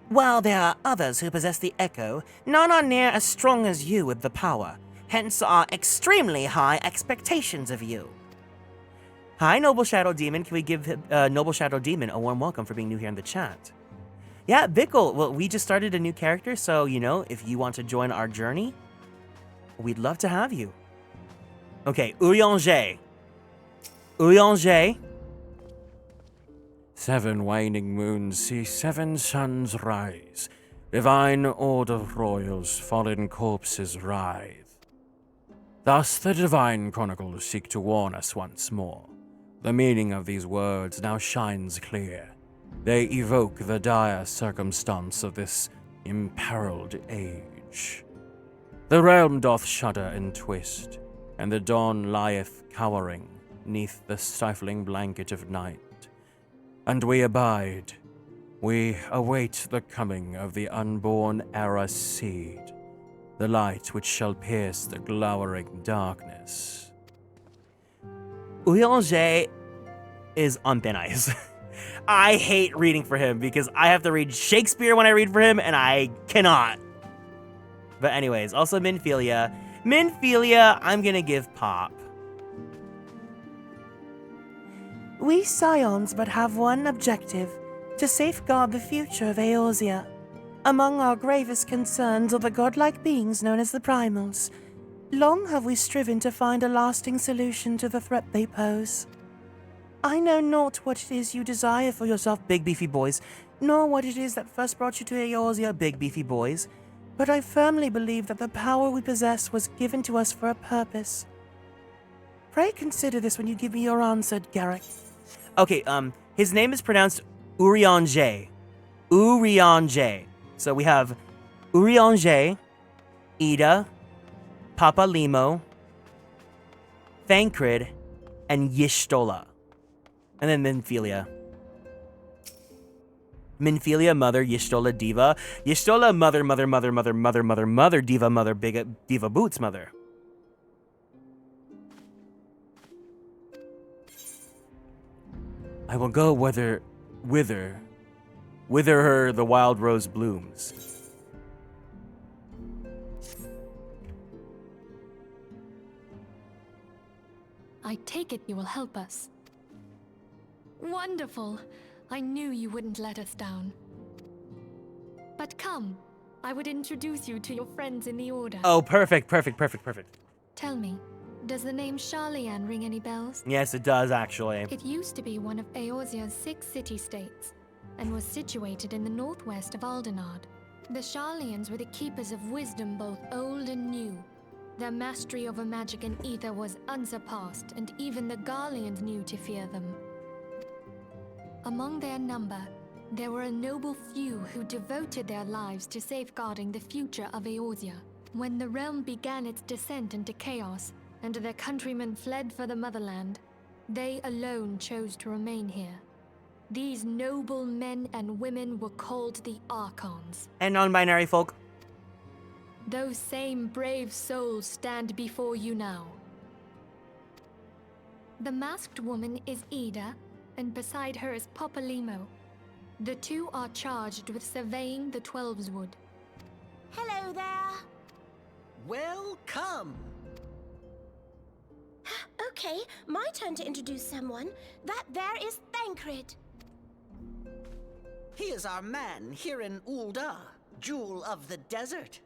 While there are others who possess the Echo, none are near as strong as you with the power. Hence our extremely high expectations of you. Hi, Noble Shadow Demon. Can we give Noble Shadow Demon a warm welcome for being new here in the chat? Yeah, Bickle. Well, we just started a new character, so, you know, if you want to join our journey, we'd love to have you. Okay, Urianger. 7 waning moons see 7 suns rise. Divine order royals, fallen corpses writhe. Thus the divine chronicles seek to warn us once more. The meaning of these words now shines clear. They evoke the dire circumstance of this imperiled age. The realm doth shudder and twist, and the dawn lieth cowering neath the stifling blanket of night. And we abide. We await the coming of the unborn era seed, the light which shall pierce the glowering darkness. Urianger is on thin ice. I hate reading for him because I have to read Shakespeare when I read for him, and I cannot. But anyways, also Minfilia. I'm gonna give Pop. We Scions but have one objective, to safeguard the future of Eorzea. Among our gravest concerns are the godlike beings known as the Primals. Long have we striven to find a lasting solution to the threat they pose. I know not what it is you desire for yourself, Big beefy boys. nor what it is that first brought you to Eorzea, Big beefy boys. but I firmly believe that the power we possess was given to us for a purpose. Pray consider this when you give me your answer, Garrick. Okay, his name is pronounced Urianger. So we have Urianger, Ida, Papa Limo, Thancred, and Y'shtola. And then Minfilia. Minfilia, mother, Y'shtola, diva. Y'shtola, mother, diva, mother, big diva boots, mother. I will go whither her the wild rose blooms. I take it you will help us. Wonderful! I knew you wouldn't let us down. But come, I would introduce you to your friends in the Order. Oh, perfect. Tell me, Does the name Sharlayan ring any bells? Yes, it does actually. It used to be one of Eorzea's 6 city-states, and was situated in the northwest of Aldenard. The Sharlayans were the keepers of wisdom both old and new. Their mastery over magic and ether was unsurpassed, and even the Garleans knew to fear them. Among their number, there were a noble few who devoted their lives to safeguarding the future of Eorzea. When the realm began its descent into chaos, and their countrymen fled for the motherland, they alone chose to remain here. These noble men and women were called the Archons. And non-binary folk. Those same brave souls stand before you now. The masked woman is Ida, and beside her is Popalimo. The two are charged with surveying the Twelveswood. Hello there. Welcome! Okay, my turn to introduce someone. That there is Thancred. He is our man, Kieran Ulda, Jewel of the Desert.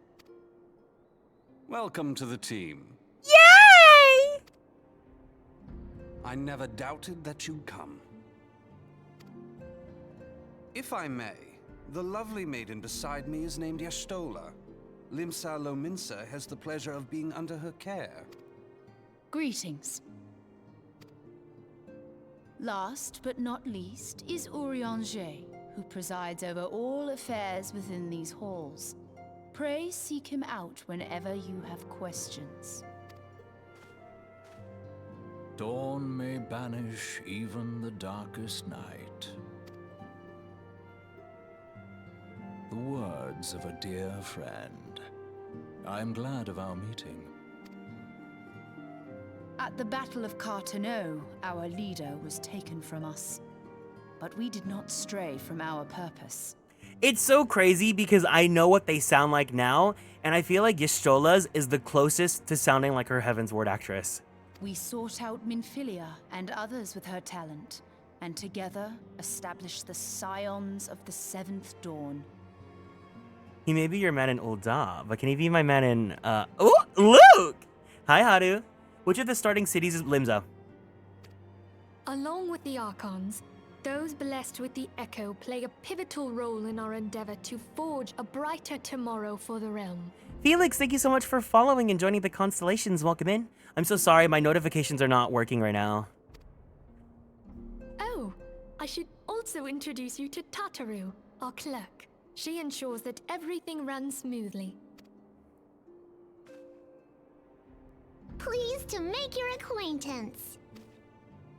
Welcome to the team. Yay! I never doubted that you'd come. If I may, the lovely maiden beside me is named Y'shtola. Limsa Lominsa has the pleasure of being under her care. Greetings. Last but not least is Urianger, who presides over all affairs within these halls. Pray seek him out whenever you have questions. Dawn may banish even the darkest night. The words of a dear friend. I'm glad of our meeting. At the Battle of Carteneau, our leader was taken from us. But we did not stray from our purpose. It's so crazy because I know what they sound like now, and I feel like Y'shtola's is the closest to sounding like her Heavensward actress. We sought out Minfilia and others with her talent, and together established the Scions of the Seventh Dawn. He may be your man in Ul'dah, but can he be my man in, Oh, Luke! Hi, Haru. Which of the starting cities is Limsa? Along with the Archons, those blessed with the Echo play a pivotal role in our endeavor to forge a brighter tomorrow for the realm. Felix, thank you so much for following and joining the Konstellations. Welcome in. I'm so sorry, my notifications are not working right now. Oh, I should also introduce you to Tataru, our clerk. She ensures that everything runs smoothly. Pleased to make your acquaintance.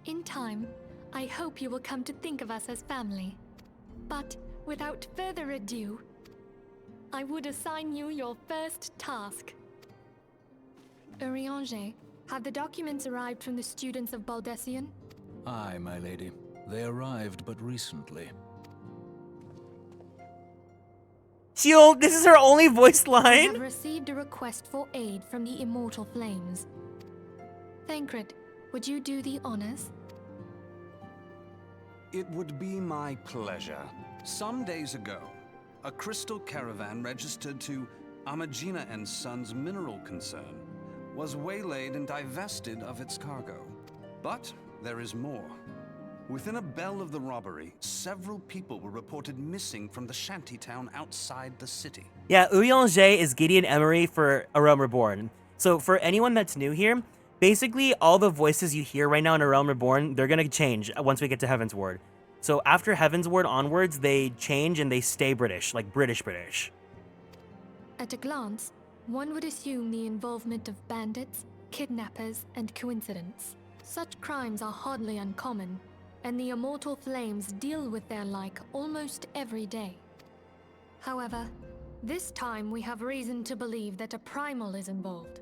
In time, I hope you will come to think of us as family. But without further ado, I would assign you your first task. Urianger, have the documents arrived from the students of Baldessian? Aye, my lady. They arrived but recently. This is her only voice I line? have received a request for aid from the Immortal Flames. Thancred, would you do the honors? It would be my pleasure. Some days ago, a crystal caravan registered to Amagina & Sons Mineral Concern was waylaid and divested of its cargo. But there is more. Within a bell of the robbery, several people were reported missing from the shantytown outside the city. Yeah, Urianger is Gideon Emery for A Realm Reborn. So for anyone that's new here, basically all the voices you hear right now in A Realm Reborn, they're gonna change once we get to Heavensward. So after Heavensward onwards, they change and they stay British, like British. At a glance, one would assume the involvement of bandits, kidnappers, and coincidence. Such crimes are hardly uncommon, and the Immortal Flames deal with their like almost every day. However, this time we have reason to believe that a primal is involved.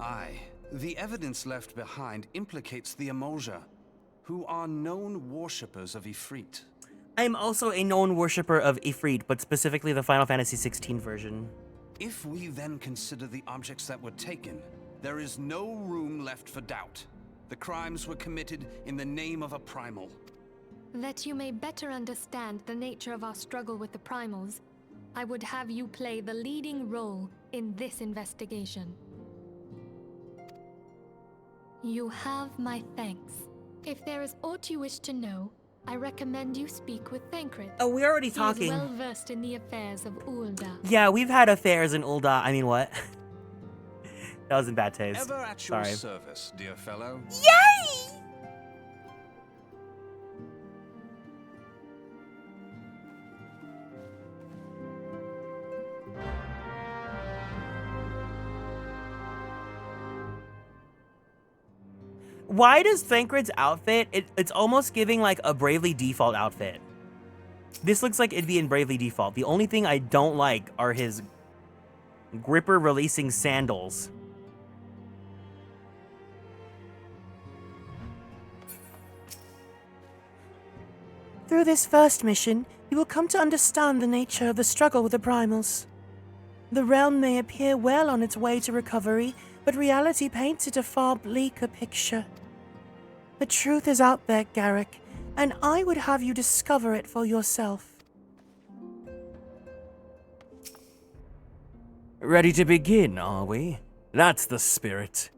Aye, the evidence left behind implicates the Emoja, who are known worshippers of Ifrit. I am also a known worshipper of Ifrit, but specifically the Final Fantasy XVI version. If we then consider the objects that were taken, there is no room left for doubt. The crimes were committed in the name of a primal. That you may better understand the nature of our struggle with the primals, I would have you play the leading role in this investigation. You have my thanks. If there is aught you wish to know, I recommend you speak with Thancred. Oh, we're already He is talking. well versed in the affairs of Ulda. Yeah, we've had affairs in Ulda. I mean, what? That was in bad taste. Ever at your Sorry. service, dear fellow. Yay! Why does Thancred's outfit, it's almost giving like a Bravely Default outfit. This looks like it'd be in Bravely Default. The only thing I don't like are his gripper releasing sandals. Through this first mission, you will come to understand the nature of the struggle with the primals. The realm may appear well on its way to recovery, but reality paints it a far bleaker picture. The truth is out there, Garrick, and I would have you discover it for yourself. Ready to begin, are we? That's the spirit.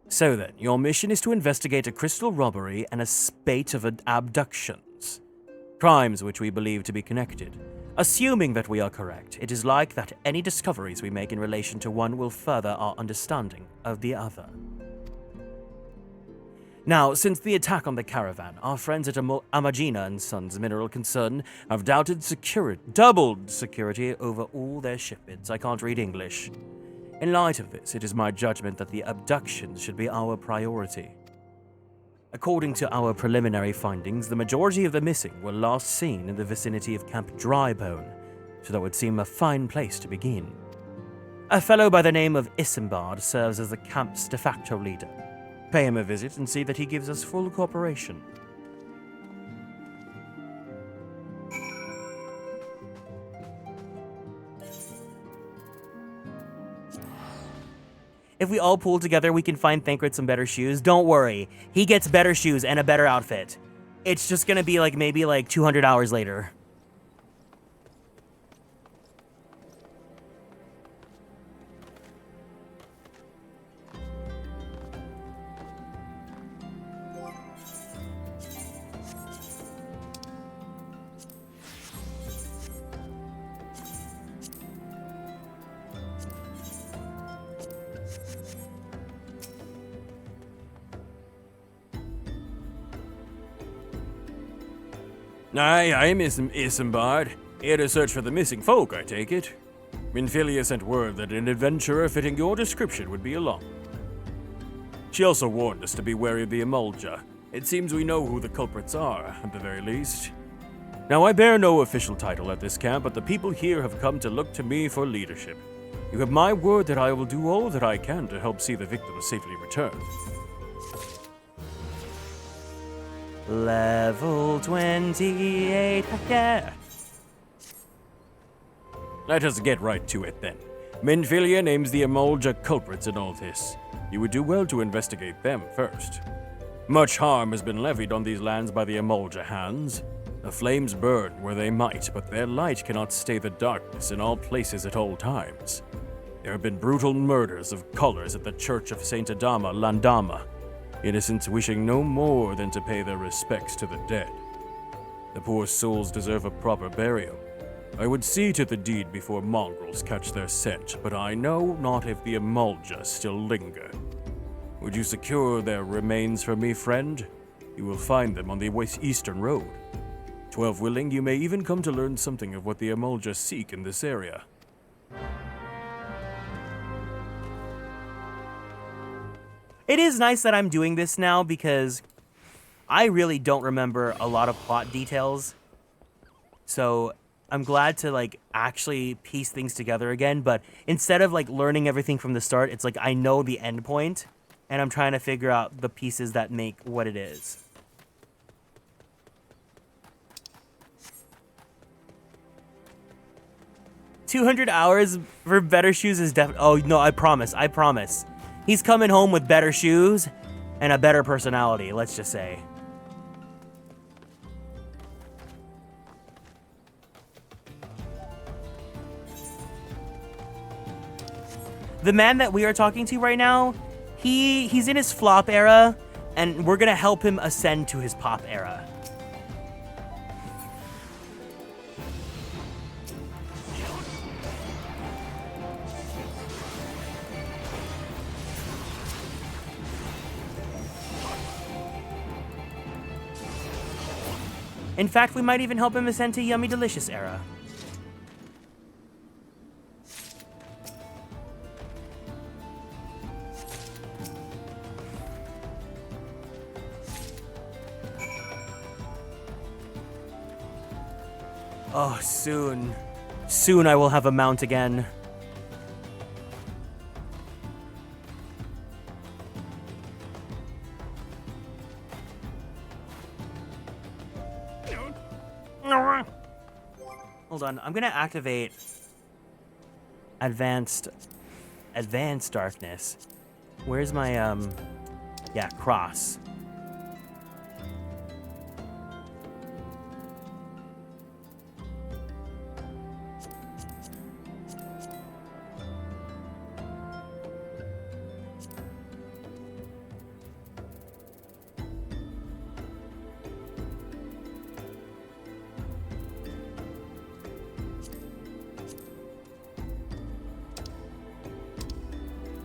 So then, your mission is to investigate a crystal robbery and a spate of abductions. Crimes which we believe to be connected. Assuming that we are correct, it is like that any discoveries we make in relation to one will further our understanding of the other. Now, since the attack on the caravan, our friends at Amagina and Sons Mineral Concern have doubled security over all their shipments. I can't read English. In light of this, it is my judgment that the abductions should be our priority. According to our preliminary findings, the majority of the missing were last seen in the vicinity of Camp Drybone, so that would seem a fine place to begin. A fellow by the name of Isambard serves as the camp's de facto leader. Pay him a visit and see that he gives us full cooperation. If we all pull together, we can find Thancred some better shoes. Don't worry. He gets better shoes and a better outfit. It's just gonna be like maybe like 200 hours later. Aye, I'm Isambard. Here to search for the missing folk, I take it. Minfilia sent word that an adventurer fitting your description would be along. She also warned us to be wary of the Emulja. It seems we know who the culprits are, at the very least. Now, I bear no official title at this camp, but the people here have come to look to me for leadership. You have my word that I will do all that I can to help see the victims safely returned. Level 28, yeah. Let us get right to it then. Minfilia names the Emulja culprits in all this. You would do well to investigate them first. Much harm has been levied on these lands by the Emulja hands. The flames burn where they might, but their light cannot stay the darkness in all places at all times. There have been brutal murders of colours at the Church of Saint Adama Landama, innocents wishing no more than to pay their respects to the dead. The poor souls deserve a proper burial. I would see to the deed before mongrels catch their scent, but I know not if the Emulja still linger. Would you secure their remains for me, friend? You will find them on the eastern road. 12 willing, you may even come to learn something of what the Emulja seek in this area. It is nice that I'm doing this now because I really don't remember a lot of plot details. So I'm glad to like actually piece things together again, but instead of like learning everything from the start, it's like I know the end point and I'm trying to figure out the pieces that make what it is. $200 hours for better shoes is definitely. Oh no, I promise. He's coming home with better shoes and a better personality, let's just say. the man that we are talking to right now, he's in his flop era, and we're gonna help him ascend to his pop era. In fact, we might even help him ascend to Yummy Delicious era. Oh, soon. Soon I will have a mount again. Hold on, I'm gonna activate advanced darkness. Where's my yeah, cross.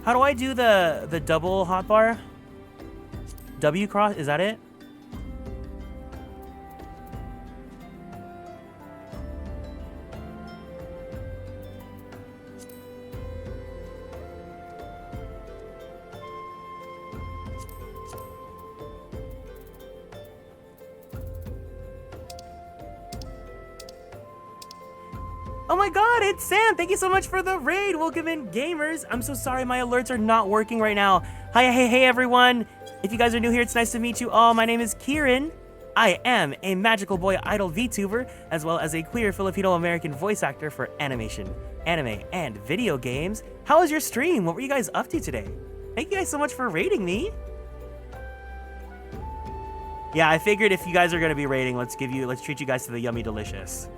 How do I do the double hotbar? W cross, is that it? Oh my god, it's Sam! Thank you so much for the raid! Welcome in, gamers! I'm so sorry my alerts are not working right now. Hi, hey everyone! If you guys are new here, it's nice to meet you all. My name is Kieran. I am a magical boy idol VTuber, as well as a queer Filipino-American voice actor for animation, anime, and video games. How was your stream? What were you guys up to today? Thank you guys so much for raiding me. Yeah, I figured if you guys are gonna be raiding, let's treat you guys to the Yummy Delicious.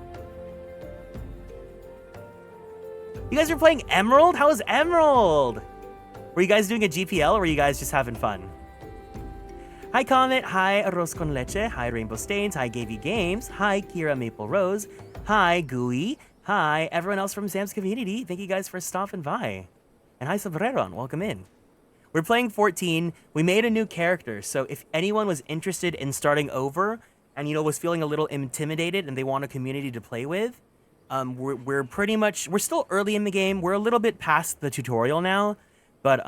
You guys are playing Emerald? How was Emerald? Were you guys doing a GPL or were you guys just having fun? Hi Comet, hi Arroz con Leche, hi Rainbow Stains, hi Gavy Games, hi Kira Maple Rose, hi Gooey, hi everyone else from Sam's community. Thank you guys for stopping by. And hi Sobreron, welcome in. We're playing 14. We made a new character, so if anyone was interested in starting over and was feeling a little intimidated and they want a community to play with, we're still early in the game. We're a little bit past the tutorial now, but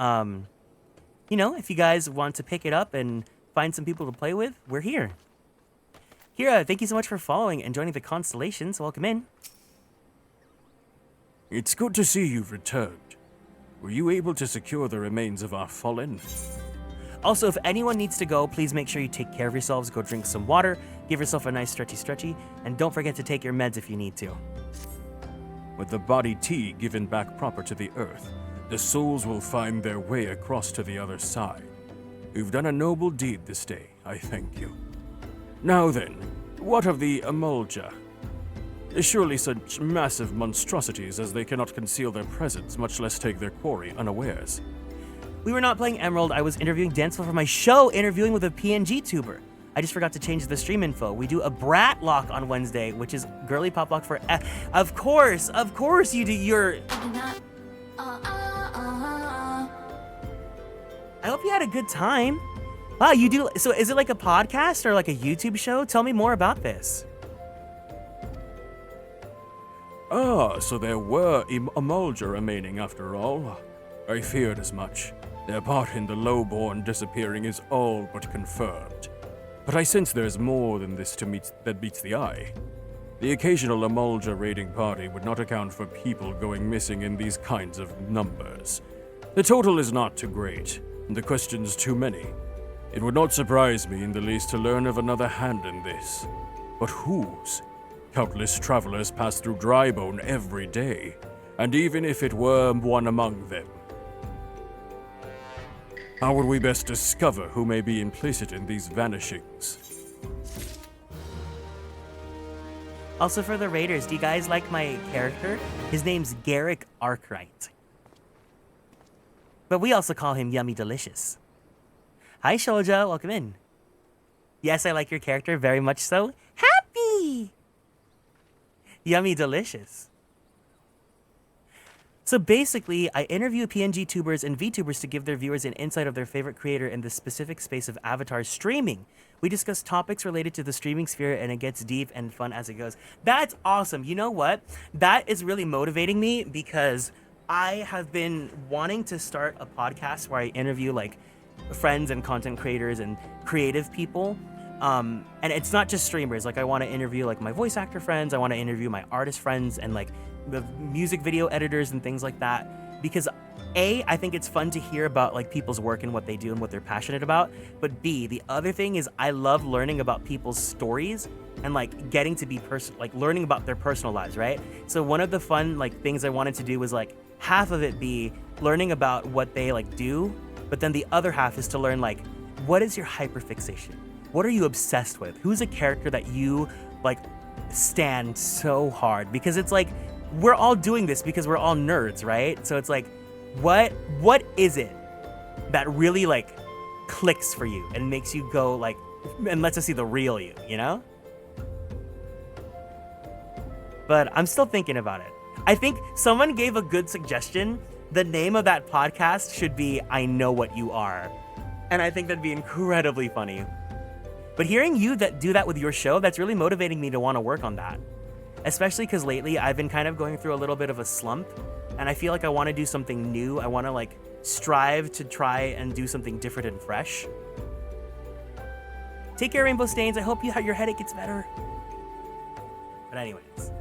if you guys want to pick it up and find some people to play with, we're here. Kira, thank you so much for following and joining the Konstellations. Welcome in. It's good to see you've returned. Were you able to secure the remains of our fallen? Also, if anyone needs to go, please make sure you take care of yourselves. Go drink some water, give yourself a nice stretchy, and don't forget to take your meds if you need to. With the body T given back proper to the earth, the souls will find their way across to the other side. You've done a noble deed this day, I thank you. Now then, what of the Emulja? Surely such massive monstrosities as they cannot conceal their presence, much less take their quarry unawares. We were not playing Emerald, I was interviewing Danceful for my show, interviewing with a PNG tuber. I just forgot to change the stream info. We do a brat lock on Wednesday, which is girly pop lock for Of course you do your... I hope you had a good time. Wow, you do... So is it like a podcast or like a YouTube show? Tell me more about this. Ah, so there were Emulja remaining after all. I feared as much. Their part in the lowborn disappearing is all but confirmed. But I sense there's more than this that meets the eye. The occasional Emulja raiding party would not account for people going missing in these kinds of numbers. The total is not too great, and the questions too many. It would not surprise me in the least to learn of another hand in this. But whose? Countless travelers pass through Drybone every day, and even if it were one among them, how would we best discover who may be implicit in these vanishings? Also for the raiders, do you guys like my character? His name's Garrick Arkwright. But we also call him Yummy Delicious. Hi, Shoja. Welcome in. Yes, I like your character very much so. Happy! Yummy Delicious. So basically, I interview PNG tubers and VTubers to give their viewers an insight of their favorite creator in the specific space of avatar streaming. We discuss topics related to the streaming sphere, and it gets deep and fun as it goes. That's awesome. You know what? That is really motivating me because I have been wanting to start a podcast where I interview like friends and content creators and creative people. And it's not just streamers. Like I want to interview like my voice actor friends. I want to interview my artist friends and like the music video editors and things like that. Because A, I think it's fun to hear about like people's work and what they do and what they're passionate about. But B, the other thing is I love learning about people's stories and like getting to be like learning about their personal lives, right? So one of the fun like things I wanted to do was like half of it be learning about what they like do, but then the other half is to learn like what is your hyperfixation? What are you obsessed with? Who's a character that you like stand so hard? Because it's like we're all doing this because we're all nerds, right? So it's like what is it that really like clicks for you and makes you go like and lets us see the real you know? But I'm still thinking about it. I think someone gave a good suggestion. The name of that podcast should be I Know What You Are. And I think that'd be incredibly funny. But hearing you do that with your show, that's really motivating me to want to work on that. Especially because lately I've been kind of going through a little bit of a slump, and I feel like I want to do something new. I want to like strive to try and do something different and fresh. Take care, Rainbow Stains. I hope your headache gets better. But anyways.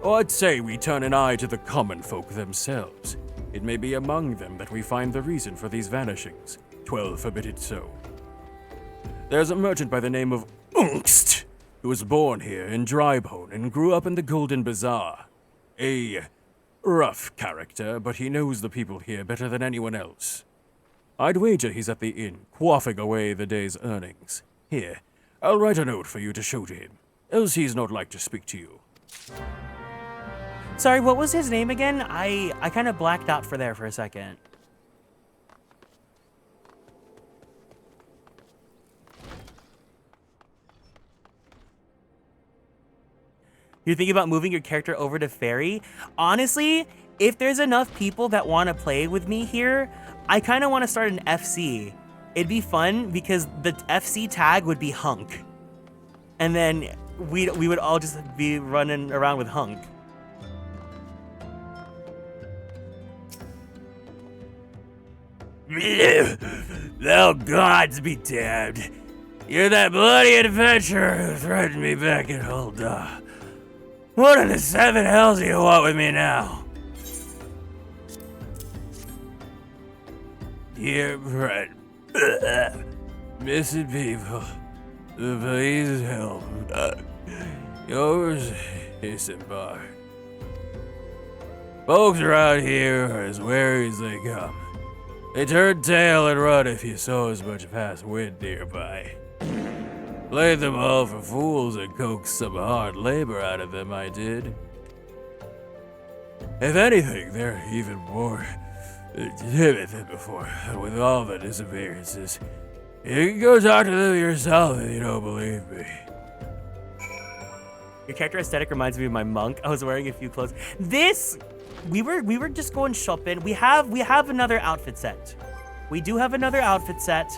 I'd say we turn an eye to the common folk themselves. It may be among them that we find the reason for these vanishings. 12 forbid it so. There's a merchant by the name of Unkst, who was born here in Drybone and grew up in the Golden Bazaar. A rough character, but he knows the people here better than anyone else. I'd wager he's at the inn, quaffing away the day's earnings. Here, I'll write a note for you to show to him, else he's not like to speak to you. Sorry, what was his name again? I kind of blacked out for a second. You're thinking about moving your character over to Fairy? Honestly, if there's enough people that want to play with me here, I kind of want to start an FC. It'd be fun because the FC tag would be Hunk. And then we would all just be running around with Hunk. Thou gods be damned. You're that bloody adventurer who threatened me back at Huldah. What in the seven hells do you want with me now? Dear friend, missing people, please help. Yours, Bar. Folks around here are as wary as they come. They turn tail and run if you saw as much past wind nearby. Played them all for fools and coaxed some hard labor out of them, I did. If anything, they're even more timid than before, with all the disappearances. You can go talk to them yourself if you don't believe me. Your character aesthetic reminds me of my monk. I was wearing a few clothes. We were just going shopping. We have another outfit set. We do have another outfit set.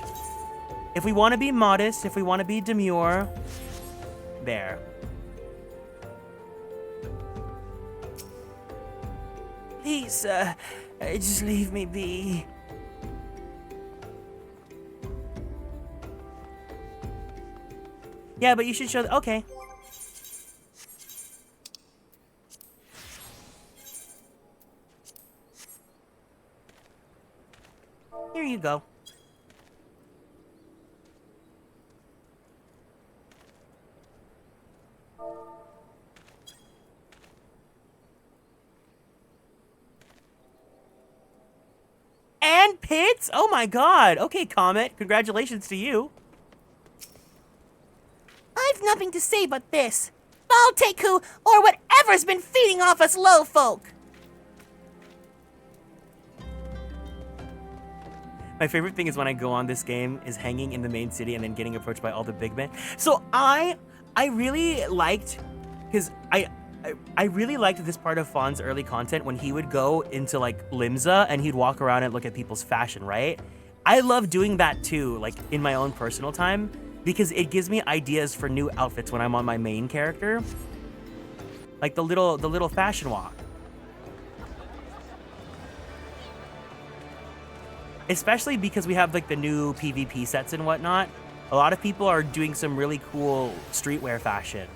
If we want to be modest, if we want to be demure, there. Please, just leave me be. Yeah, but you should show. Okay. Here you go. And Pits? Oh my god. Okay, Comet. Congratulations to you. I've nothing to say but this. I'll take who or whatever's been feeding off us low folk. My favorite thing is when I go on this game is hanging in the main city and then getting approached by all the big men. So I really liked, because I really liked this part of Fawn's early content when he would go into like Limsa and he'd walk around and look at people's fashion, right? I love doing that too, like in my own personal time, because it gives me ideas for new outfits when I'm on my main character. Like the little fashion walk. Especially because we have like the new PvP sets and whatnot. A lot of people are doing some really cool streetwear fashion.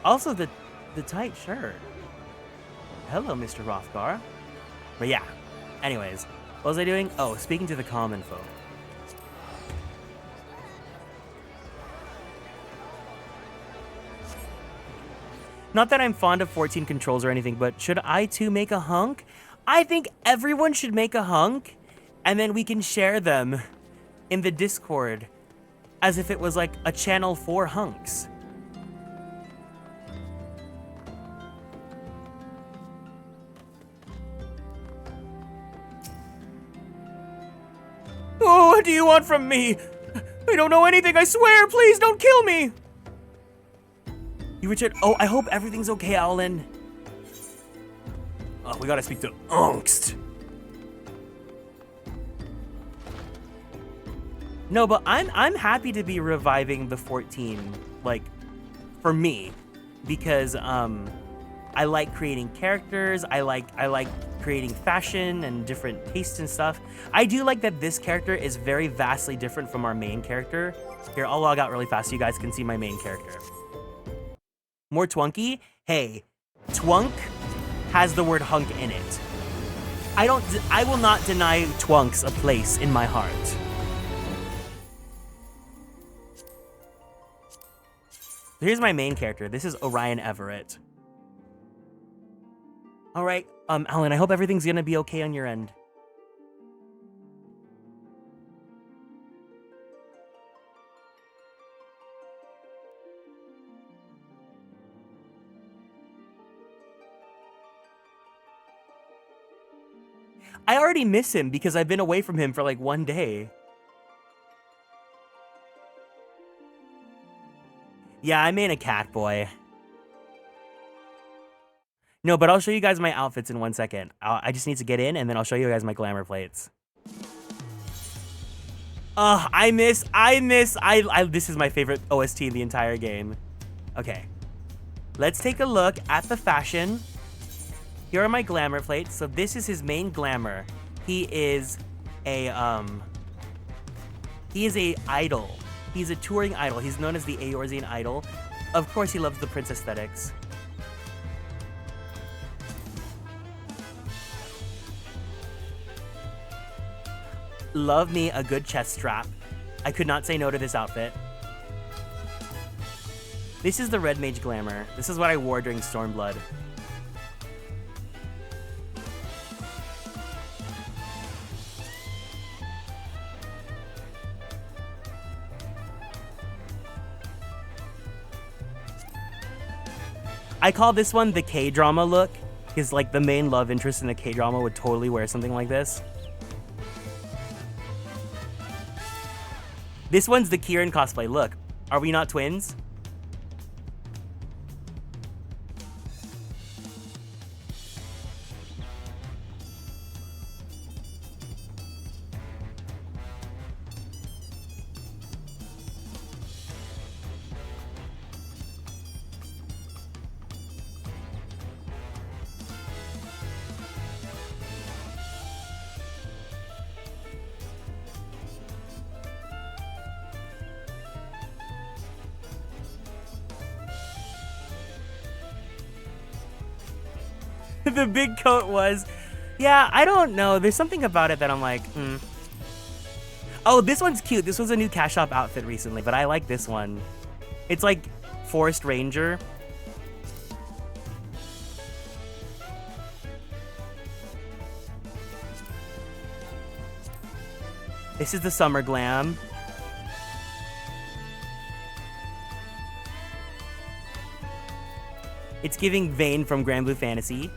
Also, the tight shirt. Hello, Mr. Rothgar. But yeah, anyways, what was I doing? Oh, speaking to the common folk. Not that I'm fond of 14 controls or anything, but should I too make a hunk? I think everyone should make a hunk, and then we can share them in the Discord as if it was like a channel for hunks. Oh, what do you want from me? I don't know anything, I swear! Please don't kill me! You Richard? Oh, I hope everything's okay, Owlin. Oh, we gotta speak to Angst. No, but I'm happy to be reviving the 14, like, for me, because I like creating characters. I like creating fashion and different tastes and stuff. I do like that this character is very vastly different from our main character. Here, I'll log out really fast so you guys can see my main character. More twunky? Hey, twunk has the word hunk in it. I will not deny twunks a place in my heart. Here's my main character. This is Orion Everett. All right, Alan, I hope everything's gonna be okay on your end. I already miss him because I've been away from him for like 1 day. Yeah, I made a cat boy. No, but I'll show you guys my outfits in 1 second. I just need to get in and then I'll show you guys my glamour plates. This is my favorite OST in the entire game. Okay. Let's take a look at the fashion. Here are my glamour plates. So this is his main glamour. He is a idol. He's a touring idol. He's known as the Eorzean idol. Of course, he loves the prince aesthetics. Love me a good chest strap. I could not say no to this outfit. This is the Red Mage glamour. This is what I wore during Stormblood. I call this one the K-drama look, because like the main love interest in the K-drama would totally wear something like this. This one's the Kieran cosplay. Look, are we not twins? The big coat was, yeah, I don't know. There's something about it that I'm like, Oh, this one's cute. This was a new Cash Shop outfit recently, but I like this one. It's like Forest Ranger. This is the summer glam. It's giving Vayne from Grand Blue Fantasy.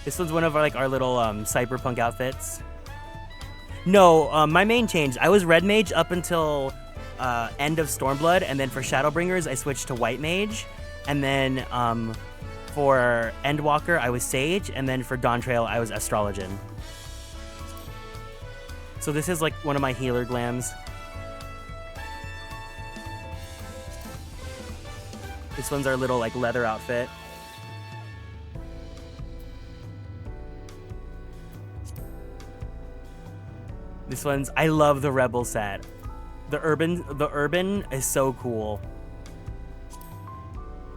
This one's one of our little cyberpunk outfits. No, my main changed. I was red mage up until end of Stormblood, and then for Shadowbringers I switched to white mage, and then for Endwalker I was sage, and then for Dawntrail I was astrologian. So this is like one of my healer glams. This one's our little like leather outfit. This one's, I love the Rebel set. The urban is so cool.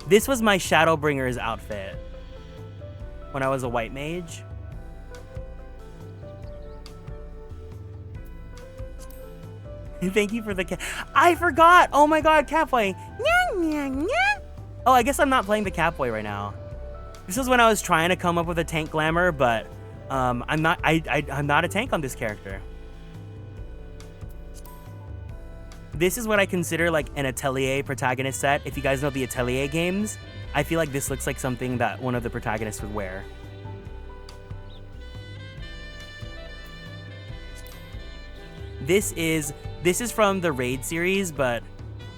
This was my Shadowbringers outfit when I was a white mage. Thank you for the cat. I forgot. Oh my god, Catboy. Oh, I guess I'm not playing the Catboy right now. This was when I was trying to come up with a tank glamour, but I'm not a tank on this character. This is what I consider like an Atelier protagonist set. If you guys know the Atelier games, I feel like this looks like something that one of the protagonists would wear. This is from the Raid series, but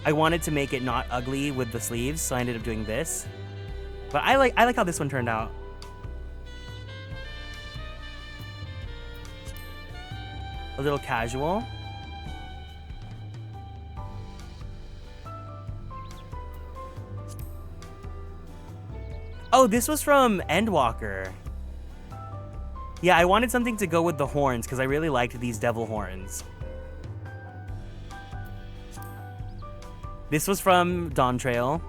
I wanted to make it not ugly with the sleeves, so I ended up doing this. But I like how this one turned out. A little casual. Oh, this was from Endwalker. Yeah, I wanted something to go with the horns because I really liked these devil horns. This was from Dawntrail.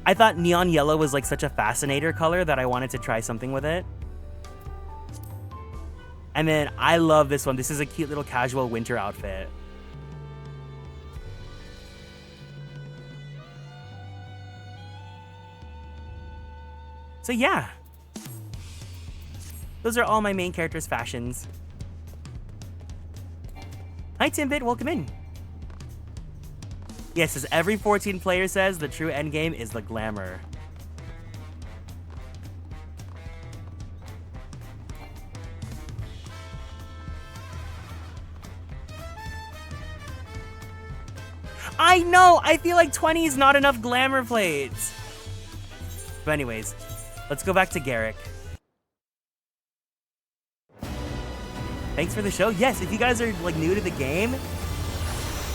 I thought neon yellow was like such a fascinator color that I wanted to try something with it. And then I love this one. This is a cute little casual winter outfit. So yeah, those are all my main characters' fashions. Hi Timbit, welcome in. Yes, as every 14 player says, the true endgame is the glamour. I know, I feel like 20 is not enough glamour plates. But anyways, let's go back to Garrick. Thanks for the show. Yes, if you guys are like new to the game,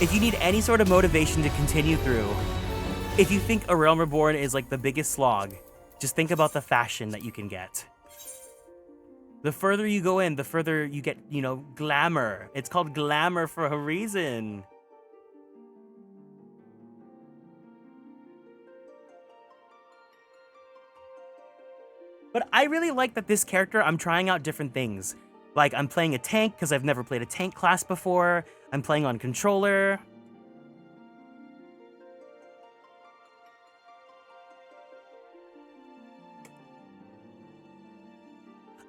if you need any sort of motivation to continue through, if you think A Realm Reborn is like the biggest slog, just think about the fashion that you can get. The further you go in, the further you get, you know, glamour. It's called glamour for a reason. But I really like that this character, I'm trying out different things. Like, I'm playing a tank because I've never played a tank class before. I'm playing on controller.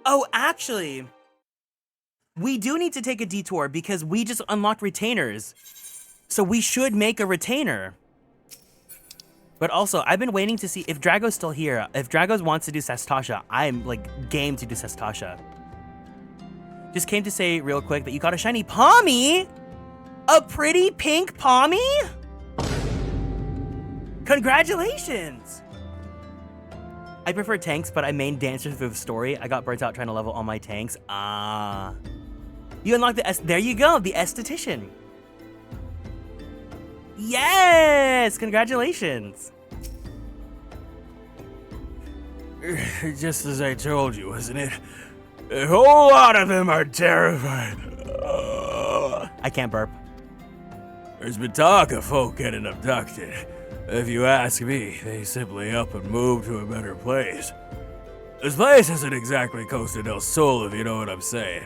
Oh, actually, we do need to take a detour because we just unlocked retainers. So we should make a retainer. But also, I've been waiting to see if Drago's still here. If Dragos wants to do Sestasha, I'm like game to do Sestasha. Just came to say real quick that you got a shiny Pommy! A pretty pink Pommy? Congratulations! I prefer tanks, but I main dancer through the story. I got burnt out trying to level all my tanks. Ah. You unlocked the there you go, the esthetician. Yes! Congratulations! Just as I told you, isn't it? A whole lot of them are terrified. I can't burp. There's been talk of folk getting abducted. If you ask me, they simply up and move to a better place. This place isn't exactly Costa del Sol, if you know what I'm saying.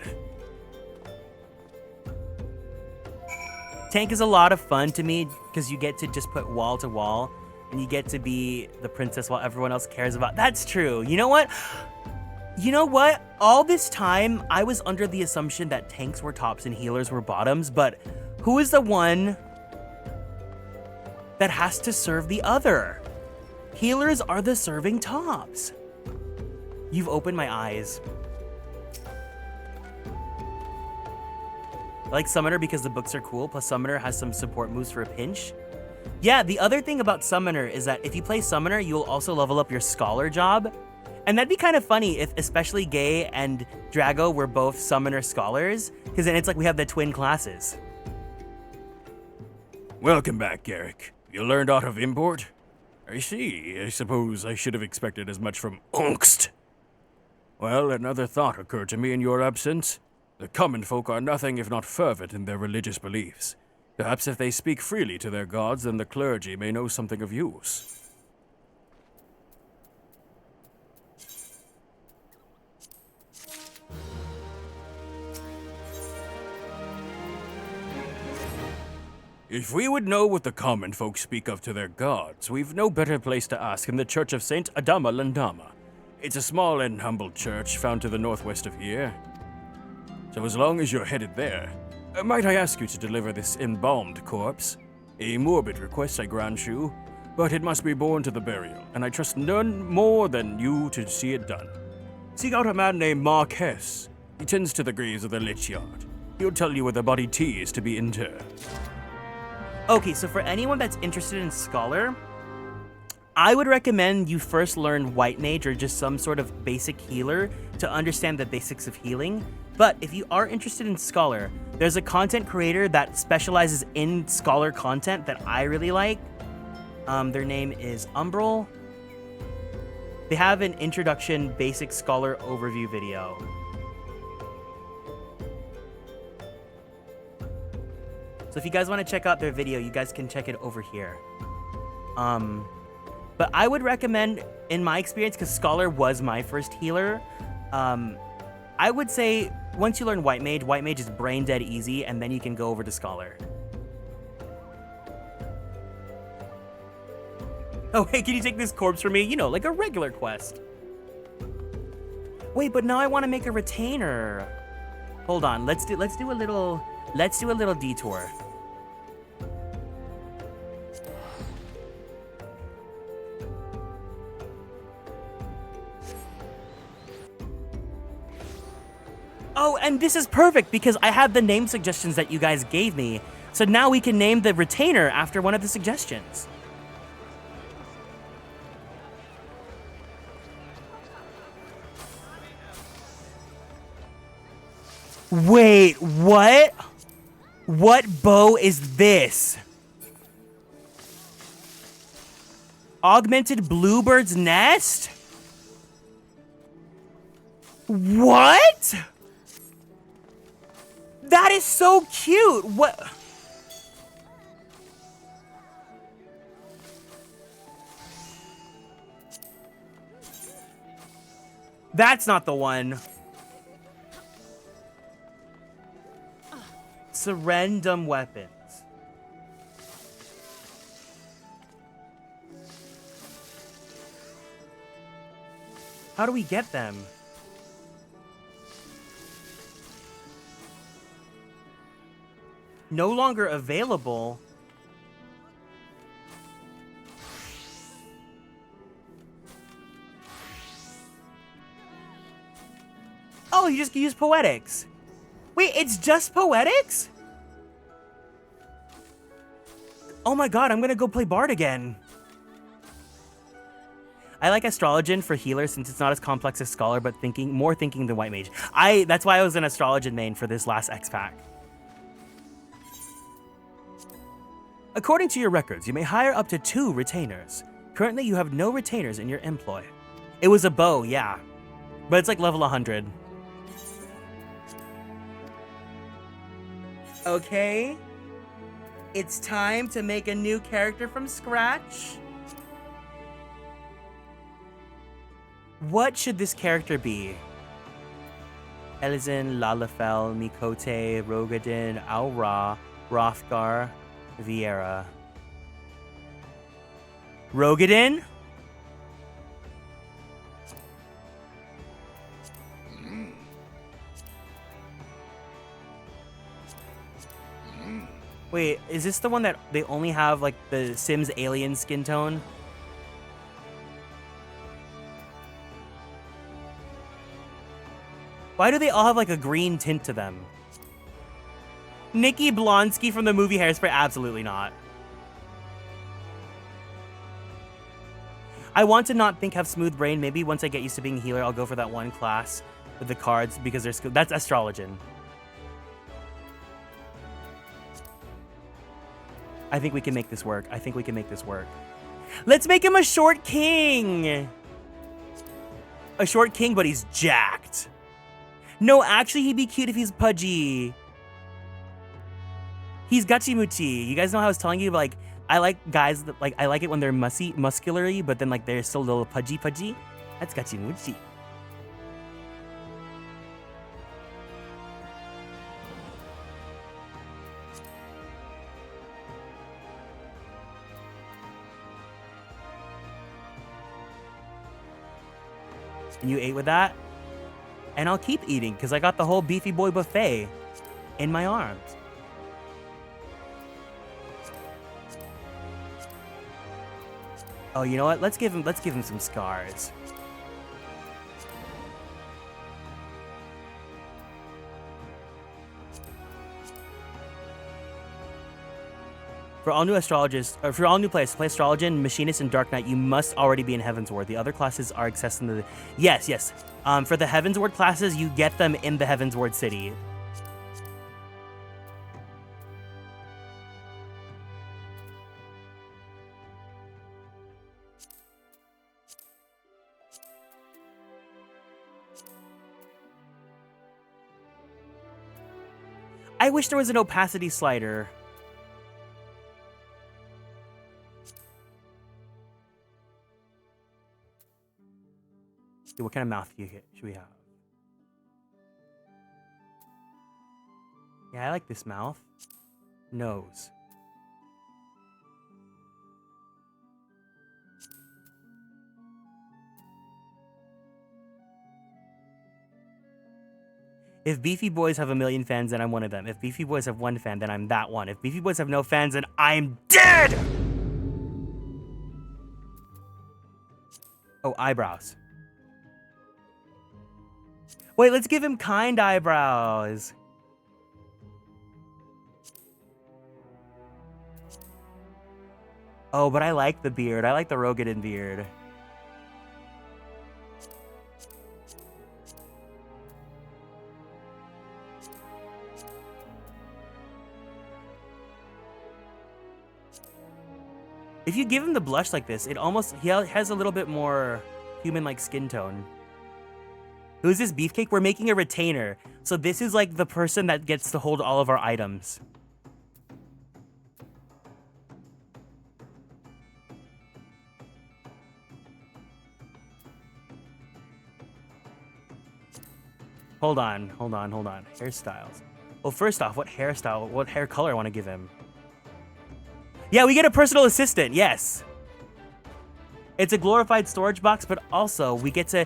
Tank is a lot of fun to me because you get to just put wall to wall and you get to be the princess while everyone else cares about. That's true. You know what? You know what? All this time, I was under the assumption that tanks were tops and healers were bottoms, but who is the one that has to serve the other? Healers are the serving tops. You've opened my eyes. I like Summoner because the books are cool, plus Summoner has some support moves for a pinch. Yeah, the other thing about Summoner is that if you play Summoner, you'll also level up your Scholar job. And that'd be kind of funny if especially Gay and Drago were both Summoner Scholars, because then it's like we have the twin classes. Welcome back, Garrick. You learned aught of import? I see. I suppose I should have expected as much from Ungst. Well, another thought occurred to me in your absence. The common folk are nothing if not fervent in their religious beliefs. Perhaps if they speak freely to their gods, then the clergy may know something of use. If we would know what the common folk speak of to their gods, we've no better place to ask than the Church of Saint Adama Landama. It's a small and humble church found to the northwest of here. So as long as you're headed there, might I ask you to deliver this embalmed corpse? A morbid request, I grant you, but it must be borne to the burial, and I trust none more than you to see it done. Seek out a man named Marquez. He tends to the graves of the Lich Yard. He'll tell you where the body T is to be interred. Okay, so for anyone that's interested in Scholar, I would recommend you first learn White Mage or just some sort of basic healer to understand the basics of healing. But if you are interested in Scholar, there's a content creator that specializes in Scholar content that I really like. Their name is Umbral. They have an introduction basic Scholar overview video. So if you guys want to check out their video, you guys can check it over here. But I would recommend, in my experience, because Scholar was my first healer, I would say once you learn White Mage is brain dead easy, and then you can go over to Scholar. Oh, hey, can you take this corpse for me? You know, like a regular quest. Wait, but now I want to make a retainer. Hold on, let's do a little detour. Oh, and this is perfect because I have the name suggestions that you guys gave me. So now we can name the retainer after one of the suggestions. Wait, what? What bow is this? Augmented Bluebird's Nest? What? That is so cute. What? That's not the one. Surrendum weapons. How do we get them? No longer available. Oh, you just use Poetics. Wait, it's just Poetics? Oh my god, I'm gonna go play Bard again. I like Astrologian for healer since it's not as complex as Scholar, but more thinking than White Mage. That's why I was an Astrologian main for this last X-Pack. According to your records, you may hire up to 2 retainers. Currently, you have no retainers in your employ. It was a bow, yeah. But it's like level 100. Okay. It's time to make a new character from scratch. What should this character be? Elizin, Lalafell, Mikote, Rogadin, Aura, Rothgar, Vieira. Rogadin? Wait, is this the one that they only have like the Sims alien skin tone? Why do they all have like a green tint to them? Nikki Blonsky from the movie Hairspray? Absolutely not. I want to not have smooth brain. Maybe once I get used to being a healer, I'll go for that one class with the cards because there's that's astrologian. I think we can make this work. I think we can make this work. Let's make him a short king. A short king, but he's jacked. No, actually, he'd be cute if he's pudgy. He's gachi-muchi. You guys know how I was telling you, like, I like guys that, like, I like it when they're muscularly, but then, like, they're still a little pudgy. That's gachi-muchi. And you ate with that? And I'll keep eating, because I got the whole Beefy Boy buffet in my arms. Oh, you know what? Let's give him some scars. For all new astrologists, or for all new players to play Astrologian, Machinist, and Dark Knight, you must already be in Heavensward. The other classes are accessing the... Yes. For the Heavensward classes, you get them in the Heavensward city. I wish there was an opacity slider. What kind of mouth should we have? Yeah, I like this mouth. Nose. If Beefy Boys have 1 million fans, then I'm one of them. If Beefy Boys have 1 fan, then I'm that one. If Beefy Boys have no fans, then I'm dead! Oh, eyebrows. Wait, let's give him kind eyebrows. Oh, but I like the beard. I like the Rogadin beard. If you give him the blush like this, it almost, he has a little bit more human-like skin tone. Who's this beefcake? We're making a retainer. So this is like the person that gets to hold all of our items. Hold on. Hairstyles. Well, first off, what hair color I want to give him? Yeah, we get a personal assistant, yes. It's a glorified storage box, but also we get to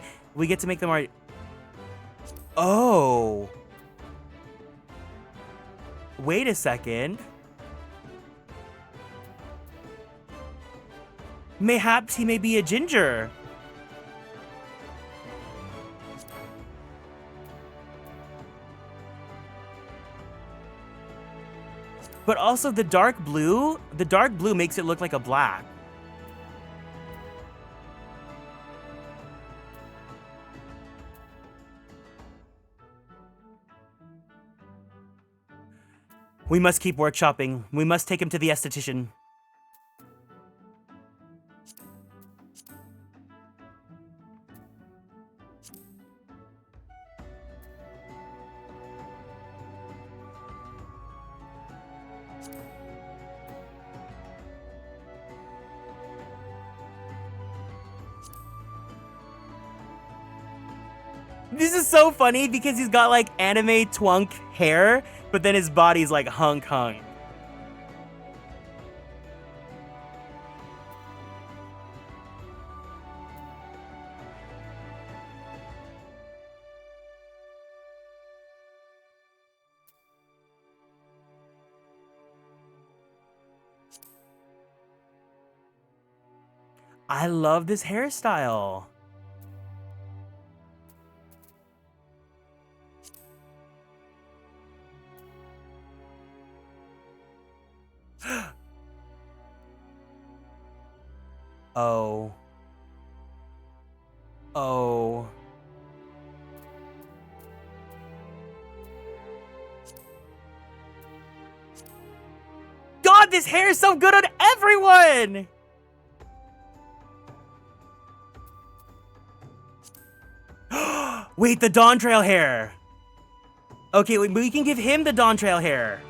make them our... Oh. Wait a second. Mayhaps he may be a ginger. But also the dark blue makes it look like a black. We must keep workshopping. We must take him to the esthetician. This is so funny because he's got like anime twunk hair, but then his body's like hunk. I love this hairstyle. Oh. Oh. God, this hair is so good on everyone! Wait, the Dawn Trail hair. Okay, wait, we can give him the Dawn Trail hair.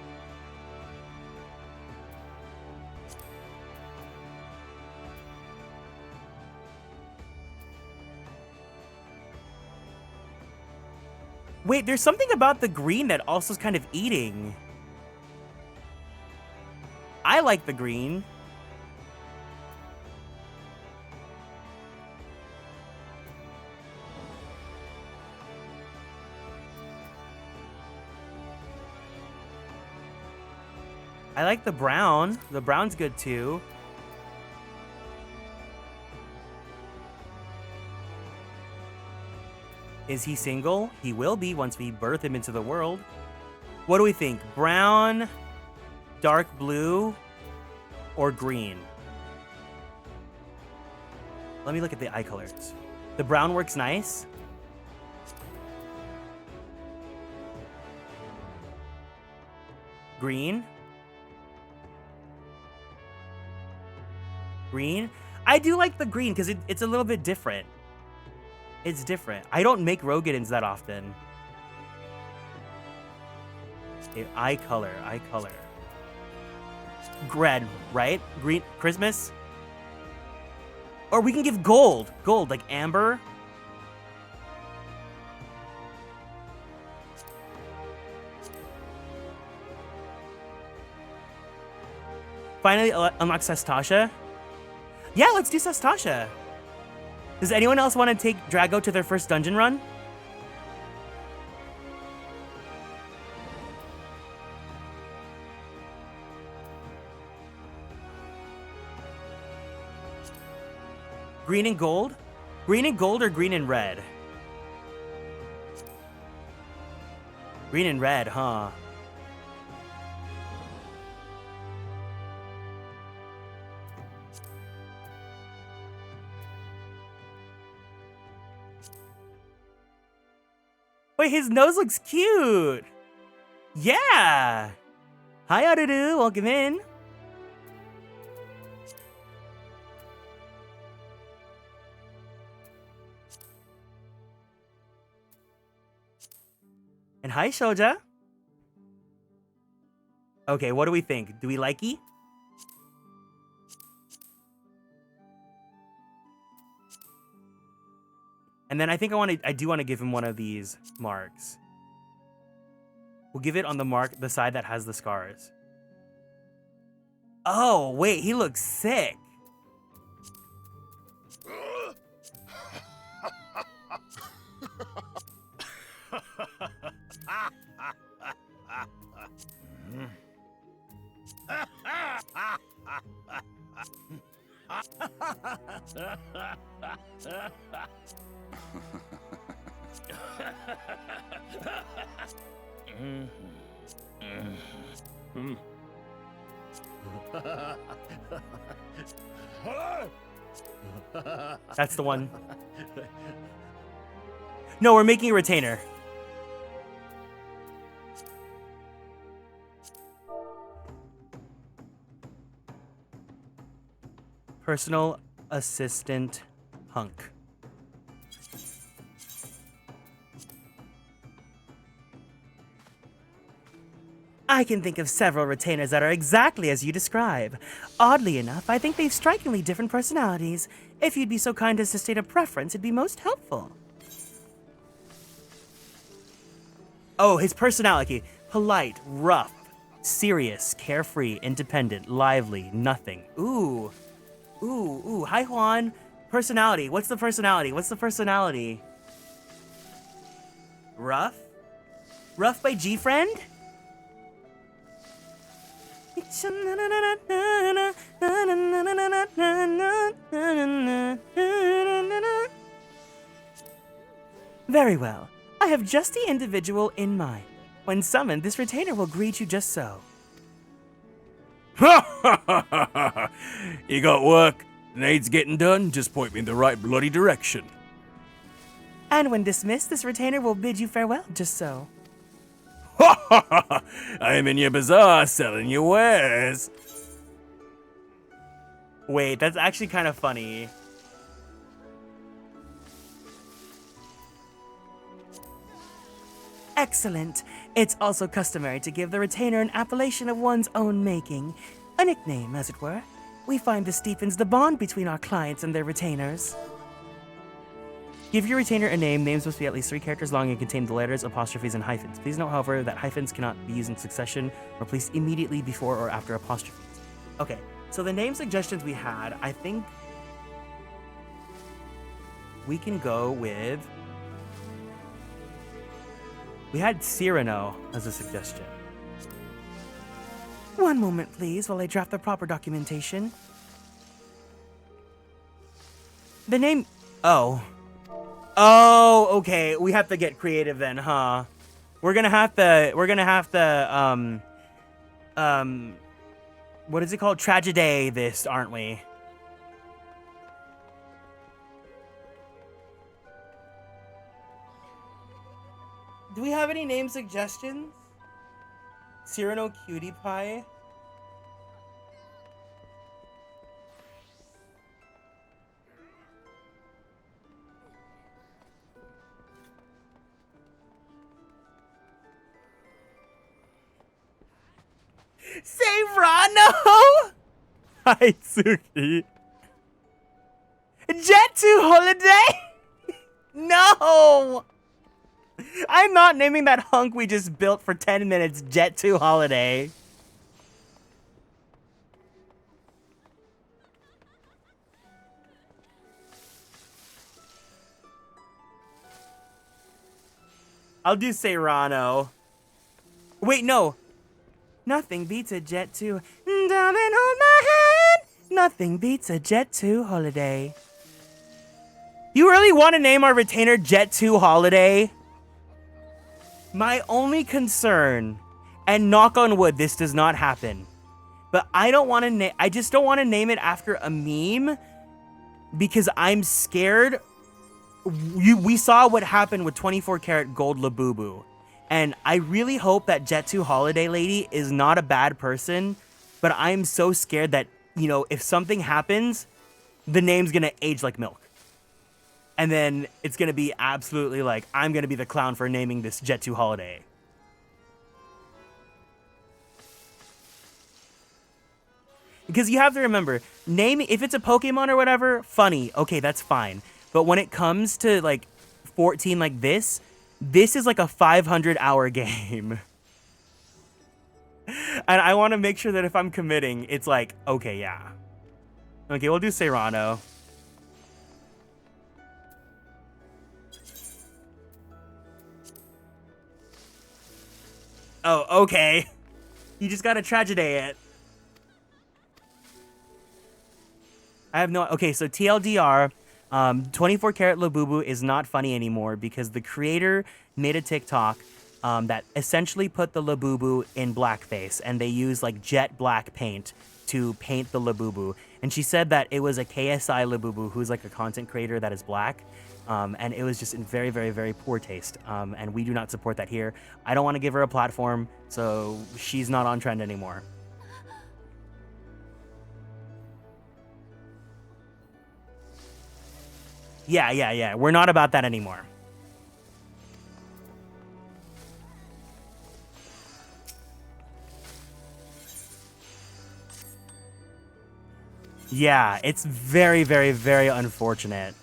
Wait, there's something about the green that also is kind of eating. I like the green. I like the brown. The brown's good too. Is he single? He will be once we birth him into the world. What do we think? Brown, dark blue, or green? Let me look at the eye colors. The brown works nice. Green. Green. I do like the green because it's a little bit different. It's different. I don't make Rogedans that often. Okay, eye color. Red, right? Green, Christmas? Or we can give gold. Gold, like amber. Finally, unlock Sestasha. Yeah, let's do Sestasha. Does anyone else want to take Drago to their first dungeon run? Green and gold? Green and gold or green and red? Green and red, huh? Wait, his nose looks cute. Yeah. Hi, Arudu. Welcome in. And hi, Shoja. Okay, what do we think? Do we likey? And then I think I do want to give him one of these marks. We'll give it on the side that has the scars. Oh, wait, he looks sick. That's the one. No, we're making a retainer. Personal assistant hunk. I can think of several retainers that are exactly as you describe. Oddly enough, I think they've strikingly different personalities. If you'd be so kind as to state a preference, it'd be most helpful. Oh, his personality. Polite, rough, serious, carefree, independent, lively, nothing. Ooh. Ooh, ooh. Hi, Juan. Personality. What's the personality? What's the personality? Rough? Rough by G-Friend? Very well. I have just the individual in mind. When summoned, this retainer will greet you just so. You got work? Needs getting done? Just point me in the right bloody direction. And when dismissed, this retainer will bid you farewell just so. I'm in your bazaar selling your wares. Wait, that's actually kind of funny. Excellent. It's also customary to give the retainer an appellation of one's own making. A nickname, as it were. We find this deepens the bond between our clients and their retainers. Give your retainer a name. Names must be at least 3 characters long and contain the letters, apostrophes, and hyphens. Please note, however, that hyphens cannot be used in succession or placed immediately before or after apostrophes. Okay, so the name suggestions we had, I think we can go with... We had Cyrano as a suggestion. One moment, please, while I draft the proper documentation. The name... Oh, okay. We have to get creative then, huh? We're gonna have to, what is it called? Tragedy this, aren't we? Do we have any name suggestions? Cyrano Cutie Pie? Serrano! Hi, Suki. Jet to Holiday? No! I'm not naming that hunk we just built for 10 minutes Jet to Holiday. I'll do Serrano. Wait, no. Nothing beats a Jet to... Darling, hold my hand. Nothing beats a Jet to Holiday. You really want to name our retainer Jet to Holiday? My only concern, and knock on wood, this does not happen, but I just don't want to name it after a meme because I'm scared. We saw what happened with 24 karat gold Labubu, and I really hope that Jet 2 Holiday Lady is not a bad person, but I'm so scared that, you know, if something happens, the name's gonna age like milk. And then it's going to be absolutely like, I'm going to be the clown for naming this Jet 2 Holiday. Because you have to remember, naming, if it's a Pokemon or whatever, funny, okay, that's fine. But when it comes to like 14 like this is like a 500-hour game. And I want to make sure that if I'm committing, it's like, okay, yeah. Okay, we'll do Serrano. Oh, okay. You just gotta tragedy it. I have no... Okay, so TLDR, 24 karat Labubu is not funny anymore because the creator made a TikTok that essentially put the Labubu in blackface, and they used like jet black paint to paint the Labubu. And she said that it was a KSI Labubu who's like a content creator that is black. And it was just in very, very, very poor taste. And we do not support that here. I don't want to give her a platform, so she's not on trend anymore. Yeah. We're not about that anymore. Yeah, it's very, very, very unfortunate.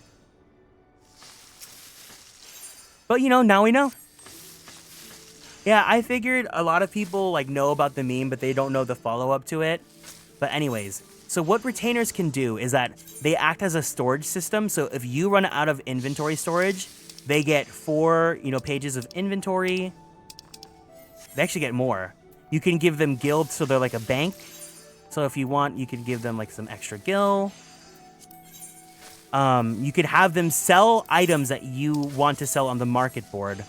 But, you know, now we know. Yeah, I figured a lot of people, like, know about the meme, but they don't know the follow-up to it. But anyways, so what retainers can do is that they act as a storage system. So if you run out of inventory storage, they get 4, you know, pages of inventory. They actually get more. You can give them guilds, so they're like a bank. So if you want, you could give them like some extra gil. You could have them sell items that you want to sell on the market board.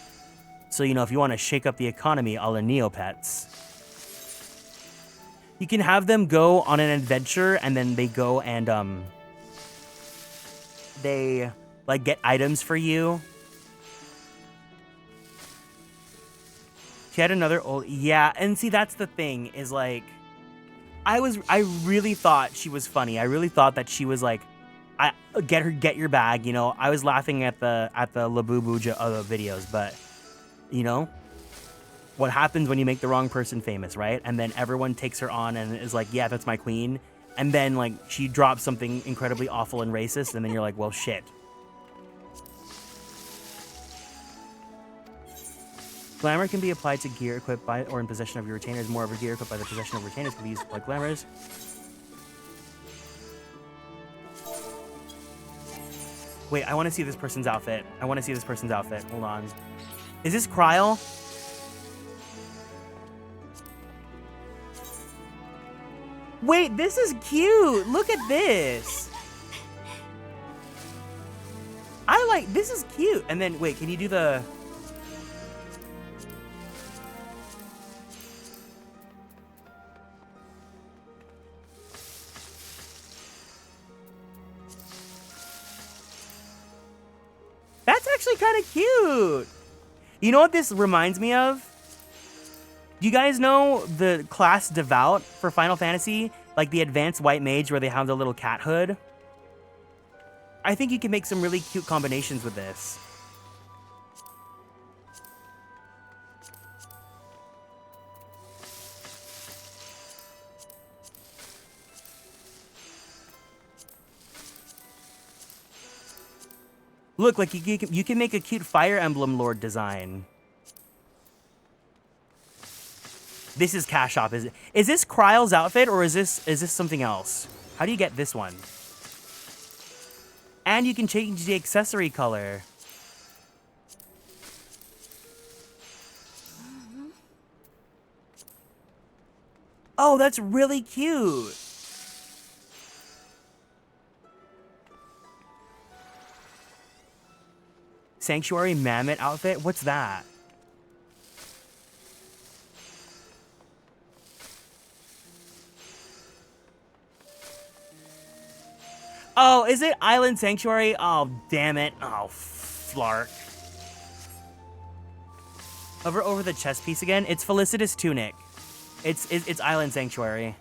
So, you know, if you want to shake up the economy, a la Neopets. You can have them go on an adventure, and then they go and, they, like, get items for you. She had another old... Yeah, and see, that's the thing, is, like... I really thought she was funny. I really thought that she was, like... get your bag, you know? I was laughing at the Labubu videos, but... You know? What happens when you make the wrong person famous, right? And then everyone takes her on and is like, yeah, that's my queen. And then, like, she drops something incredibly awful and racist, and then you're like, well, shit. Glamour can be applied to gear equipped by or in possession of your retainers. More of a gear equipped by the possession of retainers can be used like glamours. Wait, I want to see this person's outfit. Hold on. Is this Kryl? Wait, this is cute. Look at this. This is cute. And then, wait, can you do the... That's actually kind of cute. You know what this reminds me of? Do you guys know the class Devout for Final Fantasy? Like the advanced white mage where they have the little cat hood? I think you can make some really cute combinations with this. Look, like you can make a cute Fire Emblem Lord design. This is Cash Shop. Is this Kryl's outfit or is this something else? How do you get this one? And you can change the accessory color. Oh, that's really cute. Sanctuary Mammoth outfit? What's that? Oh, is it Island Sanctuary? Oh, damn it. Oh, flark. Hover over the chest piece again. It's Felicitous Tunic. It's Island Sanctuary.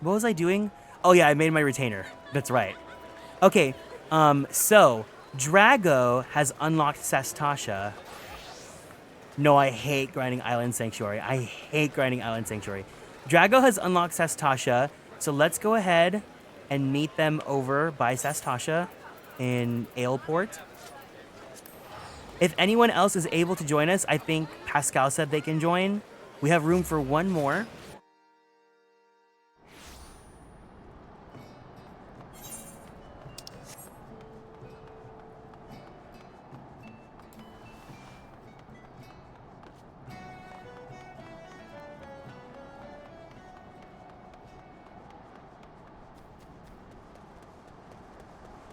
What was I doing? Oh yeah, I made my retainer. That's right. Okay, so Drago has unlocked Sastasha. No, I hate grinding Island Sanctuary. Drago has unlocked Sastasha, so let's go ahead and meet them over by Sastasha in Aleport. If anyone else is able to join us, I think Pascal said they can join. We have room for one more.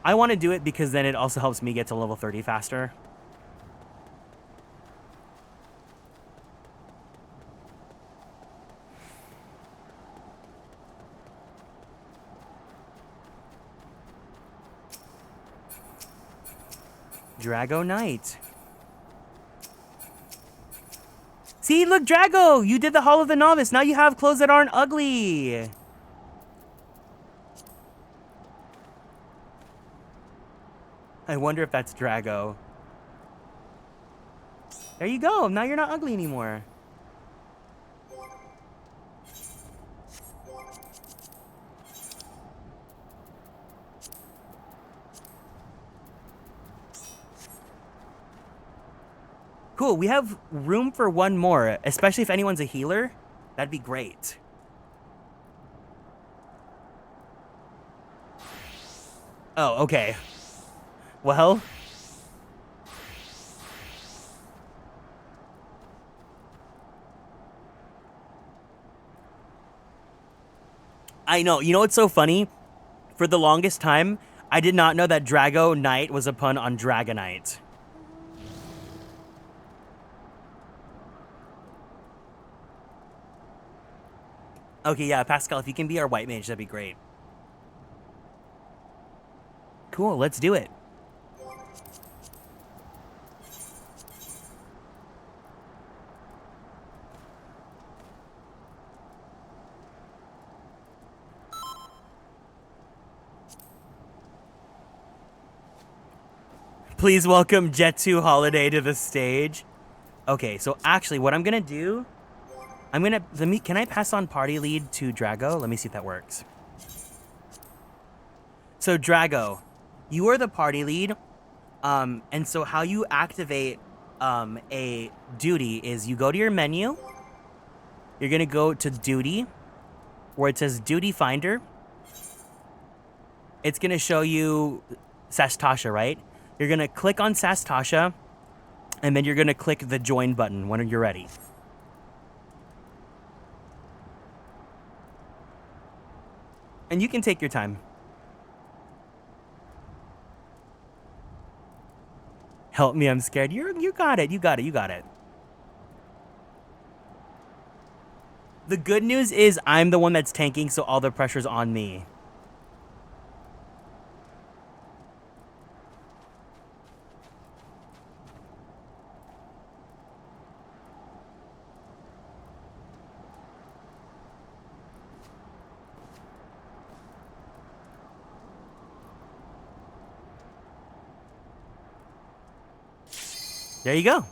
I want to do it because then it also helps me get to level 30 faster. Drago Knight. See, look, Drago! You did the Hall of the Novice. Now you have clothes that aren't ugly. I wonder if that's Drago. There you go. Now you're not ugly anymore. Cool, we have room for one more, especially if anyone's a healer. That'd be great. Oh, okay. Well, I know. You know what's so funny? For the longest time, I did not know that Drago Knight was a pun on Dragonite. Okay, yeah, Pascal, if you can be our white mage, that'd be great. Cool, let's do it. Please welcome Jet2 Holiday to the stage. Okay, so actually what I'm gonna do, can I pass on party lead to Drago? Let me see if that works. So Drago, you are the party lead, and so how you activate a duty is you go to your menu, you're gonna go to duty, where it says duty finder. It's gonna show you Sastasha, right? You're gonna click on Sastasha, and then you're gonna click the join button when you're ready. And you can take your time. Help me, I'm scared. You got it, you got it, you got it. The good news is I'm the one that's tanking, so all the pressure's on me. There you go.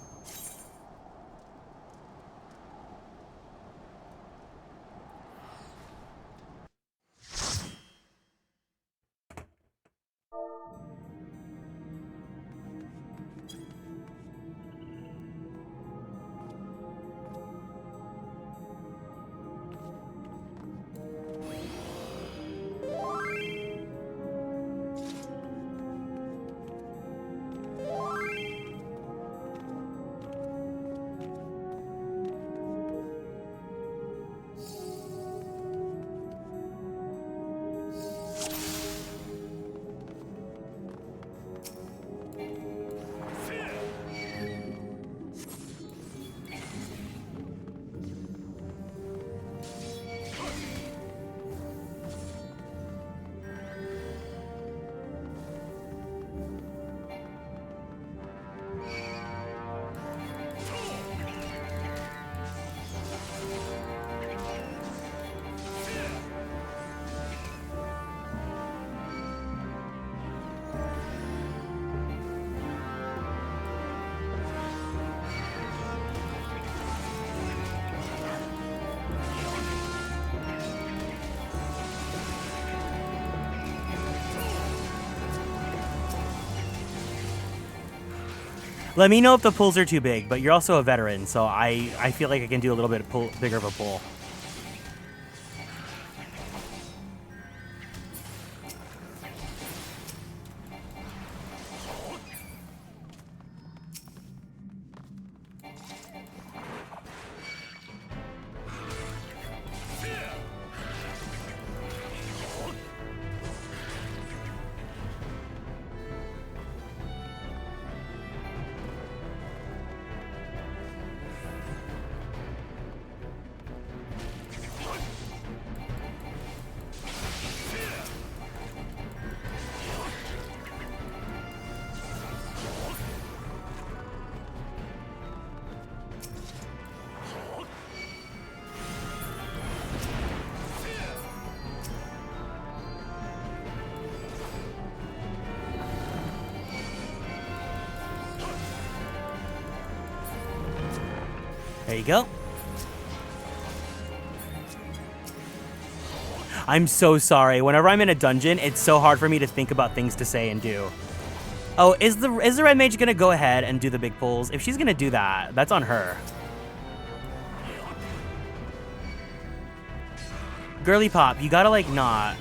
Let me know if the pulls are too big, but you're also a veteran, so I feel like I can do a little bit bigger of a pull. There you go. I'm so sorry. Whenever I'm in a dungeon, it's so hard for me to think about things to say and do. Oh, is the red mage gonna go ahead and do the big pulls? If she's gonna do that, that's on her. Girly pop, you gotta like not.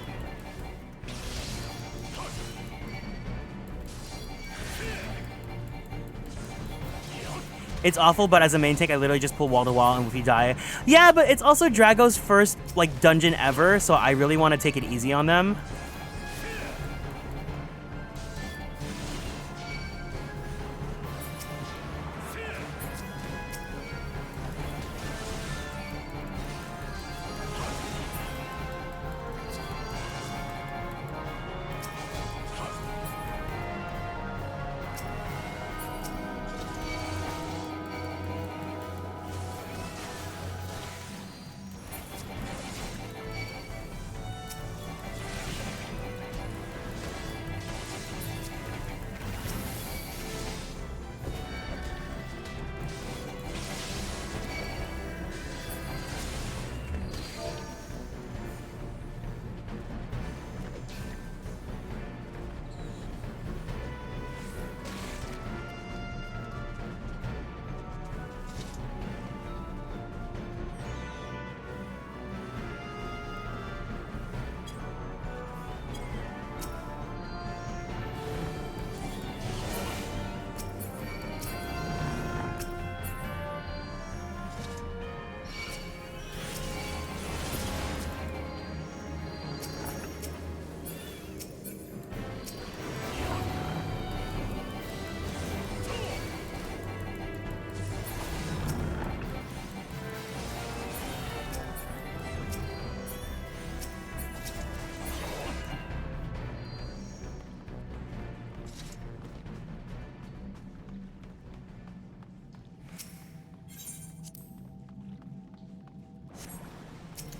It's awful, but as a main tank, I literally just pull wall to wall, and if you die, yeah. But it's also Drago's first like dungeon ever, so I really want to take it easy on them.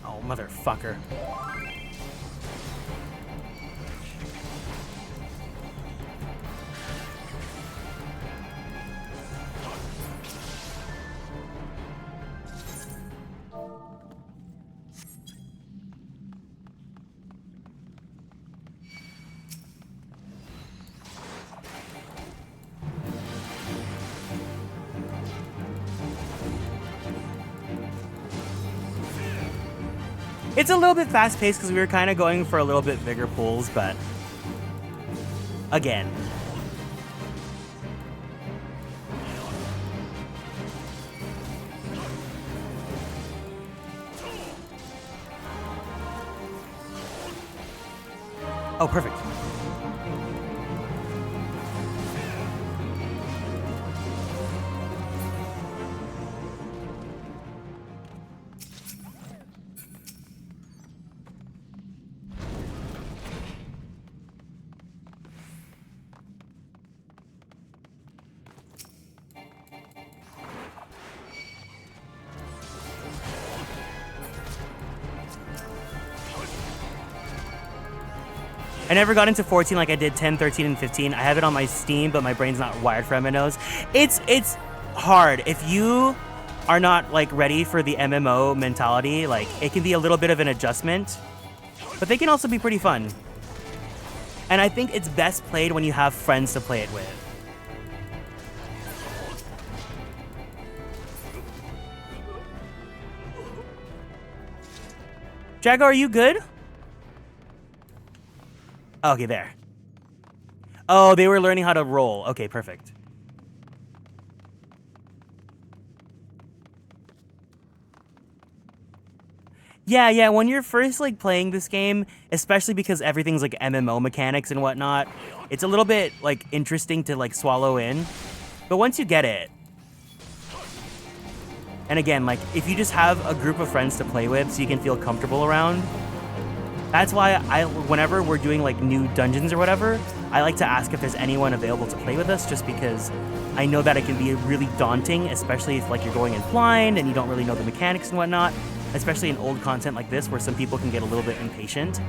Oh, motherfucker. It's a little bit fast-paced because we were kind of going for a little bit bigger pulls, but again. Oh, perfect. I never got into 14 like I did 10, 13, and 15. I have it on my Steam, but my brain's not wired for MMOs. It's hard. If you are not like ready for the MMO mentality, like it can be a little bit of an adjustment, but they can also be pretty fun. And I think it's best played when you have friends to play it with. Jago, are you good? Okay, there. Oh, they were learning how to roll. Okay, perfect. Yeah, when you're first like playing this game, especially because everything's like MMO mechanics and whatnot, it's a little bit like interesting to like swallow in. But once you get it, and again, like if you just have a group of friends to play with so you can feel comfortable around, that's why whenever we're doing like new dungeons or whatever, I like to ask if there's anyone available to play with us, just because I know that it can be really daunting, especially if like you're going in blind and you don't really know the mechanics and whatnot, especially in old content like this where some people can get a little bit impatient.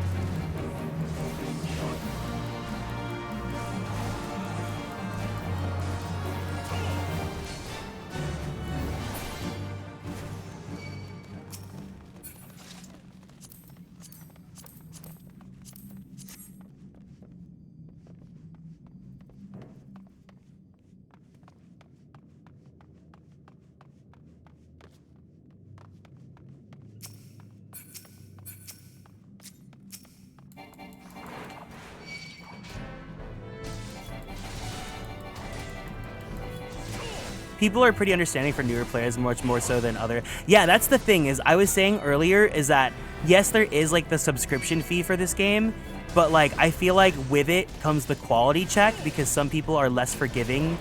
people are pretty understanding for newer players, much more so than other. Yeah, that's the thing, is I was saying earlier is that yes, there is like the subscription fee for this game, but like I feel like with it comes the quality check, because some people are less forgiving.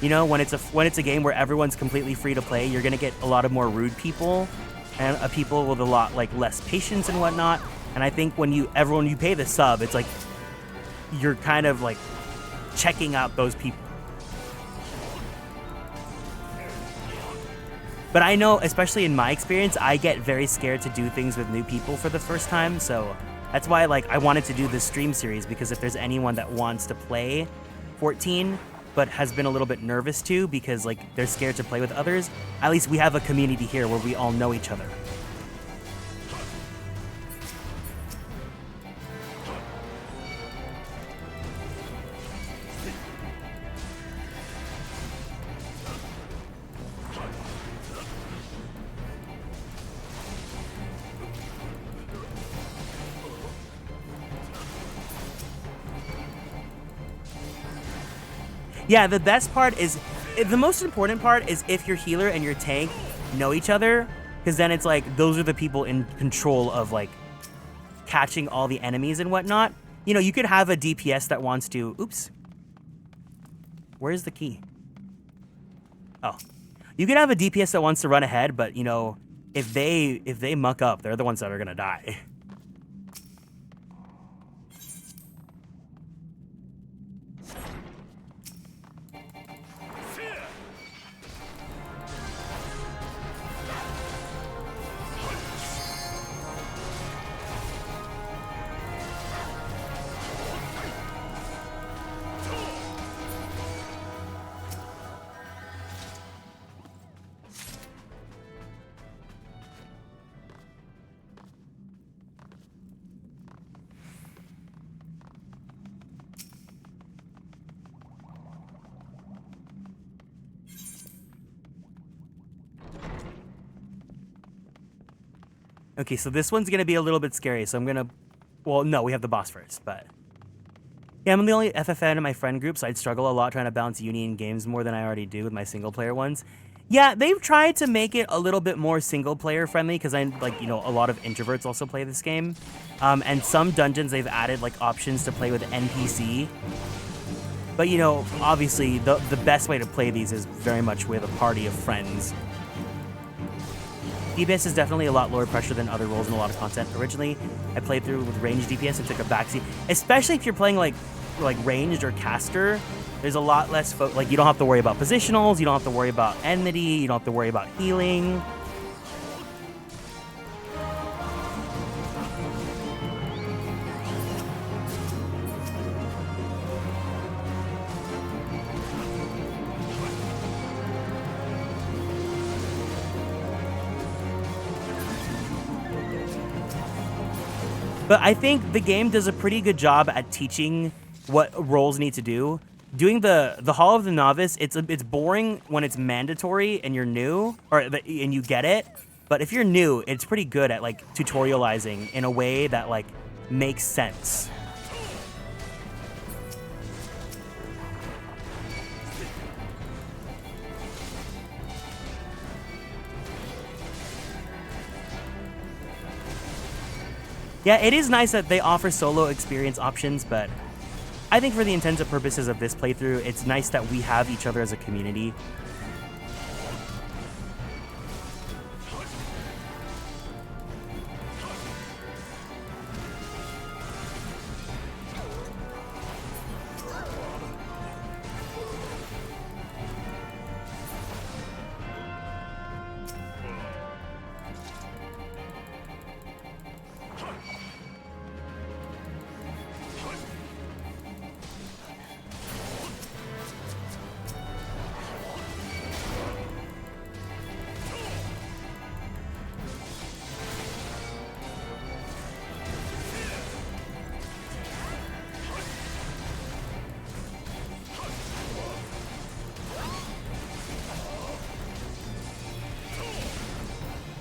You know, when it's a game where everyone's completely free to play, you're gonna get a lot of more rude people and people with a lot like less patience and whatnot. And I think when you pay the sub, it's like you're kind of like checking out those people. But I know, especially in my experience, I get very scared to do things with new people for the first time. So that's why like I wanted to do this stream series, because if there's anyone that wants to play 14 but has been a little bit nervous to because like they're scared to play with others, at least we have a community here where we all know each other. Yeah, the best part is, the most important part is if your healer and your tank know each other, because then it's like, those are the people in control of like catching all the enemies and whatnot. You know, you could have a DPS that wants to, oops. Where's the key? Oh. You could have a DPS that wants to run ahead, but you know, if they muck up, they're the ones that are gonna die. Okay, so this one's gonna be a little bit scary, so I'm gonna... Well, no, we have the boss first, but... Yeah, I'm the only FFN in my friend group, so I'd struggle a lot trying to balance Union games more than I already do with my single-player ones. Yeah, they've tried to make it a little bit more single-player friendly, because I, like, you know, a lot of introverts also play this game. And some dungeons, they've added, like, options to play with NPC. But, you know, obviously, the best way to play these is very much with a party of friends. DPS is definitely a lot lower pressure than other roles in a lot of content. Originally, I played through with ranged DPS and took a backseat, especially if you're playing like ranged or caster. There's a lot less like you don't have to worry about positionals, you don't have to worry about enmity, you don't have to worry about healing. But I think the game does a pretty good job at teaching what roles need to do. Doing the Hall of the Novice, it's boring when it's mandatory and you're new, and you get it. But if you're new, it's pretty good at like tutorializing in a way that like makes sense. Yeah, it is nice that they offer solo experience options, but I think for the intents and purposes of this playthrough, it's nice that we have each other as a community.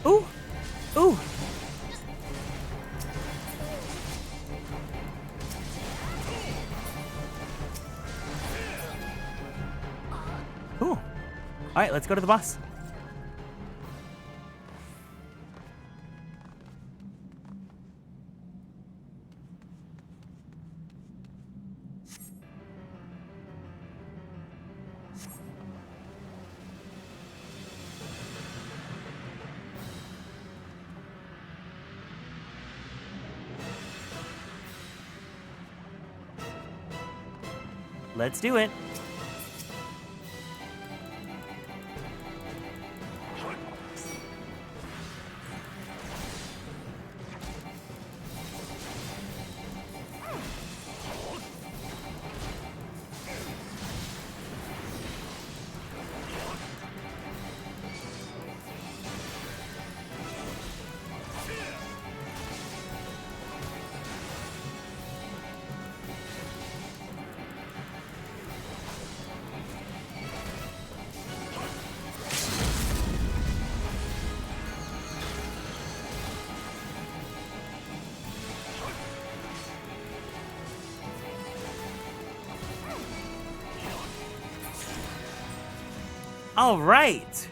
Ooh! Ooh! Ooh! All right, let's go to the boss. Let's do it. All right.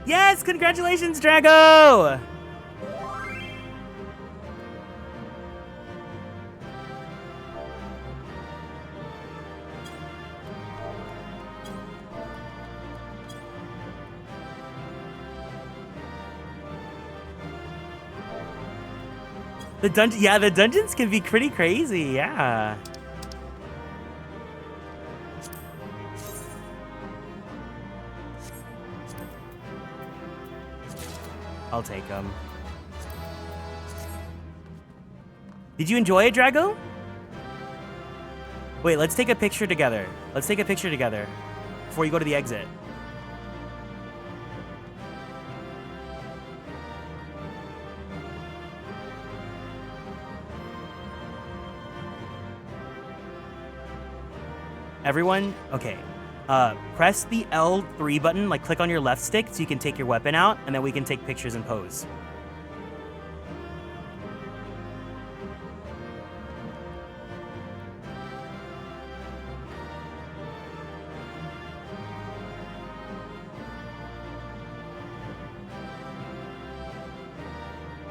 Yes, congratulations, Drago! The dungeon, yeah, the dungeons can be pretty crazy, yeah. I'll take them. Did you enjoy it, Drago? Wait, let's take a picture together. Let's take a picture together before you go to the exit. Everyone, okay. Press the L3 button, like click on your left stick so you can take your weapon out, and then we can take pictures and pose.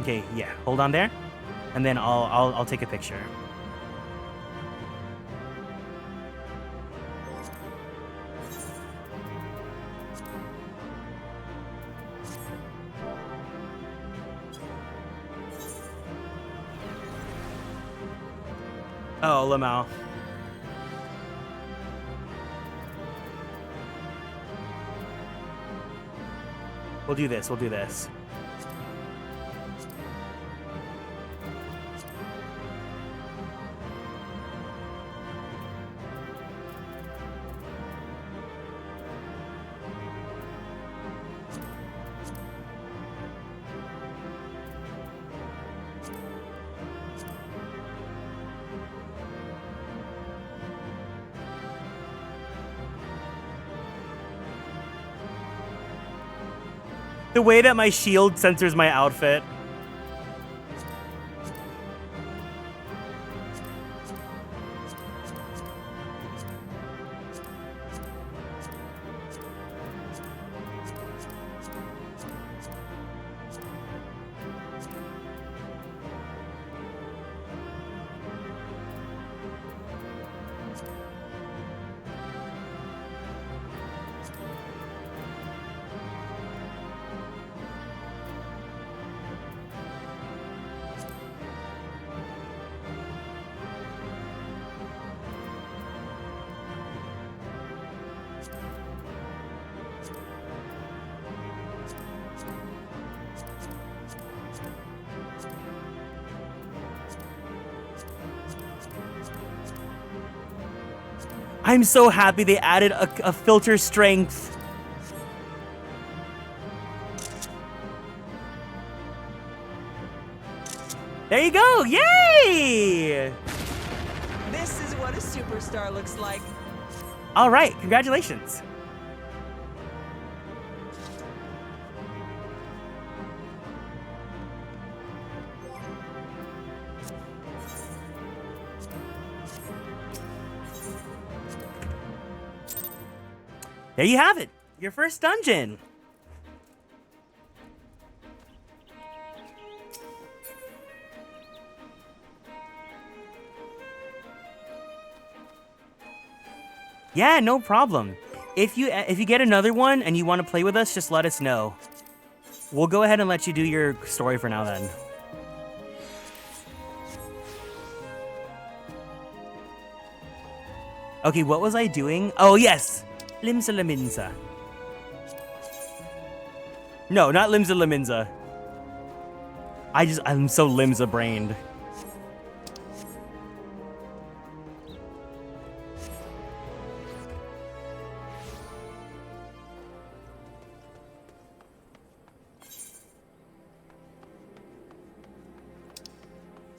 Okay, yeah, hold on there, and then I'll take a picture. Oh, Lamau. We'll do this, we'll do this. The way that my shield censors my outfit. I'm so happy they added a filter strength. There you go, yay! This is what a superstar looks like. All right, congratulations. There you have it. Your first dungeon. Yeah, no problem. If you get another one and you want to play with us, just let us know. We'll go ahead and let you do your story for now then. Okay, what was I doing? Oh, yes. Limsa Laminza. No, not Limsa Laminza. I'm so Limsa brained.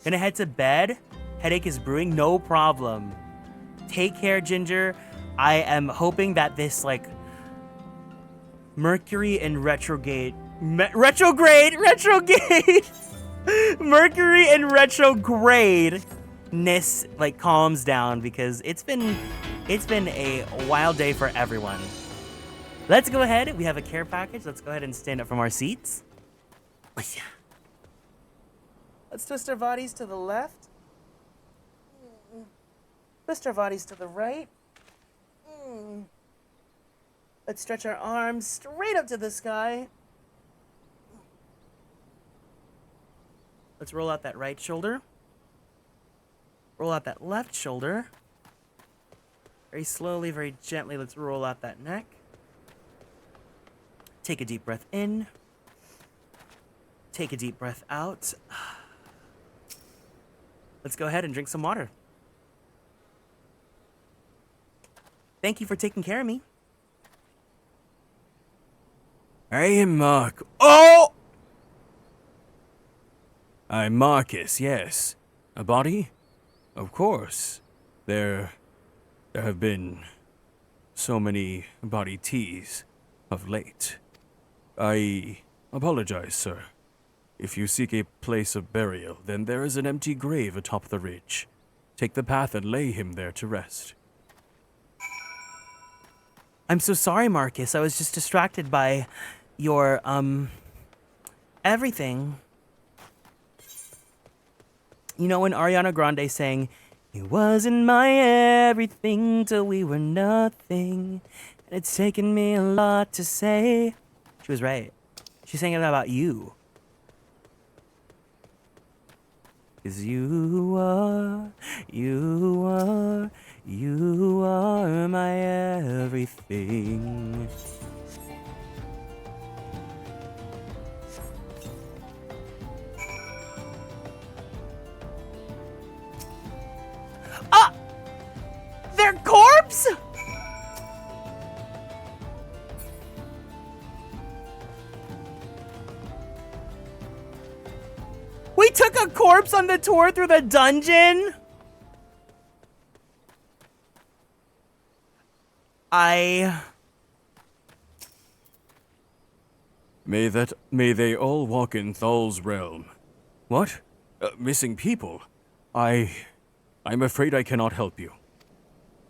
Gonna head to bed. Headache is brewing. No problem. Take care, Ginger. I am hoping that this, like, Mercury in retrograde. Retrograde! Mercury in retrograde-ness, like, calms down because it's been a wild day for everyone. Let's go ahead. We have a care package. Let's go ahead and stand up from our seats. Let's twist our bodies to the left. Twist our bodies to the right. Let's stretch our arms straight up to the sky. Let's roll out that right shoulder. Roll out that left shoulder. Very slowly, very gently, let's roll out that neck. Take a deep breath in. Take a deep breath out. Let's go ahead and drink some water. Thank you for taking care of me. Hey, Mark. Oh! I'm Marcus, yes. A body? Of course. There have been so many body teas of late. I apologize, sir. If you seek a place of burial, then there is an empty grave atop the ridge. Take the path and lay him there to rest. I'm so sorry, Marcus. I was just distracted by your, everything. You know when Ariana Grande sang, "It wasn't my everything till we were nothing, and it's taken me a lot to say." She was right. She sang it about you. 'Cause you are my everything. Ah! Their corpse? We took a corpse on the tour through the dungeon? May they all walk in Thal's realm. What? Missing people? I'm afraid I cannot help you.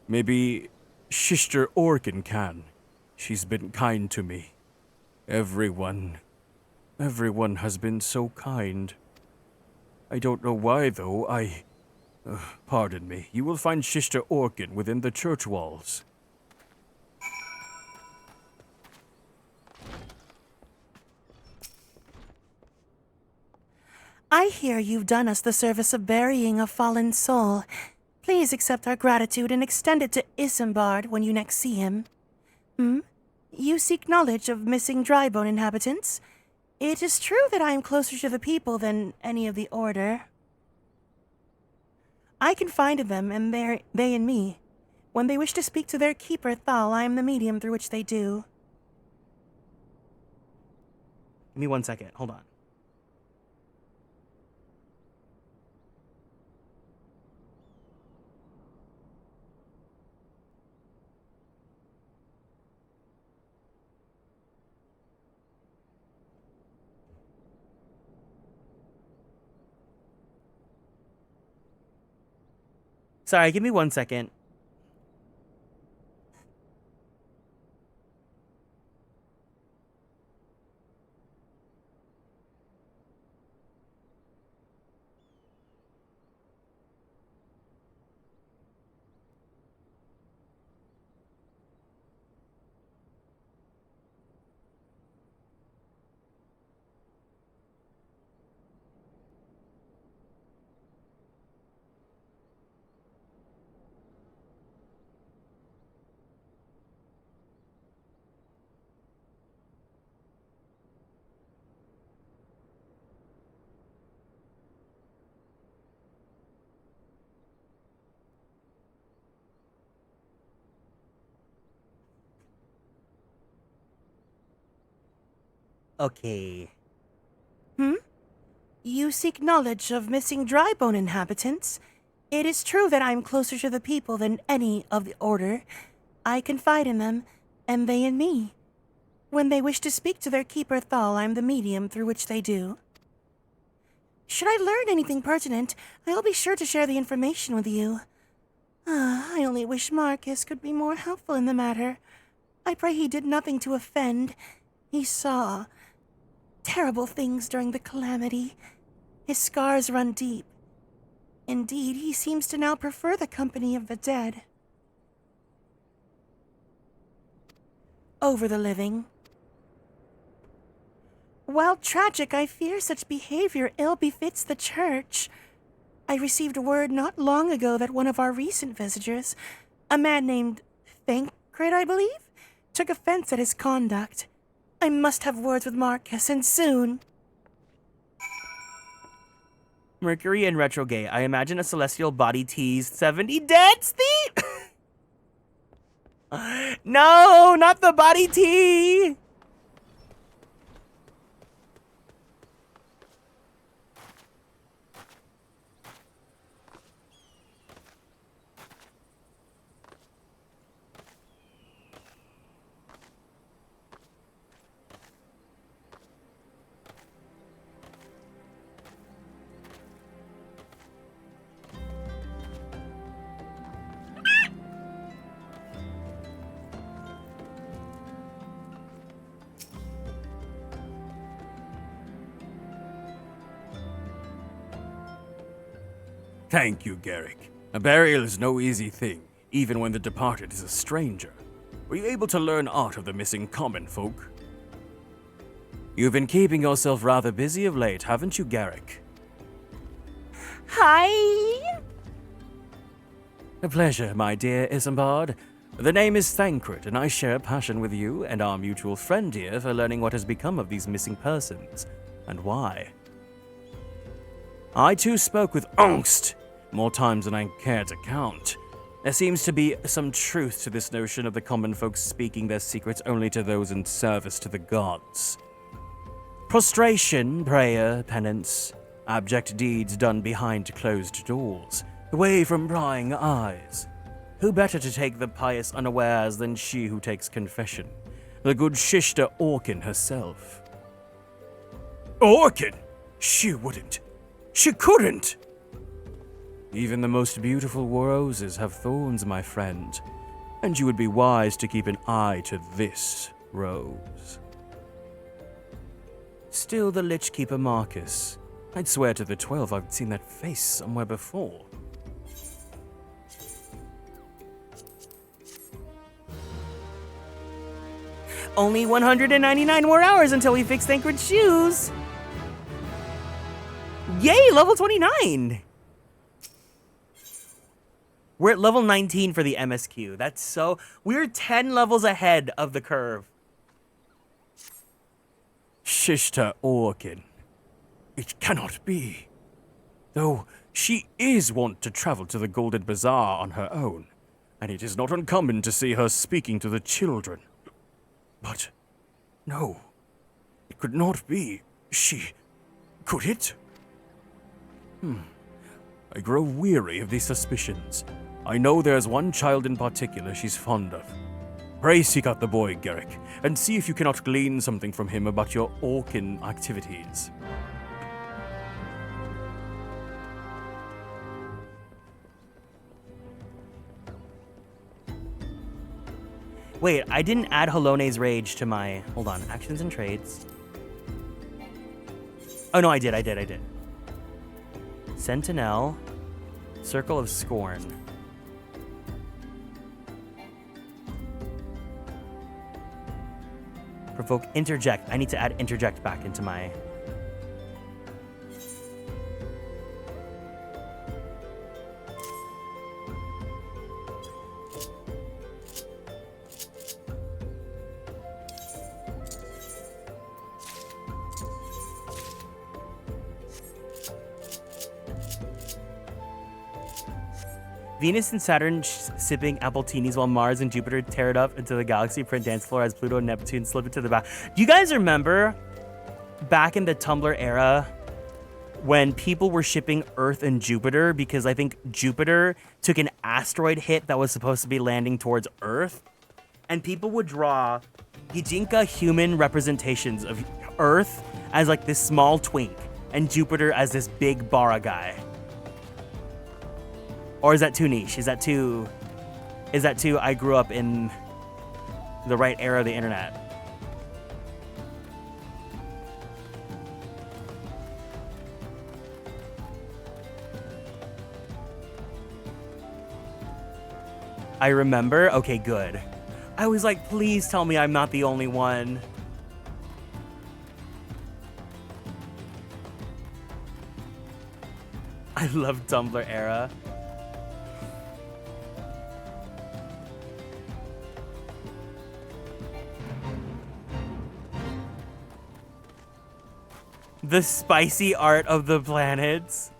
Maybe Sister Orkin can. She's been kind to me. Everyone has been so kind. I don't know why, though. Pardon me. You will find Sister Orkin within the church walls. I hear you've done us the service of burying a fallen soul. Please accept our gratitude and extend it to Isambard when you next see him. You seek knowledge of missing drybone inhabitants? It is true that I am closer to the people than any of the Order. I confide in them, and they in me. When they wish to speak to their keeper, Thal, I am the medium through which they do. Give me 1 second. Hold on. Sorry, give me 1 second. Okay. You seek knowledge of missing dry bone inhabitants. It is true that I am closer to the people than any of the order. I confide in them, and they in me. When they wish to speak to their keeper Thal, I am the medium through which they do. Should I learn anything pertinent, I will be sure to share the information with you. I only wish Marcus could be more helpful in the matter. I pray he did nothing to offend. He saw terrible things during the calamity. His scars run deep. Indeed, he seems to now prefer the company of the dead over the living. While tragic, I fear such behavior ill befits the church. I received word not long ago that one of our recent visitors, a man named Thancred, I believe, took offense at his conduct. I must have words with Marcus, and soon. Mercury in retrograde. I imagine a celestial body teased 70 dead, Steve? No, not the body tea! Thank you, Garrick. A burial is no easy thing, even when the departed is a stranger. Were you able to learn aught of the missing common folk? You've been keeping yourself rather busy of late, haven't you, Garrick? Hi! A pleasure, my dear Isambard. The name is Thancred, and I share a passion with you and our mutual friend here for learning what has become of these missing persons, and why. I too spoke with angst, more times than I care to count. There seems to be some truth to this notion of the common folk speaking their secrets only to those in service to the gods. Prostration, prayer, penance, abject deeds done behind closed doors, away from prying eyes. Who better to take the pious unawares than she who takes confession, the good Shishta Orkin herself? Orkin? She wouldn't. She couldn't! Even the most beautiful roses have thorns, my friend, and you would be wise to keep an eye to this rose. Still the Lich Keeper Marcus. I'd swear to the 12 I've seen that face somewhere before. Only 199 more hours until we fix Thancred's shoes! Yay, level 29! We're at level 19 for the MSQ. That's so... We're 10 levels ahead of the curve. Shishta Orkin. It cannot be. Though she is wont to travel to the Golden Bazaar on her own, and it is not uncommon to see her speaking to the children. But, no. It could not be. She... Could it? I grow weary of these suspicions. I know there's one child in particular she's fond of. Pray seek out the boy, Garrick, and see if you cannot glean something from him about your Orkin activities. Wait, I didn't add Halone's Rage to my... Hold on, actions and trades. Oh no, I did. Sentinel, Circle of Scorn. Provoke Interject. I need to add Interject back into my... Venus and Saturn sipping appletinis while Mars and Jupiter tear it up into the galaxy print dance floor as Pluto and Neptune slip into the back. Do you guys remember back in the Tumblr era when people were shipping Earth and Jupiter because I think Jupiter took an asteroid hit that was supposed to be landing towards Earth. And people would draw Gijinka human representations of Earth as like this small twink and Jupiter as this big Bara guy. Or is that too niche? Is that too I grew up in the right era of the internet? I remember? Okay, good. I was like, please tell me I'm not the only one. I love Tumblr era. The spicy art of the planets.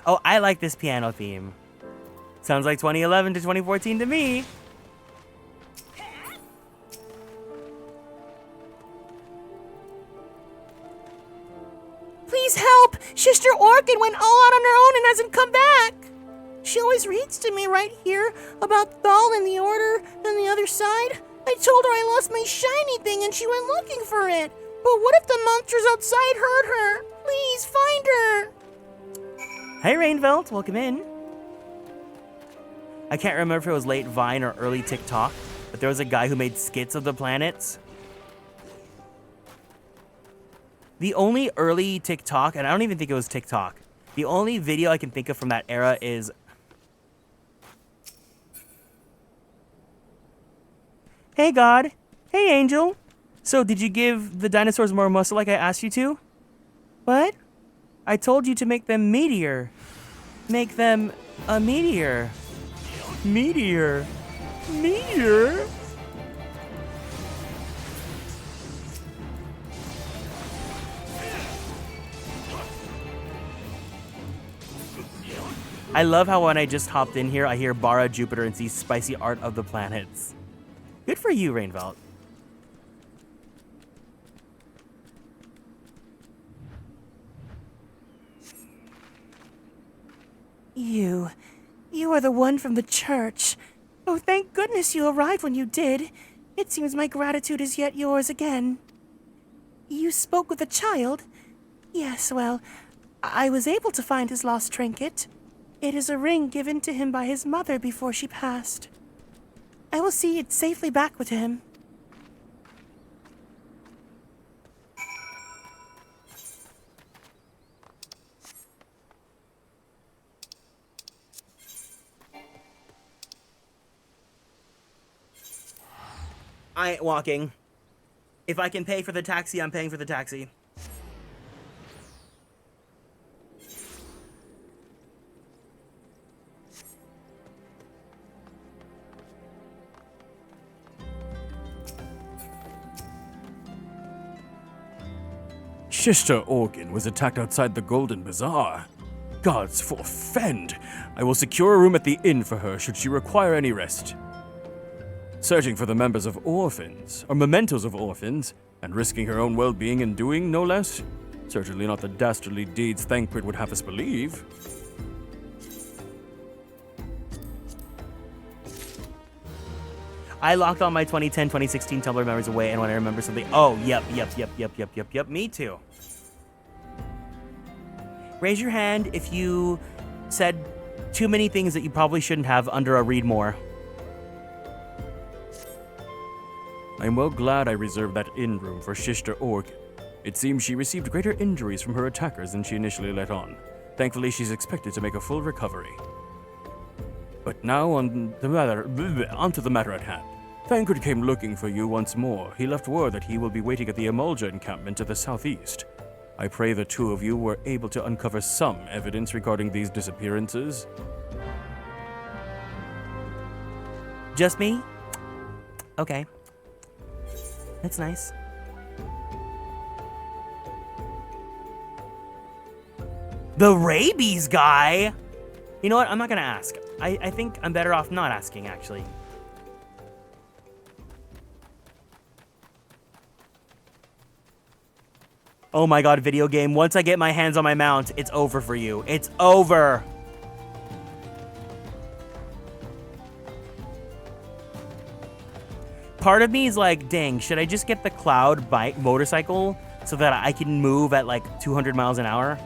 Oh, I like this piano theme. Sounds like 2011 to 2014 to me. Please help! Sister Orchid went all out on her own and hasn't come back. She always reads to me right here about Thal and the Order and the other side. I told her I lost my shiny thing and she went looking for it. But what if the monsters outside hurt her? Please find her. Hey, Rainvelt, welcome in. I can't remember if it was late Vine or early TikTok, but there was a guy who made skits of the planets. The only early TikTok, and I don't even think it was TikTok, the only video I can think of from that era is... Hey, God. Hey, Angel. So, did you give the dinosaurs more muscle like I asked you to? What? I told you to make them meteor. Make them a meteor. Meteor. Meteor? I love how when I just hopped in here, I hear Bara, Jupiter, and see spicy art of the planets. Good for you, Rainvelt. You are the one from the church. Oh, thank goodness you arrived when you did. It seems my gratitude is yet yours again. You spoke with the child? Yes, well, I was able to find his lost trinket. It is a ring given to him by his mother before she passed. I will see it safely back with him. I ain't walking. If I can pay for the taxi, I'm paying for the taxi. Sister Organ was attacked outside the Golden Bazaar. Gods forfend! I will secure a room at the inn for her should she require any rest. Searching for the members of orphans, or mementos of orphans, and risking her own well-being in doing no less? Certainly not the dastardly deeds Thancred would have us believe. I locked all my 2010, 2016 Tumblr memories away, and when I remember something, oh, yep, me too. Raise your hand if you said too many things that you probably shouldn't have under a read more. I am well glad I reserved that inn room for Sister Organ. It seems she received greater injuries from her attackers than she initially let on. Thankfully, she's expected to make a full recovery. But now onto the matter at hand. Thancred came looking for you once more. He left word that he will be waiting at the Emulja encampment to the southeast. I pray the two of you were able to uncover some evidence regarding these disappearances. Just me? Okay. That's nice. The rabies guy? You know what? I'm not gonna ask. I think I'm better off not asking, actually. Oh my god, video game. Once I get my hands on my mount, it's over for you. It's over. Part of me is like, dang, should I just get the cloud bike motorcycle so that I can move at like 200 miles an hour?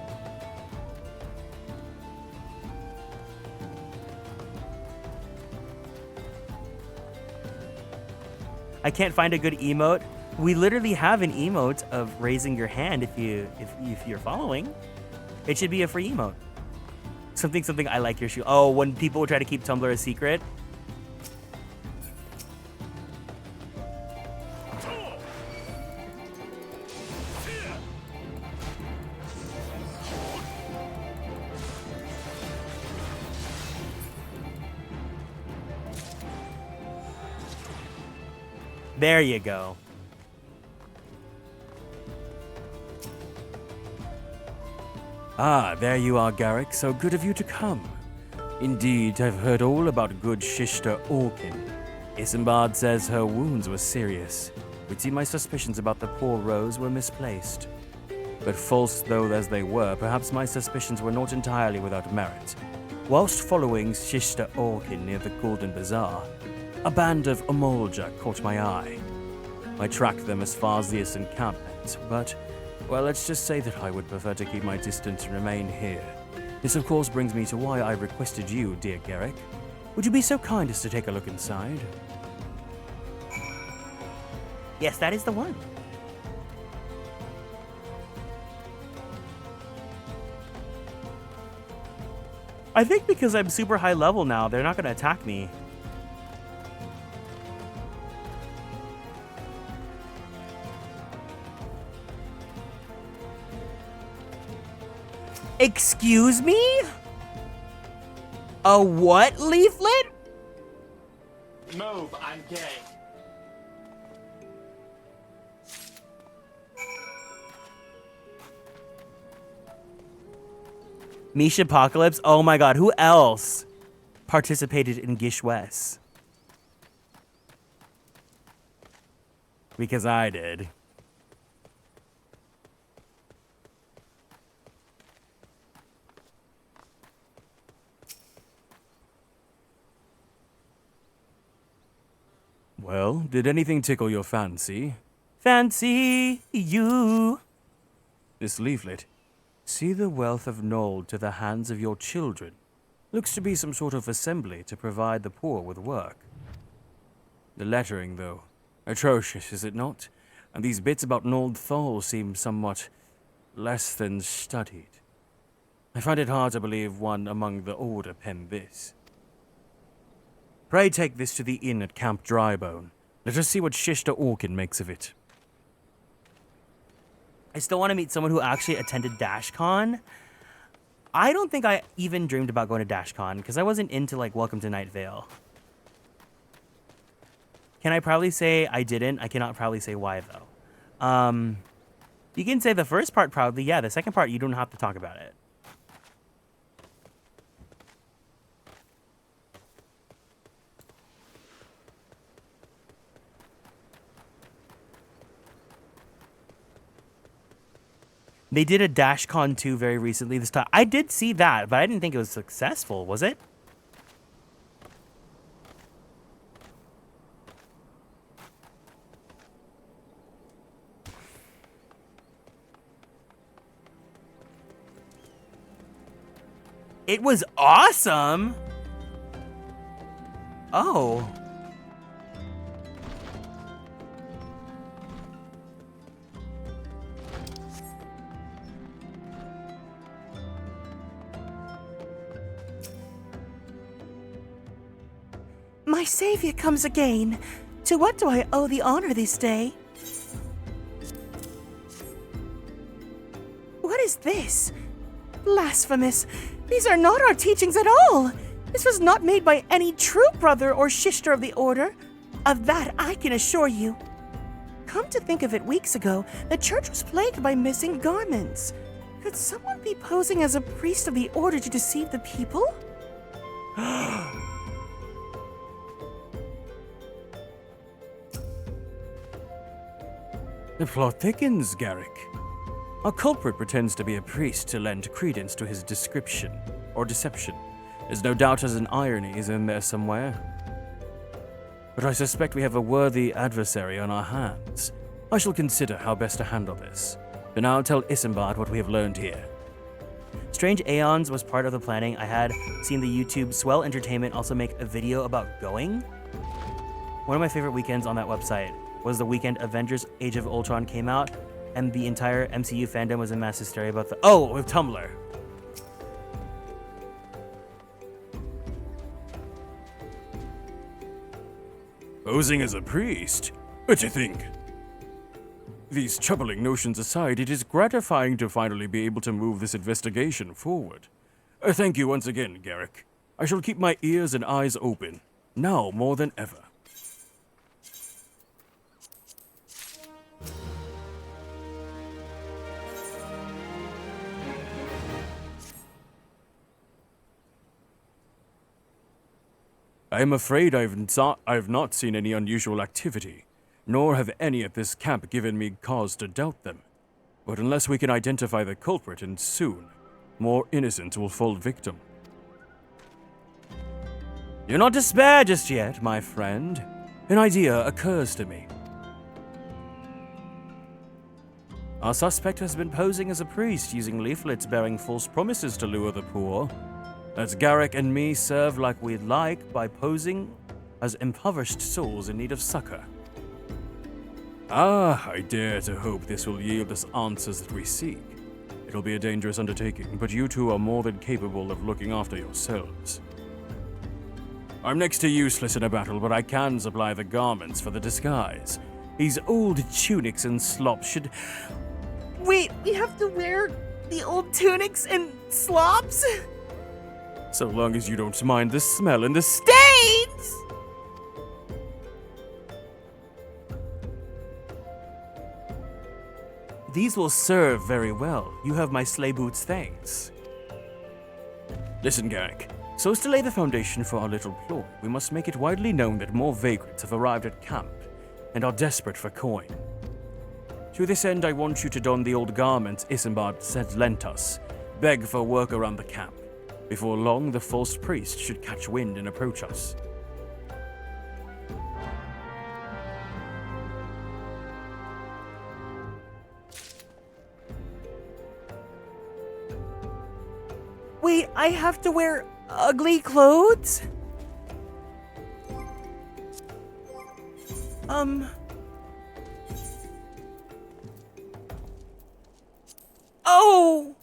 I can't find a good emote. We literally have an emote of raising your hand if you're following. It should be a free emote. Something I like your shoe. Oh, when people try to keep Tumblr a secret. There you go. Ah, there you are, Garrick. So good of you to come. Indeed, I've heard all about good Sister Orkin. Isambard says her wounds were serious. Would seem my suspicions about the poor Rose were misplaced. But false though as they were, perhaps my suspicions were not entirely without merit. Whilst following Sister Orkin near the Golden Bazaar, a band of Omolja caught my eye. I tracked them as far as this encampment, but, well, let's just say that I would prefer to keep my distance and remain here. This, of course, brings me to why I requested you, dear Garrick. Would you be so kind as to take a look inside? Yes, that is the one. I think because I'm super high level now, they're not going to attack me. Excuse me? A what leaflet? Move, I'm gay. Misha Apocalypse? Oh my god, who else participated in Gish West? Because I did. Well, did anything tickle your fancy? Fancy you. This leaflet. See the wealth of Nold to the hands of your children. Looks to be some sort of assembly to provide the poor with work. The lettering, though, atrocious, is it not? And these bits about Nold Thal seem somewhat less than studied. I find it hard to believe one among the Order penned this. Pray take this to the inn at Camp Drybone. Let us see what Shishta Orkin makes of it. I still want to meet someone who actually attended DashCon. I don't think I even dreamed about going to DashCon because I wasn't into like Welcome to Night Vale. Can I probably say I didn't? I cannot probably say why though. You can say the first part proudly. Yeah, the second part you don't have to talk about it. They did a DashCon 2 very recently this time. I did see that, but I didn't think it was successful, was it? It was awesome! Oh. My savior comes again. To what do I owe the honor this day? What is this? Blasphemous. These are not our teachings at all. This was not made by any true brother or sister of the order. Of that I can assure you. Come to think of it, weeks ago, the church was plagued by missing garments. Could someone be posing as a priest of the order to deceive the people? The plot thickens, Garrick. Our culprit pretends to be a priest to lend credence to his description, or deception. There's no doubt as an irony is in there somewhere. But I suspect we have a worthy adversary on our hands. I shall consider how best to handle this. But now tell Isambard what we have learned here. Strange Aeons was part of the planning. I had seen the YouTube Swell Entertainment also make a video about going. One of my favorite weekends on that website was the weekend Avengers Age of Ultron came out, and the entire MCU fandom was in mass hysteria about with Tumblr. Posing as a priest? What you think? These troubling notions aside, it is gratifying to finally be able to move this investigation forward. Thank you once again, Garrick. I shall keep my ears and eyes open, now more than ever. I am afraid I've not seen any unusual activity, nor have any at this camp given me cause to doubt them. But unless we can identify the culprit, and soon, more innocents will fall victim. Do not despair just yet, my friend. An idea occurs to me. Our suspect has been posing as a priest, using leaflets bearing false promises to lure the poor. Let Garrick and me serve like we'd like by posing as impoverished souls in need of succor. I dare to hope this will yield us answers that we seek. It'll be a dangerous undertaking, but you two are more than capable of looking after yourselves. I'm next to useless in a battle, but I can supply the garments for the disguise. These old tunics and slops should... Wait, we have to wear the old tunics and slops? So long as you don't mind the smell and the stains! These will serve very well. You have my sleigh boots, thanks. Listen, Garrick. So as to lay the foundation for our little ploy, we must make it widely known that more vagrants have arrived at camp and are desperate for coin. To this end, I want you to don the old garments Isambard said lent us, beg for work around the camp. Before long, the false priest should catch wind and approach us. Wait, I have to wear ugly clothes? Oh!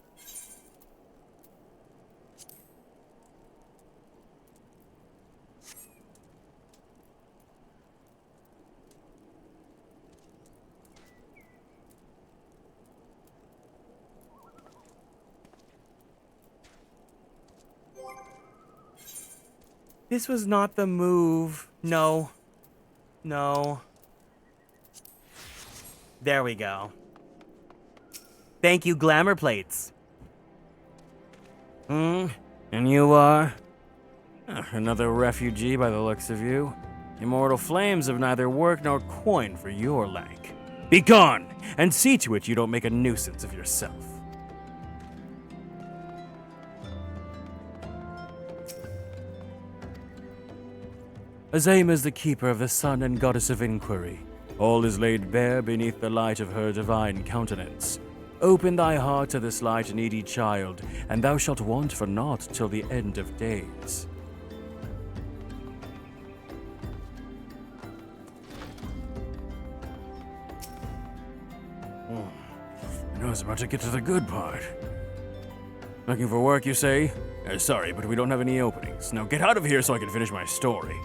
This was not the move. No. No. There we go. Thank you, glamour plates. And you are? Another refugee by the looks of you. Immortal flames have neither work nor coin for your like. Be gone, and see to it you don't make a nuisance of yourself. Azame is the keeper of the sun and goddess of inquiry. All is laid bare beneath the light of her divine countenance. Open thy heart to this light needy child, and thou shalt want for naught till the end of days. I was about to get to the good part. Looking for work, you say? Sorry, but we don't have any openings. Now get out of here so I can finish my story.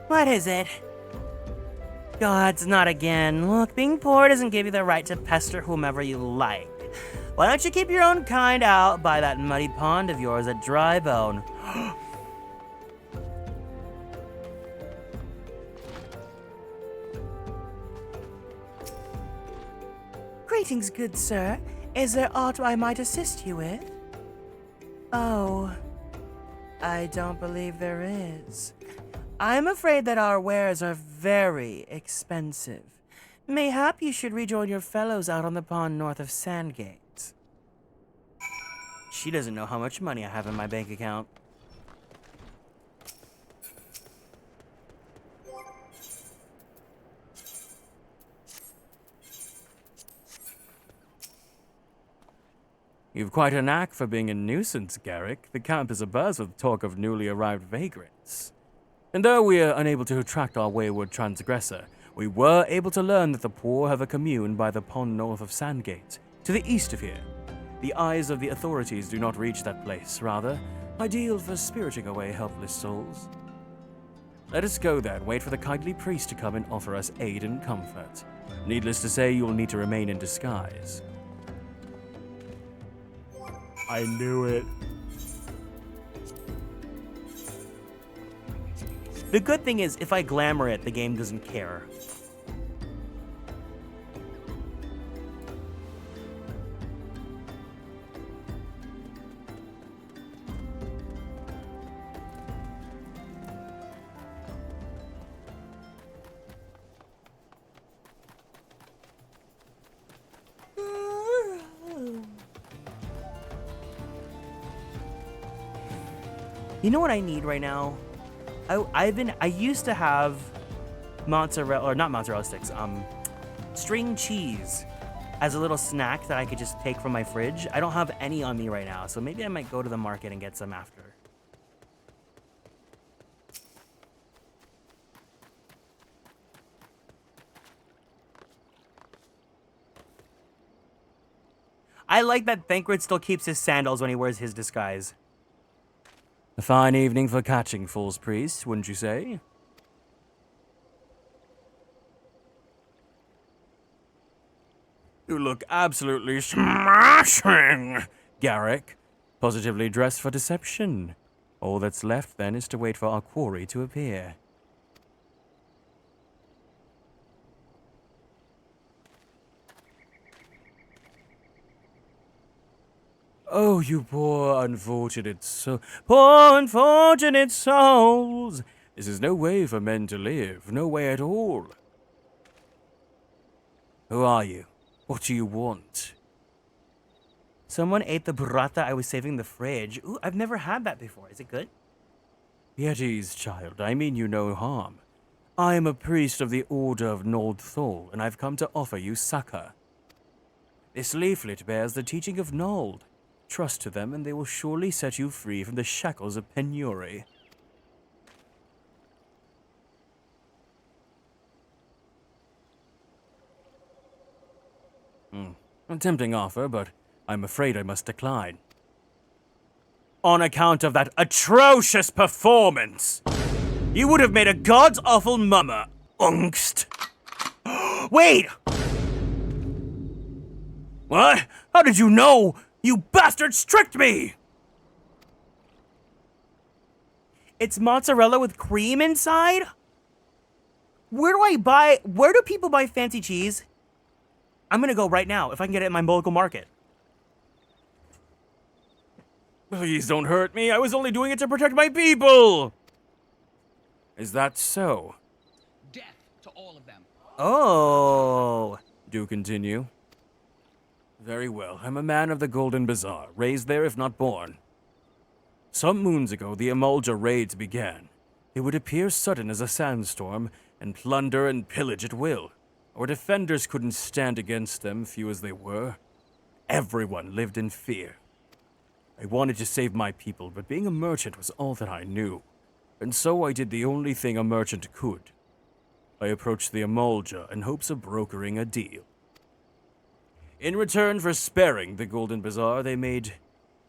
What is it? Gods, not again. Look, being poor doesn't give you the right to pester whomever you like. Why don't you keep your own kind out by that muddy pond of yours at Dry Bone? Greetings, good sir. Is there aught I might assist you with? Oh, I don't believe there is. I'm afraid that our wares are very expensive. Mayhap you should rejoin your fellows out on the pond north of Sandgate. She doesn't know how much money I have in my bank account. You've quite a knack for being a nuisance, Garrick. The camp is abuzz with talk of newly arrived vagrants. And though we are unable to attract our wayward transgressor, we were able to learn that the poor have a commune by the pond north of Sandgate, to the east of here. The eyes of the authorities do not reach that place, rather, ideal for spiriting away helpless souls. Let us go there and wait for the kindly priest to come and offer us aid and comfort. Needless to say, you will need to remain in disguise. I knew it. The good thing is, if I glamour it, the game doesn't care. You know what I need right now? I used to have mozzarella, or not mozzarella sticks, string cheese as a little snack that I could just take from my fridge. I don't have any on me right now, so maybe I might go to the market and get some after. I like that Thancred still keeps his sandals when he wears his disguise. A fine evening for catching false priests, wouldn't you say? You look absolutely smashing, Garrick. Positively dressed for deception. All that's left then is to wait for our quarry to appear. Oh, you poor unfortunate poor unfortunate souls! This is no way for men to live, no way at all. Who are you? What do you want? Someone ate the burrata I was saving in the fridge. Ooh, I've never had that before. Is it good? Be at ease, child. I mean you no harm. I am a priest of the Order of Nold Thol, and I've come to offer you succor. This leaflet bears the teaching of Nold. Trust to them, and they will surely set you free from the shackles of penury. A tempting offer, but I'm afraid I must decline. On account of that atrocious performance! You would have made a god-awful mummer, ungst. Wait! What? How did you know? You bastards tricked me! It's mozzarella with cream inside? Where do people buy fancy cheese? I'm gonna go right now if I can get it in my local market. Please don't hurt me. I was only doing it to protect my people! Is that so? Death to all of them. Oh. Do continue. Very well. I'm a man of the Golden Bazaar, raised there if not born. Some moons ago, the Amulja raids began. They would appear sudden as a sandstorm, and plunder and pillage at will. Our defenders couldn't stand against them, few as they were. Everyone lived in fear. I wanted to save my people, but being a merchant was all that I knew. And so I did the only thing a merchant could. I approached the Amulja in hopes of brokering a deal. In return for sparing the Golden Bazaar, they made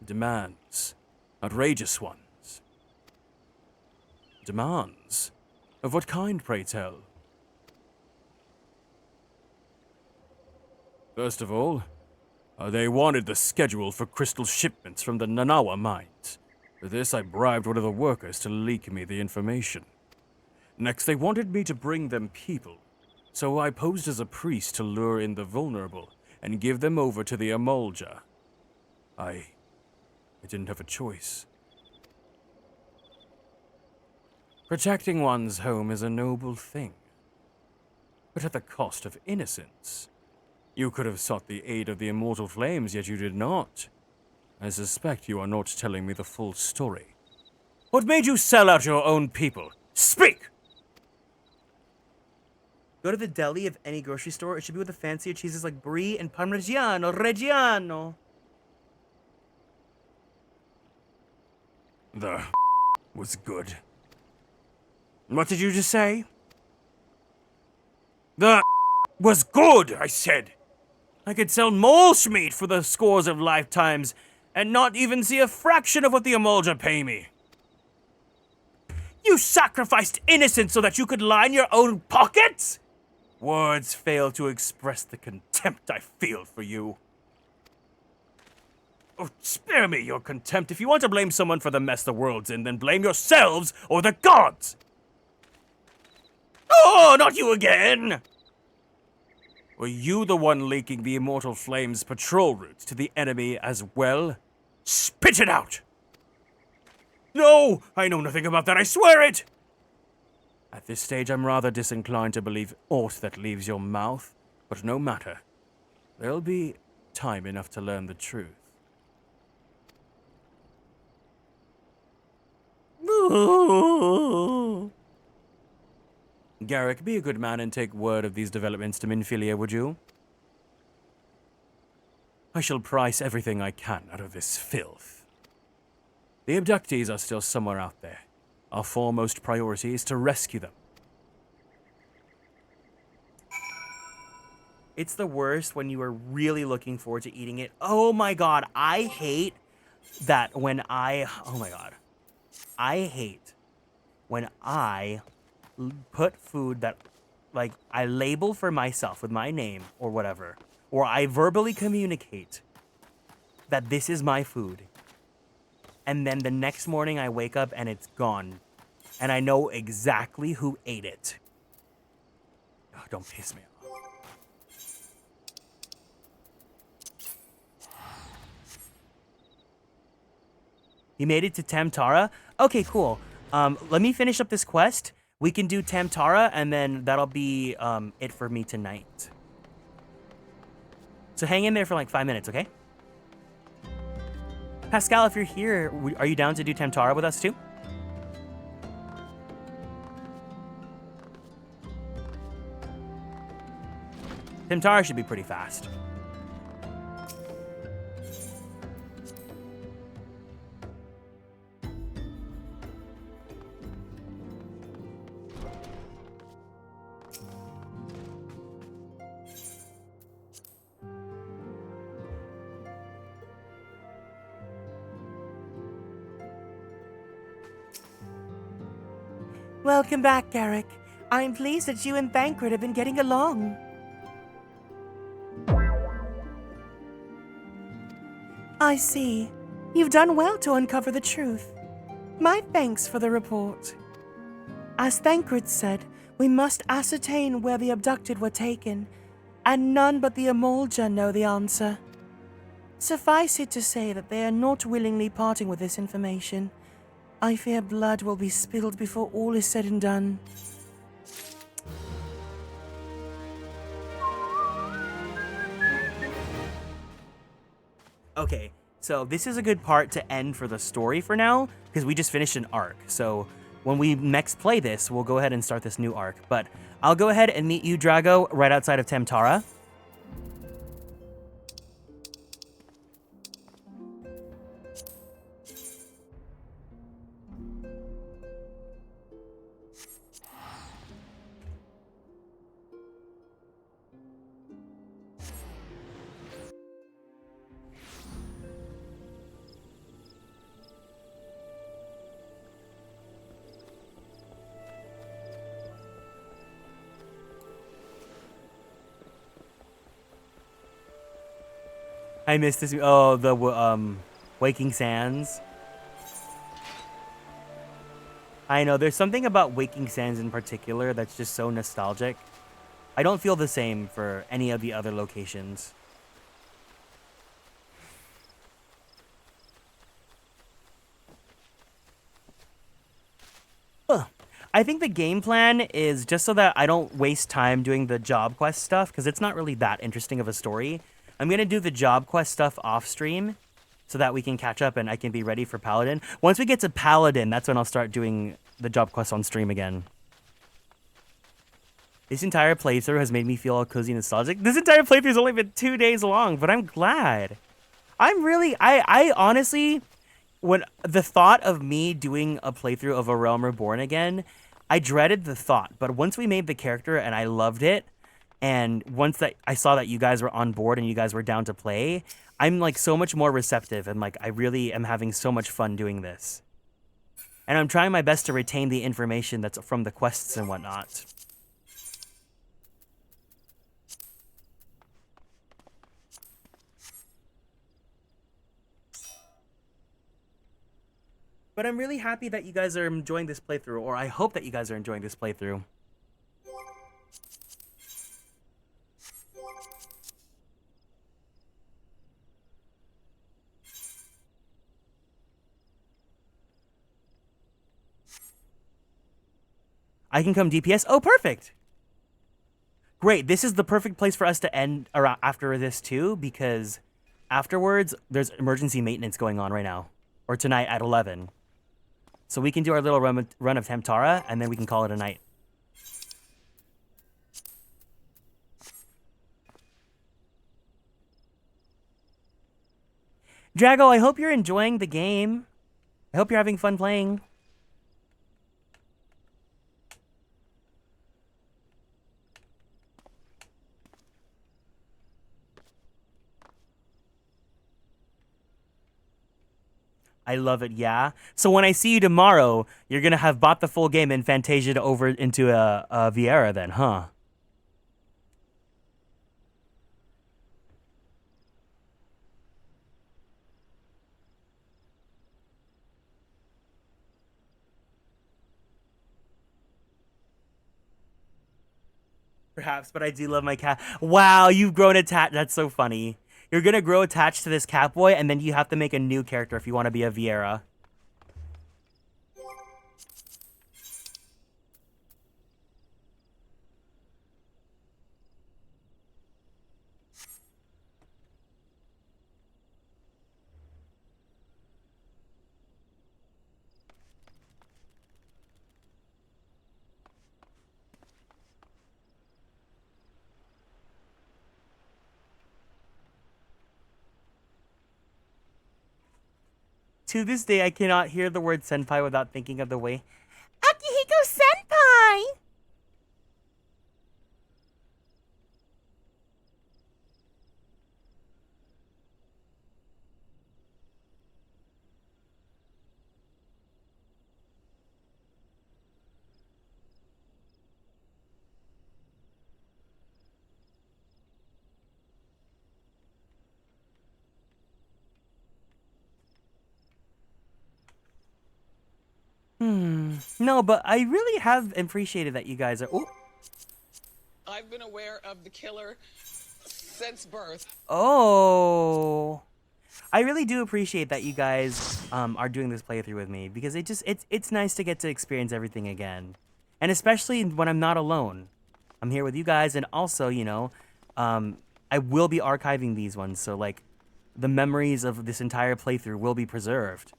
demands. Outrageous ones. Demands? Of what kind, pray tell? First of all, they wanted the schedule for crystal shipments from the Nanawa mines. For this, I bribed one of the workers to leak me the information. Next, they wanted me to bring them people. So I posed as a priest to lure in the vulnerable, and give them over to the Amolja. I didn't have a choice. Protecting one's home is a noble thing, but at the cost of innocence. You could have sought the aid of the immortal flames, yet you did not. I suspect you are not telling me the full story. What made you sell out your own people? Speak! Go to the deli of any grocery store. It should be with the fancier cheeses like brie and parmigiano reggiano. The was good. What did you just say? The was good, I said. I could sell more meat for the scores of lifetimes and not even see a fraction of what the Amolja pay me. You sacrificed innocence so that you could line your own pockets? Words fail to express the contempt I feel for you. Oh, spare me your contempt. If you want to blame someone for the mess the world's in, then blame yourselves or the gods. Oh, not you again! Were you the one leaking the Immortal Flame's patrol routes to the enemy as well? Spit it out! No! I know nothing about that, I swear it! At this stage, I'm rather disinclined to believe aught that leaves your mouth, but no matter. There'll be time enough to learn the truth. Garrick, be a good man and take word of these developments to Minfilia, would you? I shall price everything I can out of this filth. The abductees are still somewhere out there. Our foremost priority is to rescue them. It's the worst when you are really looking forward to eating it. Oh my god, I hate that when oh my god. I hate when I put food that, like, I label for myself with my name or whatever, or I verbally communicate that this is my food, and then the next morning I wake up and it's gone, and I know exactly who ate it. Oh, don't piss me off. You made it to Tamtara? Okay, cool. Let me finish up this quest. We can do Tamtara, and then that'll be it for me tonight. So hang in there for like 5 minutes, okay? Pascal, if you're here, are you down to do Tamtara with us too? Tamtara should be pretty fast. Welcome back, Garrick. I'm pleased that you and Thancred have been getting along. I see. You've done well to uncover the truth. My thanks for the report. As Thancred said, we must ascertain where the abducted were taken, and none but the Amolja know the answer. Suffice it to say that they are not willingly parting with this information. I fear blood will be spilled before all is said and done. Okay, so this is a good part to end for the story for now, because we just finished an arc. So when we next play this, we'll go ahead and start this new arc. But I'll go ahead and meet you, Drago, right outside of Tamtara. I missed this. Oh, the Waking Sands. I know, there's something about Waking Sands in particular that's just so nostalgic. I don't feel the same for any of the other locations. I think the game plan is just so that I don't waste time doing the job quest stuff, because it's not really that interesting of a story. I'm going to do the job quest stuff off stream so that we can catch up and I can be ready for Paladin. Once we get to Paladin, that's when I'll start doing the job quest on stream again. This entire playthrough has made me feel all cozy and nostalgic. This entire playthrough has only been 2 days long, but I'm glad. I honestly, when the thought of me doing a playthrough of A Realm Reborn again, I dreaded the thought. But once we made the character and I loved it, and once that I saw that you guys were on board and you guys were down to play, I'm like so much more receptive and like I really am having so much fun doing this. And I'm trying my best to retain the information that's from the quests and whatnot. But I'm really happy that you guys are enjoying this playthrough, or I hope that you guys are enjoying this playthrough. I can come DPS? Oh, perfect! Great, this is the perfect place for us to end after this too, because afterwards, there's emergency maintenance going on right now. Or tonight at 11. So we can do our little run of Temptara, and then we can call it a night. Drago, I hope you're enjoying the game. I hope you're having fun playing. I love it, yeah. So when I see you tomorrow, you're going to have bought the full game and Fantasia'd over into a Viera then, huh? Perhaps, but I do love my cat. Wow, you've grown attached. That's so funny. You're going to grow attached to this Catboy, and then you have to make a new character if you want to be a Viera. To this day, I cannot hear the word senpai without thinking of the way Akihiko Senpai! No, but I really have appreciated that you guys are... Ooh. I've been aware of the killer since birth. Oh. I really do appreciate that you guys are doing this playthrough with me, because it's nice to get to experience everything again. And especially when I'm not alone. I'm here with you guys, and also, you know, I will be archiving these ones, so like the memories of this entire playthrough will be preserved.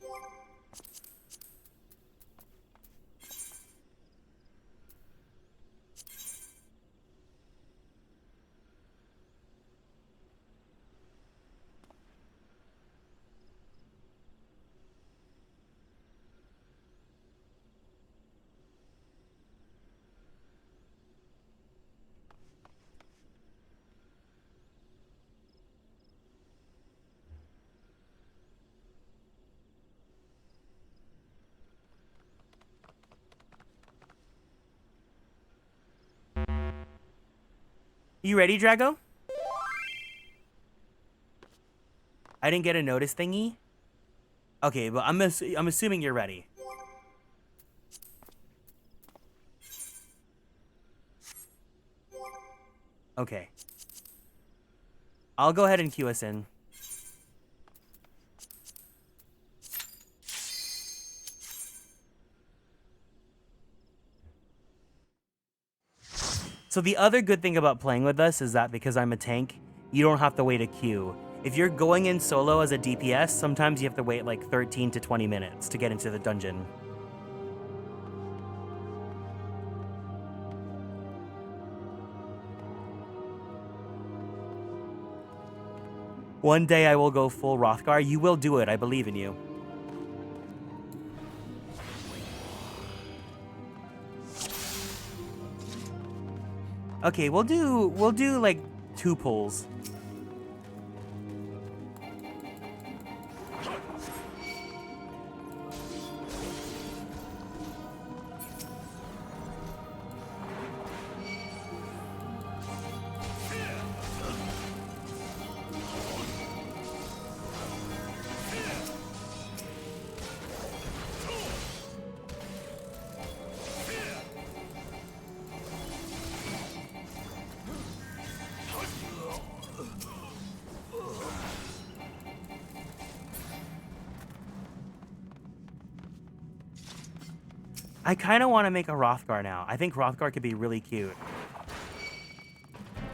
You ready, Drago? I didn't get a notice thingy. Okay, but I'm assuming you're ready. Okay. I'll go ahead and queue us in. So the other good thing about playing with us is that because I'm a tank, you don't have to wait a queue. If you're going in solo as a DPS, sometimes you have to wait like 13 to 20 minutes to get into the dungeon. One day I will go full Rothgar. You will do it. I believe in you. Okay, we'll do like 2 pulls. I kind of want to make a Rothgar now. I think Rothgar could be really cute.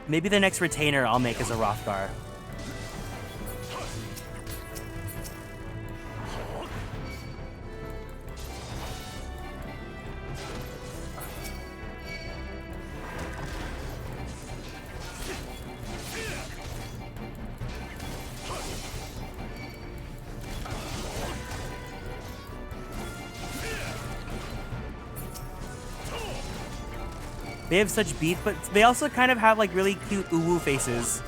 Maybe the next retainer I'll make is a Rothgar. They have such beef, but they also kind of have like really cute uwu faces.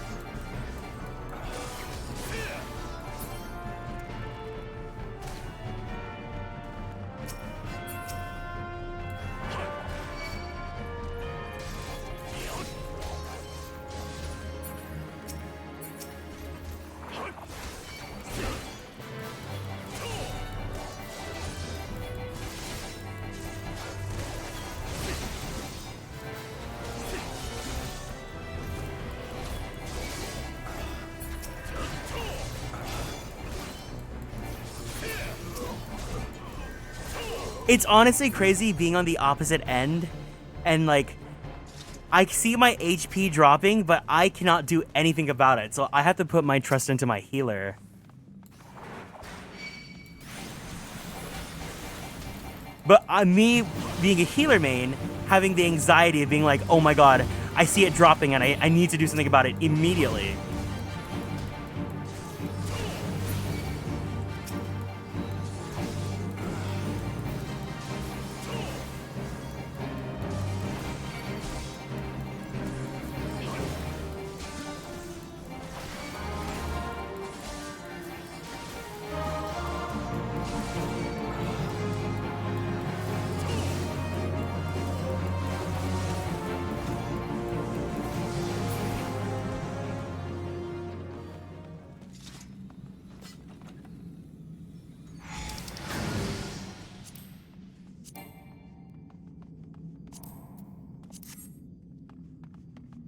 It's honestly crazy being on the opposite end and like I see my HP dropping, but I cannot do anything about it. So I have to put my trust into my healer. But me being a healer main, having the anxiety of being like, oh my god, I see it dropping and I need to do something about it immediately.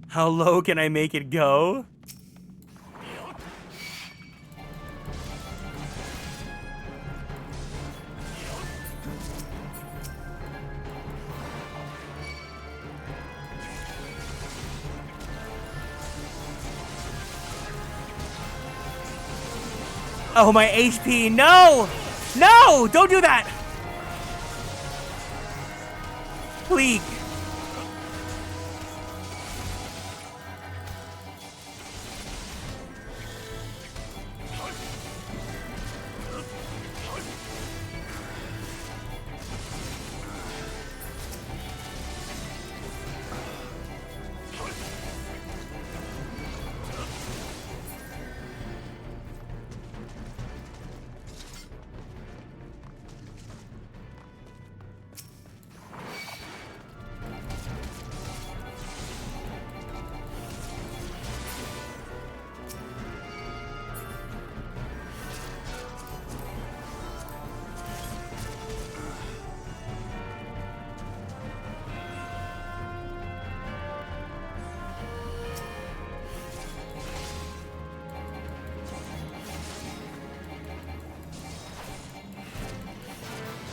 How low can I make it go? Oh, my HP, no! No, don't do that! Please.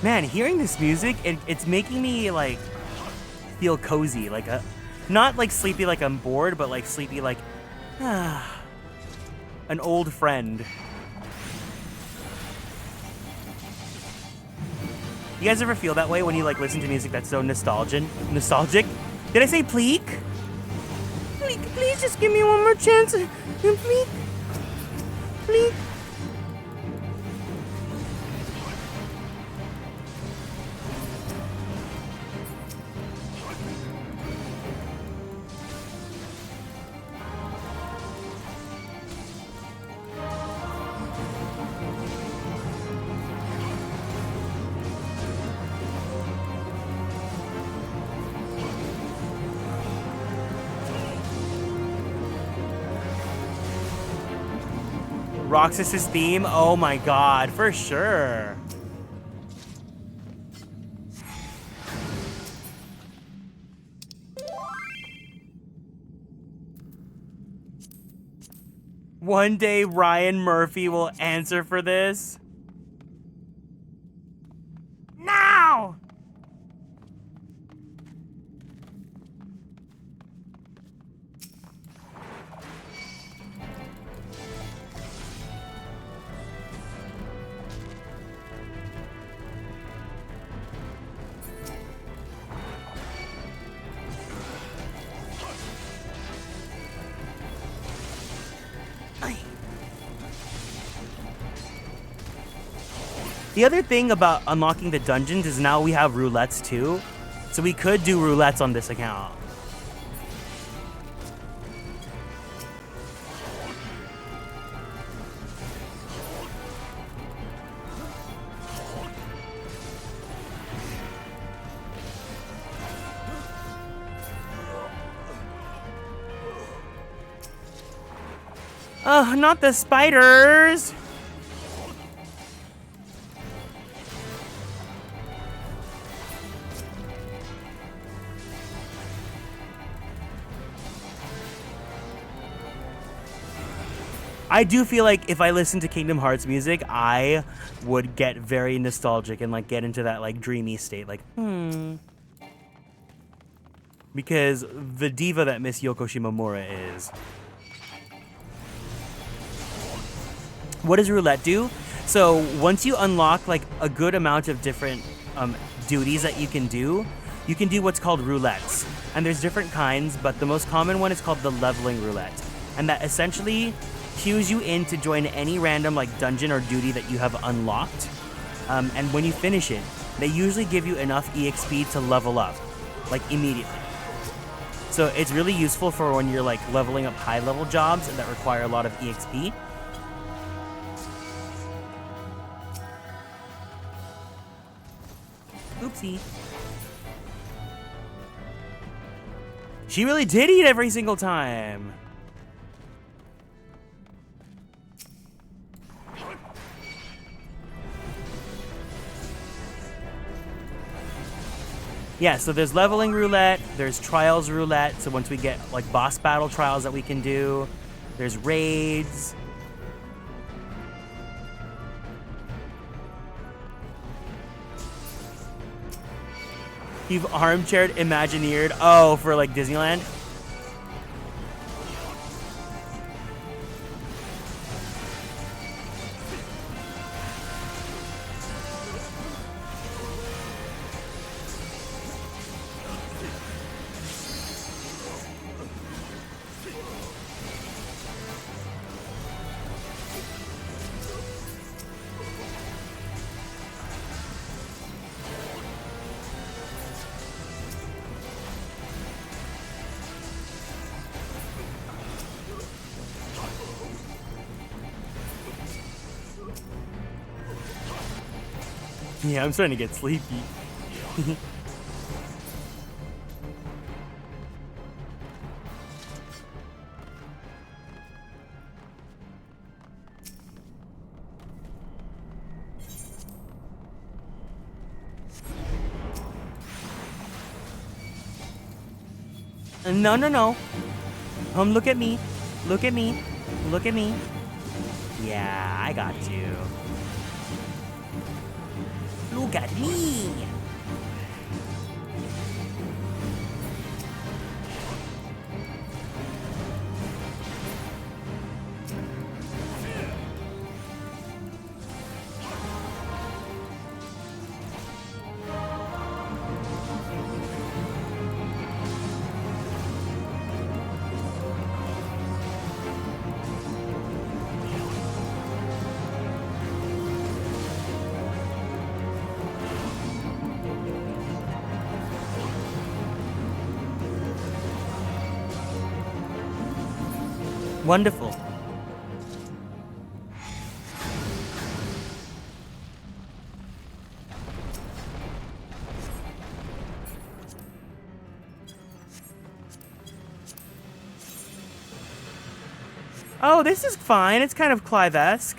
Man, hearing this music, it's making me like feel cozy. Like Not like sleepy like I'm bored, but like sleepy like, an old friend. You guys ever feel that way when you like listen to music that's so nostalgic? Did I say pleek? Please just give me one more chance. Please. Please. Roxas's theme? Oh my god, for sure. One day Ryan Murphy will answer for this. Now! The other thing about unlocking the dungeons is now we have roulettes too. So we could do roulettes on this account. Oh, not the spiders! I do feel like if I listened to Kingdom Hearts music, I would get very nostalgic and like get into that like dreamy state, like, because the diva that Miss Yoko Shimomura is. What does roulette do? So once you unlock like a good amount of different duties that you can do what's called roulettes. And there's different kinds, but the most common one is called the leveling roulette. And that essentially cues you in to join any random like dungeon or duty that you have unlocked. And when you finish it, they usually give you enough EXP to level up, like immediately. So it's really useful for when you're like leveling up high level jobs that require a lot of EXP. Oopsie. She really did eat every single time. Yeah, so there's leveling roulette, there's trials roulette, so once we get like boss battle trials that we can do, there's raids. You've armchaired Imagineered, oh, for like Disneyland? Yeah, I'm starting to get sleepy. No, no, no. Look at me. Look at me. Look at me. Yeah, I got you. Look at me. Wonderful. Oh, this is fine. It's kind of Clive-esque.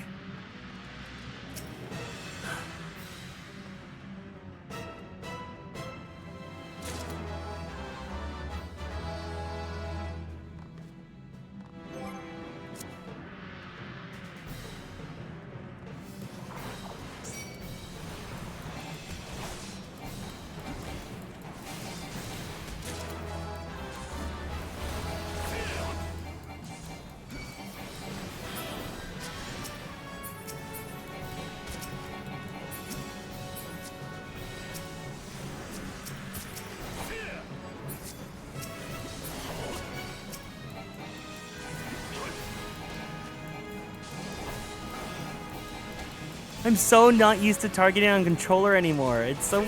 I'm so not used to targeting on controller anymore. It's so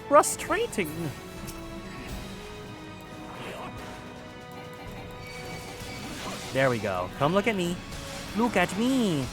frustrating. There we go. Come look at me. Look at me.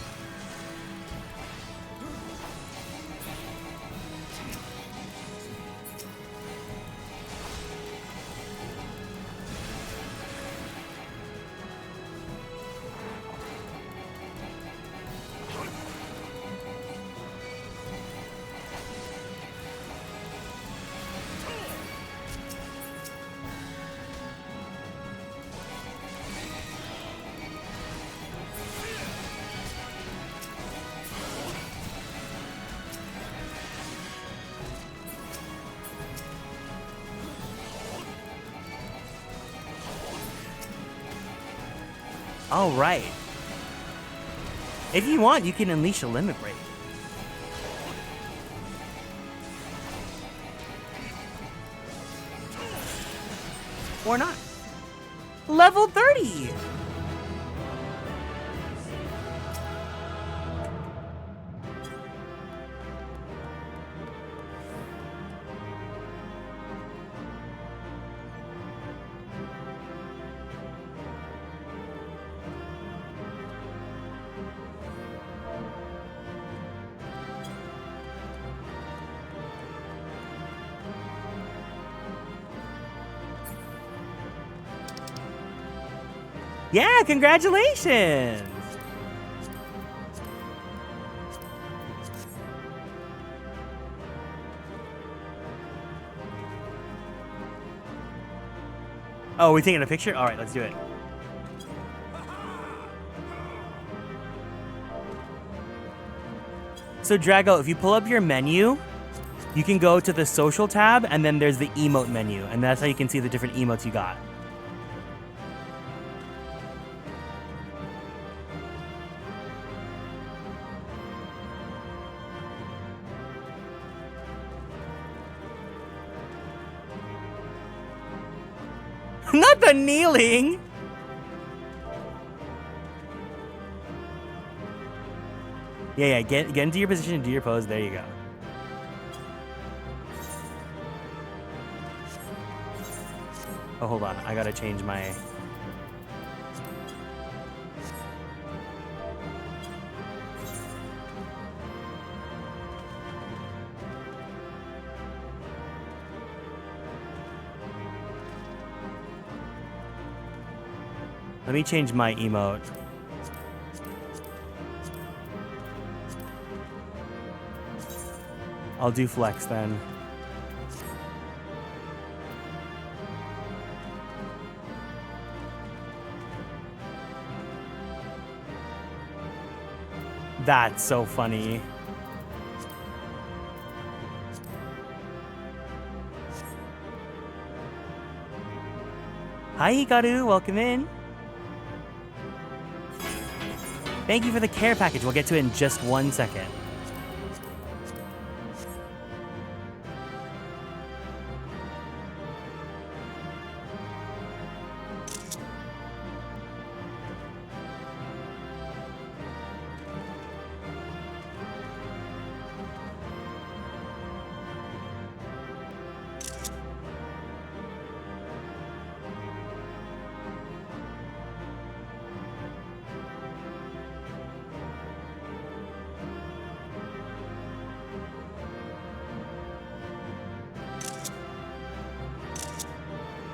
All right. If you want, you can unleash a limit break. Or not. Level 30! Yeah, congratulations! Oh, we taking a picture? All right, let's do it. So Drago, if you pull up your menu, you can go to the social tab and then there's the emote menu, and that's how you can see the different emotes you got. Not the kneeling! Yeah, get into your position and do your pose. There you go. Oh, hold on. I gotta change my... Let me change my emote. I'll do flex then. That's so funny. Hi, Hikaru. Welcome in. Thank you for the care package. We'll get to it in just 1 second.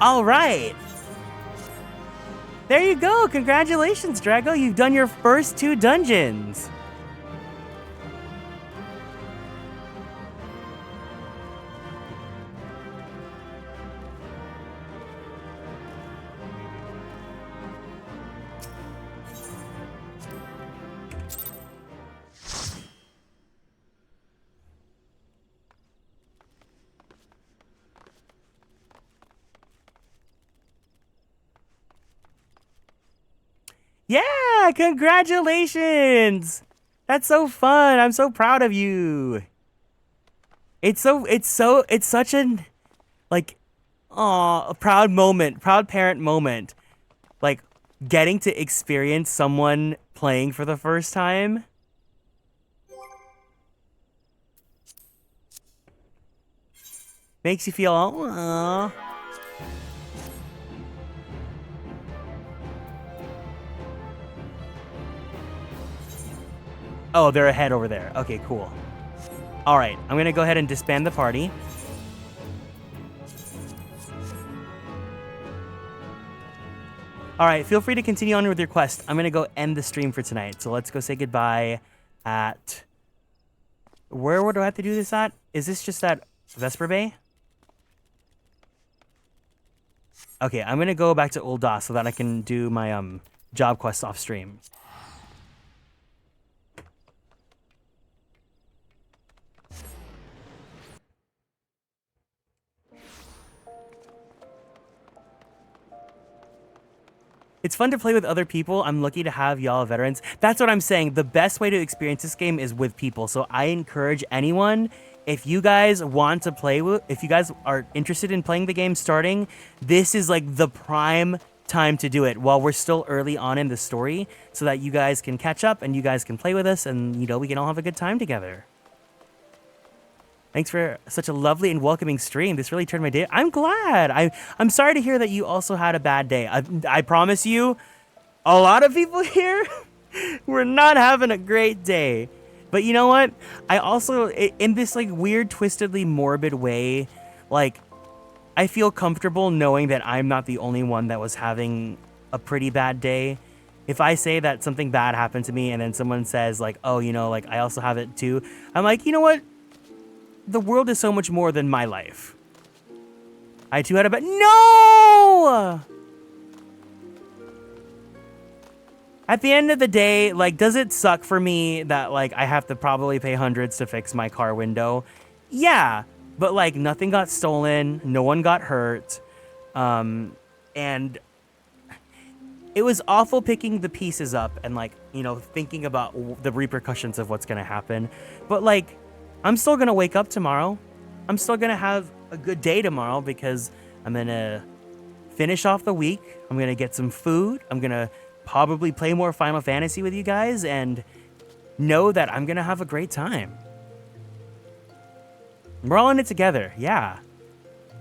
All right. There you go. Congratulations, Drago. You've done your first 2 dungeons. Yeah, congratulations. That's so fun. I'm so proud of you. It's such an, like, a proud moment, proud parent moment. Like, getting to experience someone playing for the first time. Makes you feel, aww. Oh, they're ahead over there. Okay, cool. All right, I'm gonna go ahead and disband the party. All right, feel free to continue on with your quest. I'm gonna go end the stream for tonight. So let's go say goodbye at... Where do I have to do this at? Is this just at Vesper Bay? Okay, I'm gonna go back to Old DOS so that I can do my job quest off stream. It's fun to play with other people. I'm lucky to have y'all veterans. That's what I'm saying. The best way to experience this game is with people. So I encourage anyone, if you guys want to play with, if you guys are interested in playing the game starting, this is like the prime time to do it while we're still early on in the story so that you guys can catch up and you guys can play with us and, you know, we can all have a good time together. Thanks for such a lovely and welcoming stream. This really turned my day. I'm glad. I'm sorry to hear that you also had a bad day. I promise you, a lot of people here were not having a great day. But you know what? I also, in this like weird, twistedly morbid way, like, I feel comfortable knowing that I'm not the only one that was having a pretty bad day. If I say that something bad happened to me and then someone says like, oh, you know, like I also have it too. I'm like, you know what? The world is so much more than my life. I too had a bad... No! At the end of the day, like, does it suck for me that, like, I have to probably pay hundreds to fix my car window? Yeah, but, like, nothing got stolen. No one got hurt. And it was awful picking the pieces up and, like, you know, thinking about the repercussions of what's going to happen. But, like... I'm still going to wake up tomorrow. I'm still going to have a good day tomorrow because I'm going to finish off the week. I'm going to get some food. I'm going to probably play more Final Fantasy with you guys and know that I'm going to have a great time. We're all in it together. Yeah.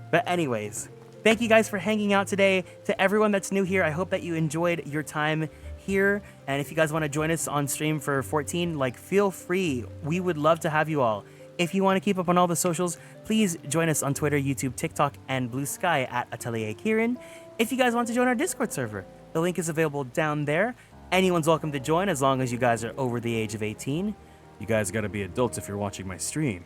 But anyways, thank you guys for hanging out today. To everyone that's new here, I hope that you enjoyed your time here. And if you guys want to join us on stream for 14, like, feel free. We would love to have you all. If you want to keep up on all the socials, please join us on Twitter, YouTube, TikTok, and Blue Sky at Atelier Kieran. If you guys want to join our Discord server, the link is available down there. Anyone's welcome to join as long as you guys are over the age of 18. You guys gotta be adults if you're watching my stream.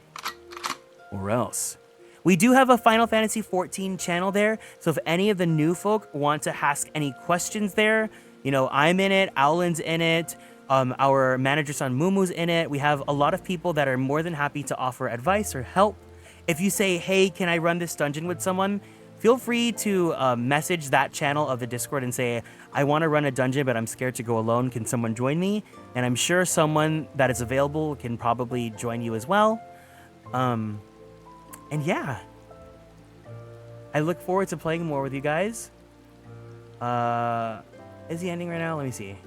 Or else. We do have a Final Fantasy 14 channel there, so if any of the new folk want to ask any questions there, you know, I'm in it, Owlin's in it, our manager son Mumu's in it. We have a lot of people that are more than happy to offer advice or help. If you say, hey, can I run this dungeon with someone? Feel free to message that channel of the Discord and say, I want to run a dungeon, but I'm scared to go alone. Can someone join me? And I'm sure someone that is available can probably join you as well. And yeah, I look forward to playing more with you guys. Is he ending right now? Let me see.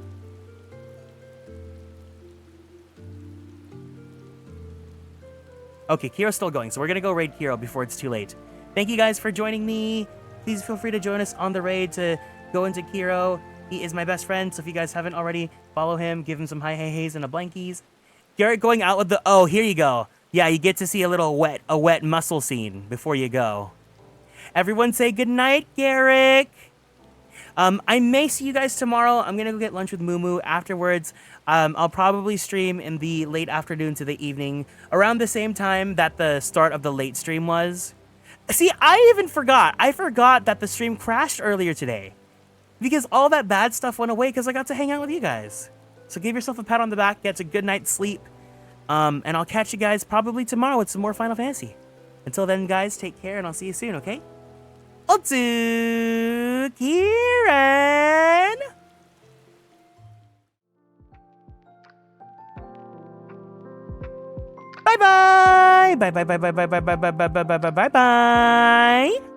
Okay, Kiro's still going, so we're gonna go raid Kiro before it's too late. Thank you guys for joining me. Please feel free to join us on the raid to go into Kiro. He is my best friend, so if you guys haven't already, follow him, give him some hi hey heys and a blankies. Garrett going out with the... Oh, here you go. Yeah, you get to see a little wet muscle scene before you go. Everyone say goodnight, Garrick. I may see you guys tomorrow. I'm gonna go get lunch with Mumu afterwards. I'll probably stream in the late afternoon to the evening, around the same time that the start of the late stream was. See, I even forgot. I forgot that the stream crashed earlier today because all that bad stuff went away because I got to hang out with you guys. So give yourself a pat on the back, get a good night's sleep, and I'll catch you guys probably tomorrow with some more Final Fantasy. Until then, guys, take care, and I'll see you soon, okay? Otsu Kieran! Bye-bye! Bye-bye, bye-bye, bye-bye, bye-bye, bye-bye, bye-bye, bye-bye!